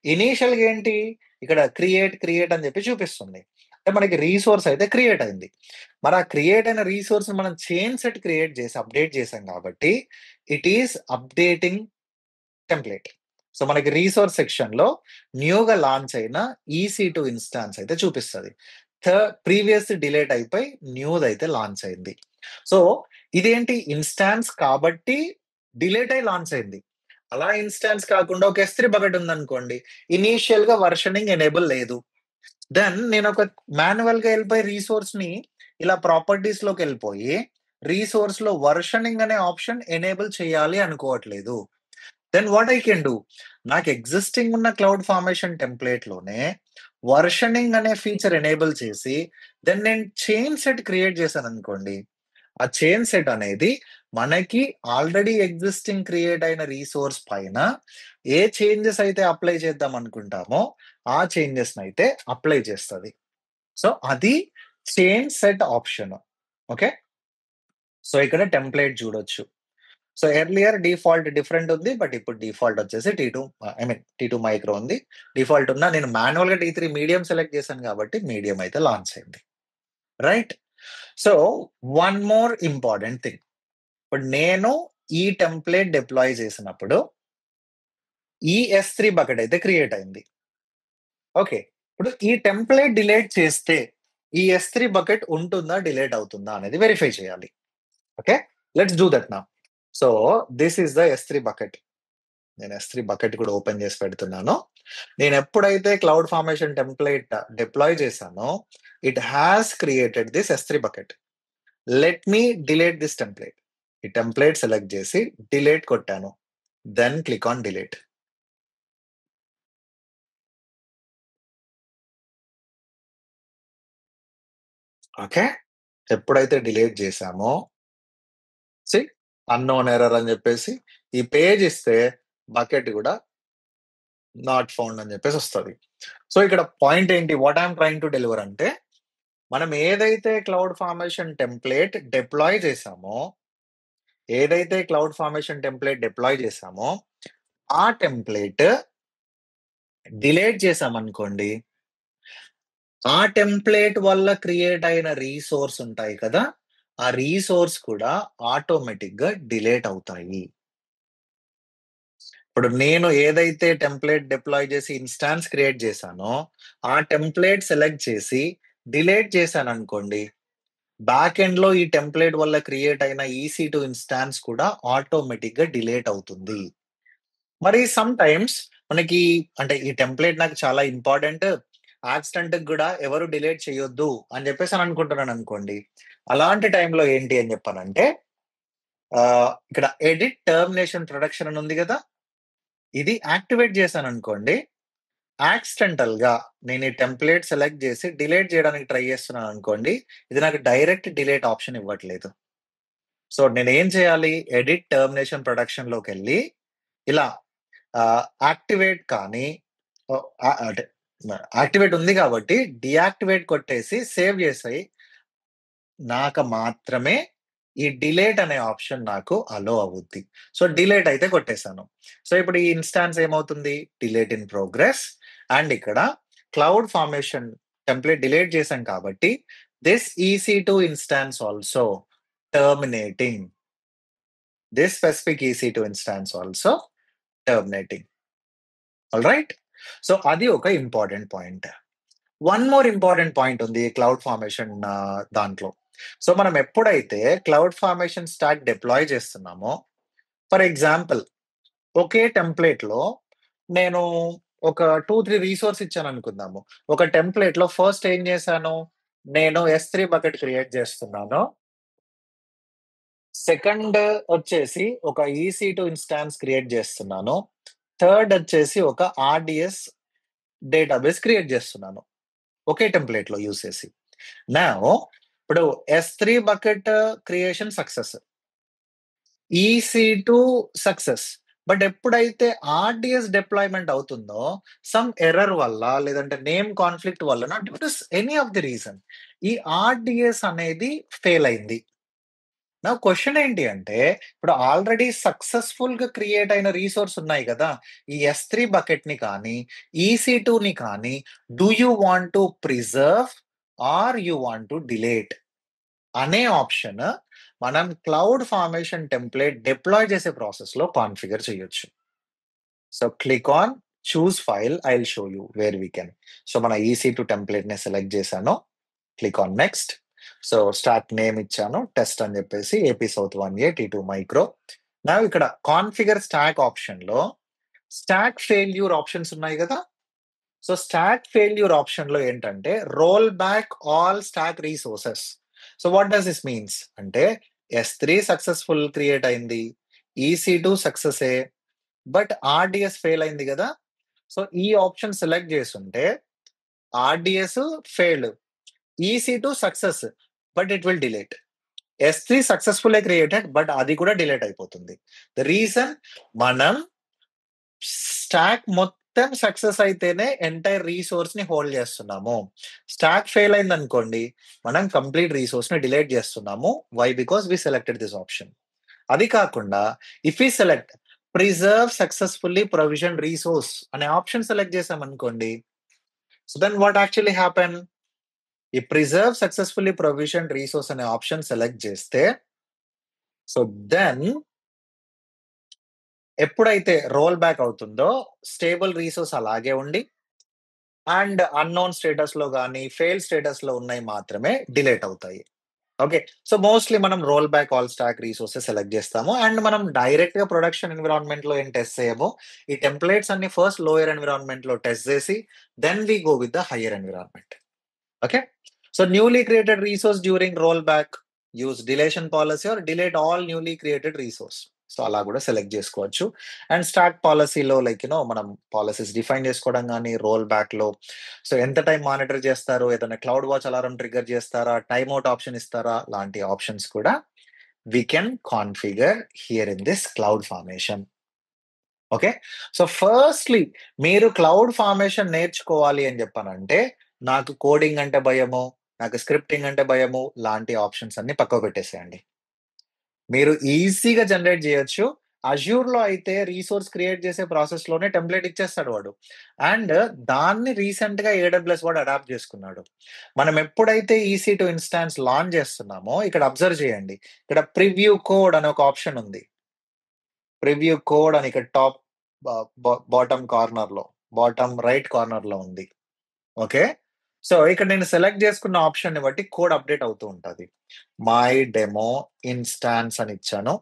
ఇనీషియల్‌గా ఏంటి ఇక్కడ క్రియేట్ అని చెప్పి చూపిస్తుంది. అంటే మనకి రిసోర్స్ అయితే క్రియేట్ అయింది. మరి ఆ క్రియేట్ అయిన రిసోర్స్‌ని మనం చైన్ సెట్ క్రియేట్ చేసి అప్డేట్ చేసాం కాబట్టి it is updating template. So, మనకి రిసోర్స్ సెక్షన్‌లో న్యూగా లాంచ్ అయిన EC2 ఇన్‌స్టాన్స్ అయితే చూపిస్తది. ప్రీవియస్ డిలీట్ అయిపోయి న్యూదయితే లాంచ్ అయింది. సో, ఇదేంటి ఇన్‌స్టాన్స్ కాబట్టి డిలీట్ అయ్యి లాంచ్ అయింది. అలా ఇన్‌స్టాన్స్ కాకుండా ఒక S3 బకెట్ ఉందనుకోండి. ఇనీషియల్‌గా వెర్షనింగ్ ఎనేబుల్ లేదు. దెన్ నేనొక మాన్యువల్‌గా ఎళ్ళిపోయి రిసోర్స్‌ని ఇలా ప్రాపర్టీస్‌లోకెళ్ళిపోయి రిసోర్స్‌లో వెర్షనింగ్ అనే ఆప్షన్ ఎనేబుల్ చేయాలి అనుకోవట్లేదు. Then what I can do? నాకు ఎగ్జిస్టింగ్ ఉన్న క్లౌడ్ ఫార్మేషన్ టెంప్లేట్‌లోనే వర్షనింగ్ అనే ఫీచర్ ఎనేబుల్ చేసి, దెన్ నేను చైన్ సెట్ క్రియేట్ చేశాననుకోండి. ఆ చైన్ సెట్ అనేది మనకి ఆల్రెడీ ఎగ్జిస్టింగ్ క్రియేట్ అయిన రిసోర్స్ పైన ఏ చేంజెస్ అయితే అప్లై చేద్దాం అనుకుంటామో, ఆ చేంజెస్‌నయితే అప్లై చేస్తది. సో, అది change set option. Okay. So, ఇక్కడ టెంప్లేట్ చూడొచ్చు. సో, ఎర్లియర్ డిఫాల్ట్ డిఫరెంట్ ఉంది. బట్ ఇప్పుడు డిఫాల్ట్ వచ్చేసి T2 మైక్రో ఉంది. డిఫాల్ట్ ఉన్న నేను మాన్యువల్‌గా T3 మీడియం సెలెక్ట్ చేశాను కాబట్టి మీడియం అయితే లాంచ్ అయింది. Right? So, one more important thing. ఇప్పుడు నేను ఈ టెంప్లేట్ డిప్లాయ్ చేసినప్పుడు ఈ S3 బకెట్ అయితే క్రియేట్ అయింది. ఓకే. ఇప్పుడు ఈ టెంప్లేట్ డిలీట్ చేస్తే ఈ S3 బకెట్ ఉంటుందా, డిలీట్ అవుతుందా అనేది వెరిఫై చేయాలి. Okay, let's do that now. So this is the S3 bucket. నేను S3 బకెట్ కూడా ఓపెన్ చేసి పెడుతున్నాను. నేను ఎప్పుడైతే క్లౌడ్ ఫార్మేషన్ టెంప్లేట్ డిప్లాయ్ చేశానో it has created this S3 bucket. Let me delete this template. ఈ టెంప్లేట్ సెలెక్ట్ చేసి delete కొట్టాను. Then click on delete. Okay, ఎప్పుడైతే డిలీట్ చేశామో సి అన్నోన్ ఎర్రర్ అని చెప్పేసి ఈ పేజ్ ఇస్తే బకెట్ కూడా నాట్ ఫౌండ్ అని చెప్పేసి వస్తుంది. సో ఇక్కడ పాయింట్ ఏంటి, what I'm trying to deliver అంటే, మనం ఏదైతే క్లౌడ్ ఫార్మేషన్ టెంప్లేట్ డిప్లాయ్ చేసామో ఆ టెంప్లేట్ డిలీట్ చేసామనుకోండి, ఆ టెంప్లేట్ వల్ల క్రియేట్ అయిన రీసోర్స్ ఉంటాయి కదా, ఆ రీసోర్స్ కూడా ఆటోమేటిక్ గా డిలీట్ అవుతాయి. ఇప్పుడు నేను ఏదైతే టెంప్లేట్ డిప్లాయ్ చేసి ఇన్స్టాన్స్ క్రియేట్ చేశానో ఆ టెంప్లేట్ సెలెక్ట్ చేసి డిలీట్ చేశాను అనుకోండి, బ్యాక్ ఎండ్ లో ఈ టెంప్లేట్ వల్ల క్రియేట్ అయిన EC2 ఇన్స్టాన్స్ కూడా ఆటోమేటిక్ గా డిలీట్ అవుతుంది. మరి సమ్ టైమ్స్ మనకి అంటే ఈ టెంప్లేట్ నాకు చాలా ఇంపార్టెంట్, యాక్సిడెంట్ కూడా ఎవరు డిలీట్ చేయొద్దు అని చెప్పేసి అని అనుకుంటున్నాను అనుకోండి, అలాంటి టైంలో ఏంటి అని చెప్పానంటే ఇక్కడ ఎడిట్ టర్మినేషన్ ప్రొడక్షన్ అని ఉంది కదా, ఇది యాక్టివేట్ చేశాను అనుకోండి, యాక్సిడెంటల్ గా నేను ఈ టెంప్లేట్ సెలెక్ట్ చేసి డిలీట్ చేయడానికి ట్రై చేస్తున్నాను అనుకోండి, ఇది నాకు డైరెక్ట్ డిలీట్ ఆప్షన్ ఇవ్వట్లేదు. సో నేను ఏం చేయాలి, ఎడిట్ టర్మినేషన్ ప్రొడక్షన్ లోకి వెళ్ళి ఇలా యాక్టివేట్ కానీ అంటే యాక్టివేట్ ఉంది కాబట్టి డియాక్టివేట్ కొట్టేసి సేవ్ చేసాయి నాకు మాత్రమే ఈ డిలేట్ అనే ఆప్షన్ నాకు అలో అవుద్ది. సో డిలేట్ అయితే కొట్టేశాను. సో ఇప్పుడు ఈ ఇన్స్టాన్స్ ఏమవుతుంది, డిలేట్ ఇన్ ప్రోగ్రెస్. అండ్ ఇక్కడ క్లౌడ్ ఫార్మేషన్ టెంప్లేట్ డిలేట్ చేశాం కాబట్టి this EC2 instance also terminating, this specific EC2 instance also terminating. All right, so అది ఒక important point. One more important point ఉంది క్లౌడ్ ఫార్మేషన్ దాంట్లో. So మనం ఎప్పుడైతే cloud formation stock deploy చేస్తున్నామో, for example okay template లో నేను ఒక 2-3 రీసోర్స్ ఇచ్చాను అనుకుందాము. ఒక టెంప్లేట్ లో ఫస్ట్ ఏం చేశాను, నేను S3 బకెట్ క్రియేట్ చేస్తున్నాను. సెకండ్ వచ్చేసి ఒక EC2 ఇన్స్టాన్స్ క్రియేట్ చేస్తున్నాను. థర్డ్ వచ్చేసి ఒక RDS డేటాబేస్ క్రియేట్ చేస్తున్నాను ఒకే టెంప్లేట్ లో యూస్ చేసి. నా ఇప్పుడు S3 bucket creation success, EC2 success. But ఎప్పుడైతే RDS డిప్లాయ్మెంట్ అవుతుందో సమ్ ఎర్రర్ వల్ల లేదంటే నేమ్ కాన్ఫ్లిక్ట్ వల్ల due to any of the reason ఈ RDS అనేది ఫెయిల్ అయింది. నా క్వశ్చన్ ఏంటి అంటే, ఇప్పుడు ఆల్రెడీ సక్సెస్ఫుల్ గా క్రియేట్ అయిన రీసోర్స్ ఉన్నాయి కదా, ఈ S3 బకెట్ ని కానీ EC2 ని కానీ do you want to preserve or you want to delete అనే ఆప్షన్ మనం క్లౌడ్ ఫార్మేషన్ టెంప్లేట్ డిప్లాయ్ చేసే ప్రాసెస్ లో కాన్ఫిగర్ చేయొచ్చు. So click on choose file, I will show you where we can. So మన EC2 template ని select చేశాను, click on next. So start name ఇచ్చాను test అని చెప్పేసి, AP South 1A T2 micro. నా ఇక్కడ కాన్ఫిగర్ స్టాక్ ఆప్షన్ లో stack failure options ఉన్నాయి కదా, సో స్టాక్ ఫెయిల్యూర్ ఆప్షన్ లో ఏంటంటే role back all stock resources. So what does this means అంటే, S3 సక్సెస్ఫుల్ క్రియేట్ అయింది, EC2 సక్సెసే, బట్ RDS ఫెయిల్ అయింది కదా. సో ఈ ఆప్షన్ సెలెక్ట్ చేస్తుంటే RDS failed, EC2 success but it will delete. S3 successful created but అది కూడా delete అయిపోతుంది. The reason మనం స్టాక్ మొత్తం సక్సెస్ అయితేనే ఎంటైర్ రీసోర్స్ ని హోల్డ్ చేస్తున్నాము. స్టాక్ ఫెయిల్ అయింది అనుకోండి, మనం కంప్లీట్ రీసోర్స్ ని డిలీట్ చేస్తున్నాము. Why? Because we selected this option. అది కాకుండా if we select preserve successfully provision resource అనే ఆప్షన్ సెలెక్ట్ చేసాం అనుకోండి, so then what actually happen, ఈ ప్రిజర్వ్ సక్సెస్ఫుల్లీ ప్రొవిజన్ రీసోర్స్ అనే ఆప్షన్ సెలెక్ట్ చేస్తే, సో దెన్ ఎప్పుడైతే రోల్ బ్యాక్ అవుతుందో స్టేబుల్ రీసోర్స్ అలాగే ఉండి అండ్ అన్నోన్ స్టేటస్‌లో గాని, ఫెయిల్ స్టేటస్‌లో ఉన్నయి మాత్రమే డిలీట్ అవుతాయి. ఓకే. సో, మోస్ట్‌లీ మనం roll back all stack resources select జేస్తాము. అండ్ మనం డైరెక్ట్‌గా ప్రొడక్షన్ ఎన్విరాన్మెంట్‌లో ఏం టెస్ట్ చేయము. ఈ టెంప్లేట్స్ అన్ని ఫస్ట్ లోయర్ ఎన్విరాన్మెంట్‌లో టెస్ట్ జేసి, then we go with the higher environment. Okay. So, newly created resource during roll back use deletion policy or delete all newly created resource. So, అలా గూడా select జేసుకోవచ్చు. And stack పాలిసీలో like మనం policies define జేసుకోవడం గాని, roll బ్యాక్‌లో so, ఎంత time monitor జేస్తారు? ఏదైనా క్లౌడ్ వాచ్ అలారం ట్రిగ్గర్ జేస్తారా? టైమ్ ఔట్ ఆప్షన్ ఇస్తారా? లాంటి ఆప్షన్స్ కూడా we can configure here in this cloud formation. Okay. So, firstly మీరు క్లౌడ్ ఫార్మేషన్ నేర్చుకోవాలి అని జెప్పనంటే, నాకు కోడింగ్ అంటే భయము, నాకు స్క్రిప్టింగ్ అంటే భయము లాంటి ఆప్షన్స్ అన్నీ పక్కకు పెట్టేసేయండి. మీరు ఈజీగా జనరేట్ జేయొచ్చు. అజ్యూర్‌లో అయితే రిసోర్స్ క్రియేట్ చేసే ప్రాసెస్‌లోనే టెంప్లేట్ ఇచ్చేస్తాడు వాడు. అండ్ దాన్ని రీసెంట్‌గా ఏడబ్ల్యూఎస్ వాడు అడాప్ట్ చేసుకున్నాడు. మనం ఎప్పుడైతే ఈసీ2 ఇన్‌స్టాన్స్ లాంచ్ చేస్తున్నామో ఇక్కడ అబ్జర్వ్ చేయండి. ఇక్కడ ప్రివ్యూ కోడ్ అనే ఒక ఆప్షన్ ఉంది. ప్రివ్యూ కోడ్ అని ఇక్కడ టాప్ బ బ బాటమ్ కార్నర్‌లో, బాటమ్ రైట్ కార్నర్‌లో ఉంది. ఓకే. సో, ఇక్కడ నేను సెలెక్ట్ చేసుకున్న ఆప్షన్‌ని బట్టి కోడ్ అప్‌డేట్ అవుతూ ఉంటది. మై డెమో ఇన్‌స్టాన్స్ అని ఇచ్చాను.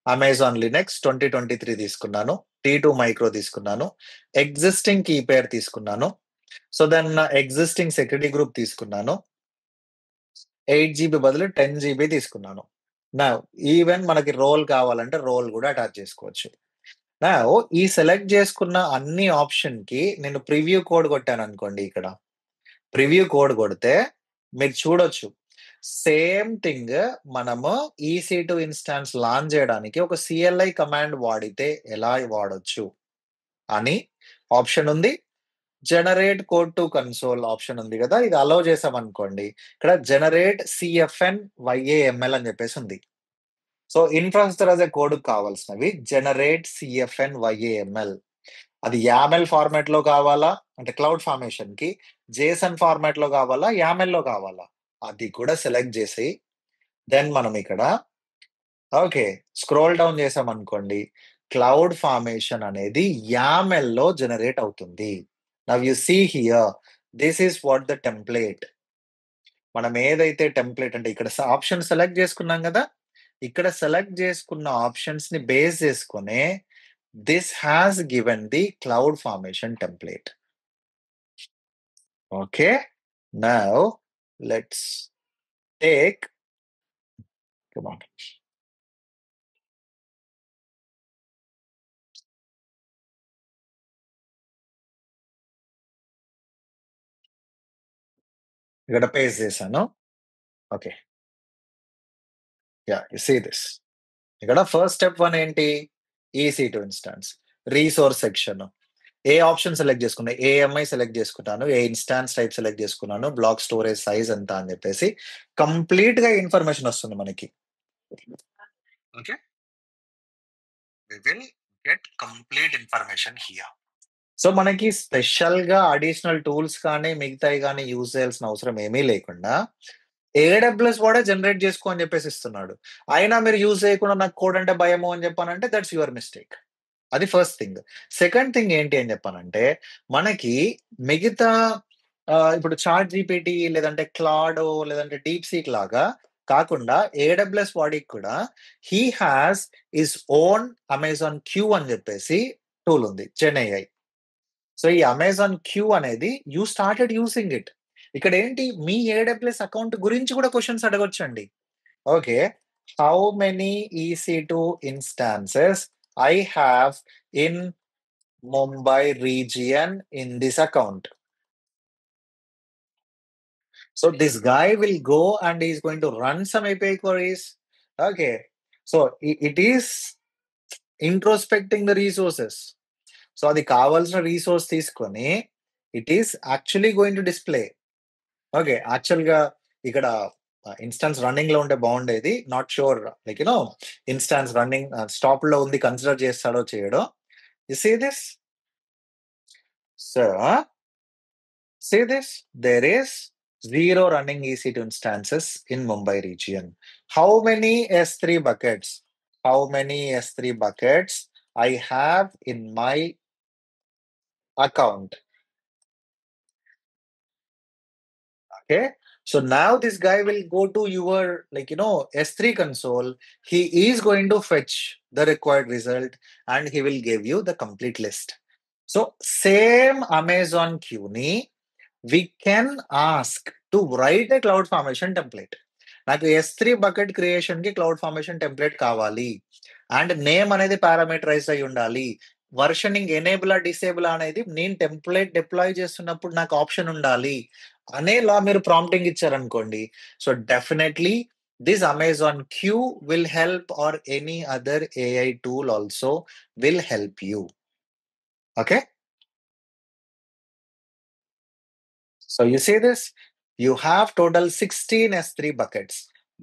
అమెజాన్ లినక్స్ 2023 తీసుకున్నాను. టీ2 మైక్రో తీసుకున్నాను. ఎగ్జిస్టింగ్ కీ పెయిర్ తీసుకున్నాను. So, then existing security group తీసుకున్నాను. 8 జీబీ బదులు 10 జీబీ తీసుకున్నాను. నౌ ఈవెన్ మనకి రోల్ కావాలంటే రోల్ గూడా అటాచ్ చేసుకోవచ్చు. నౌ ఈ సెలెక్ట్ చేసుకున్న అన్ని ఆప్షన్‌కి నేను ప్రివ్యూ కోడ్ కొట్టాననుకోండి ఇక్కడ. ప్రివ్యూ కోడ్ కొడితే మీరు చూడొచ్చు. సేమ్ థింగ్ మనము ఈసీ2 ఇన్‌స్టాన్స్ లాంచ్ జేయడానికి ఒక సీఎల్ఐ కమాండ్ వాడితే ఎలా వాడొచ్చు అని ఆప్షన్ ఉంది. Generate code to console option ఉంది గదా! ఇది అలౌ చేసామనుకోండి. ఇక్కడ జనరేట్ సీఎఫ్ఎన్ వైఏఎంఎల్ అని జెప్పేసి ఉంది. సో, ఇన్‌ఫ్రాస్ట్రక్చర్ యాస్ ఎ కోడ్‌కి కావాల్సినవి జనరేట్ సీఎఫ్ఎన్ వైఏఎంఎల్. అది యామెల్ ఫార్మాట్‌లో కావాలా? అంటే క్లౌడ్ ఫార్మేషన్‌కి. జేసన్ ఫార్మాట్‌లో కావాలా? యామెల్‌లో కావాలా? అది కూడా సెలెక్ట్ జేసి, దెన్ మనం ఇక్కడ ఓకే. స్క్రోల్ డౌన్ చేసామనుకోండి. క్లౌడ్ ఫార్మేషన్ అనేది యామెల్‌లో జనరేట్ అవుతుంది. Now you see here. This is what the template. మనం ఏదైతే టెంప్లేట్ అంటే ఇక్కడ ఆప్షన్ సెలెక్ట్ చేసుకున్నాం గదా! ఇక్కడ సెలెక్ట్ చేసుకున్న ఆప్షన్స్‌ని బేస్ చేసుకొనే this has given the cloud formation template. Okay. Now let's take come on. ఇక్కడ పేస్ట్ చేశాను. Okay. Yeah! You see this. ఇక్కడ ఫస్ట్ స్టెప్ 1 ఏంటి? EC2 instance. Resource section. ఏ ఆప్షన్ సెలెక్ట్ చేసుకున్నా. ఏఎంఐ సెలెక్ట్ చేసుకున్నాను. ఏ ఇన్‌స్టాన్స్ టైప్ సెలెక్ట్ చేసుకున్నాను. Block storage size ఎంత అని చెప్పేసి కంప్లీట్‌గా ఇన్ఫర్మేషన్ వస్తుంది మనకి. Okay. We will get complete information here. So, మనకి స్పెషల్‌గా అడిషనల్ టూల్స్ కానీ, మిగతాయి గాని యూజ్ చేయాల్సిన అవసరం ఏమీ లేకుండా ఏడబ్ల్యూఎస్ వాడే జనరేట్ చేసుకో అని చెప్పేసి ఇస్తున్నాడు. అయినా మీరు యూజ్ చేయకుండా నాకు కోడ్ అంటే భయము అని చెప్పానంటే దట్స్ యువర్ మిస్టేక్. అది ఫస్ట్ థింగ్. సెకండ్ థింగ్ ఏంటి అని చెప్పానంటే, మనకి మిగతా ఇప్పుడు చాట్ జీపీటీ లేదంటే క్లాడో లేదంటే డీప్‌సీక్ లాగా కాకుండా ఏడబ్ల్యూఎస్ వాడికి కూడా he has his own Amazon Q అని చెప్పేసి టూల్ ఉంది. జెన్‌ఏఐ. సో, ఈ అమెజాన్ క్యూ అనేది యూ స్టార్టెడ్ యూజింగ్ ఇట్. ఇక్కడేంటి మీ ఏడబ్ల్యూఎస్ అకౌంట్ గురించి కూడా క్వెషన్స్ అడగొచ్చండి. Okay. How many EC2 instances I have in Mumbai region in this account. So this guy will go and he's going to run some API queries. Okay. So it is introspecting the resources. So అది కావాల్సిన resource తీసుకొని it is actually going to display. Okay. యాక్చువల్‌గా ఇక్కడ instance రన్నింగ్‌లో ఉంటే బావుండేది. Not sure like instance running స్టాప్‌లో ఉంది కన్సిడర్ చేస్తాడో చేయడో. You see this? So see this? There is 0 running EC2 instances in Mumbai region. How many S3 buckets? How many S3 buckets I have in my account? Okay. So now this guy will go to your S3 console. He is going to fetch the required result and he will give you the complete list. So same Amazon Q ni we can ask to write a cloud formation template. నాకు S3 bucket creation కి cloud formation template కావాలి and name అనేది parameterise అయి ఉండాలి. Versioning enable disable అనేది నేను template deploy చేస్తున్నప్పుడు నాకు ఆప్షన్ ఉండాలి అనేలా మీరు ప్రాంప్టింగ్ ఇచ్చారనుకోండి. So definitely this Amazon Q will help or any other AI tool also will help you. Okay. So you see this? You have total 16 S3 buckets.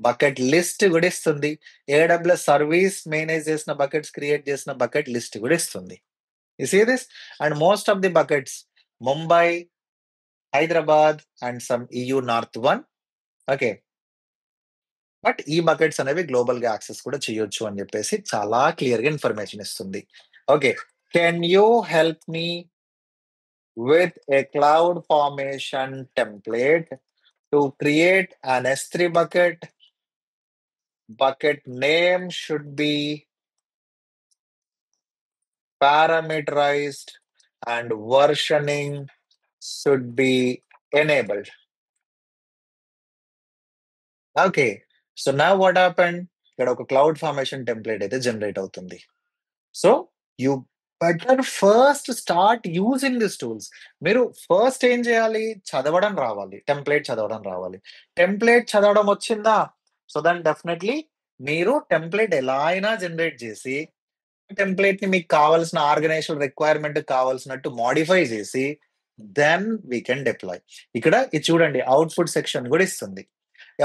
Bucket list కూడా ఇస్తుంది. AWS service manage చేసిన buckets create చేసిన bucket list కూడా ఇస్తుంది. You see this? And most of the buckets, Mumbai, Hyderabad and some EU North one. Okay. But ఈ buckets అనేవి global గా access కూడా చేయొచ్చు అని చెప్పేసి చాలా క్లియర్ గా ఇన్ఫర్మేషన్ ఇస్తుంది. Okay. Can you help me with a cloud formation template to create an S3 bucket. Bucket name should be parameterized and versioning should be enabled. Okay. So now what happened? ఇక్కడ ఒక cloud formation template అయితే generate అవుతుంది. So you better first start using this tools. మీరు first ఏం చేయాలి? చదవడం రావాలి, template చదవడం రావాలి. టెంప్లెట్ చదవడం వచ్చిందా? సో దెన్ డెఫినెట్లీ మీరు టెంప్లెట్ ఎలా అయినా జనరేట్ చేసి టెంప్లెట్ ని మీకు కావాల్సిన ఆర్గనైజేషన్ రిక్వైర్మెంట్ కావాల్సినట్టు మాడిఫై చేసి దెన్ వీ కెన్ డిప్లాయ్. ఇక్కడ ఇది చూడండి, అవుట్పుట్ సెక్షన్ కూడా ఇస్తుంది.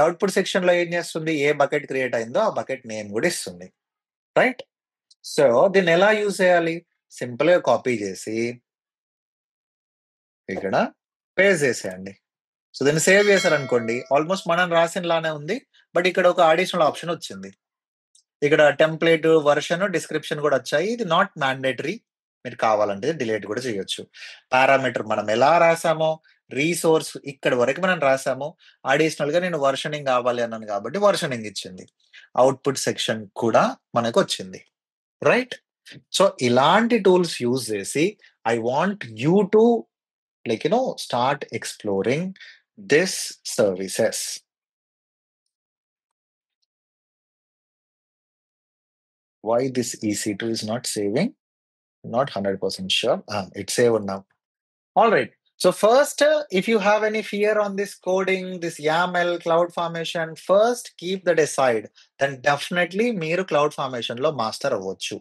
అవుట్పుట్ సెక్షన్ లో ఏం చేస్తుంది? ఏ బకెట్ క్రియేట్ అయిందో ఆ బకెట్ నేమ్ కూడా ఇస్తుంది. రైట్. సో దీన్ని ఎలా యూజ్ చేయాలి? సింపుల్ గా కాపీ చేసి ఇక్కడ పేస్ట్ చేసేయండి. సో దీన్ని సేవ్ చేశారనుకోండి, ఆల్మోస్ట్ మనం రాసిన లానే ఉంది. బట్ ఇక్కడ ఒక అడిషనల్ ఆప్షన్ వచ్చింది. ఇక్కడ టెంప్లెట్ వర్షన్ డిస్క్రిప్షన్ కూడా వచ్చాయి. ఇది నాట్ మ్యాండేటరీ, మీరు కావాలంటే డిలీట్ కూడా చేయొచ్చు. పారామీటర్ మనం ఎలా రాసామో, రీసోర్స్ ఇక్కడ వరకు మనం రాసాము. అడిషనల్ గా నేను వర్షనింగ్ కావాలి అన్నాను కాబట్టి వర్షనింగ్ ఇచ్చింది. అవుట్పుట్ సెక్షన్ కూడా మనకు వచ్చింది. రైట్. సో ఇలాంటి టూల్స్ యూజ్ చేసి I want you to start exploring this services. Why this EC2 is not saving? Not 100% sure. It's saved now. All right. So first, if you have any fear on this coding, this YAML, cloud formation, first keep that aside. Then definitely మీరు cloud formation లో master అవ్వచ్చు.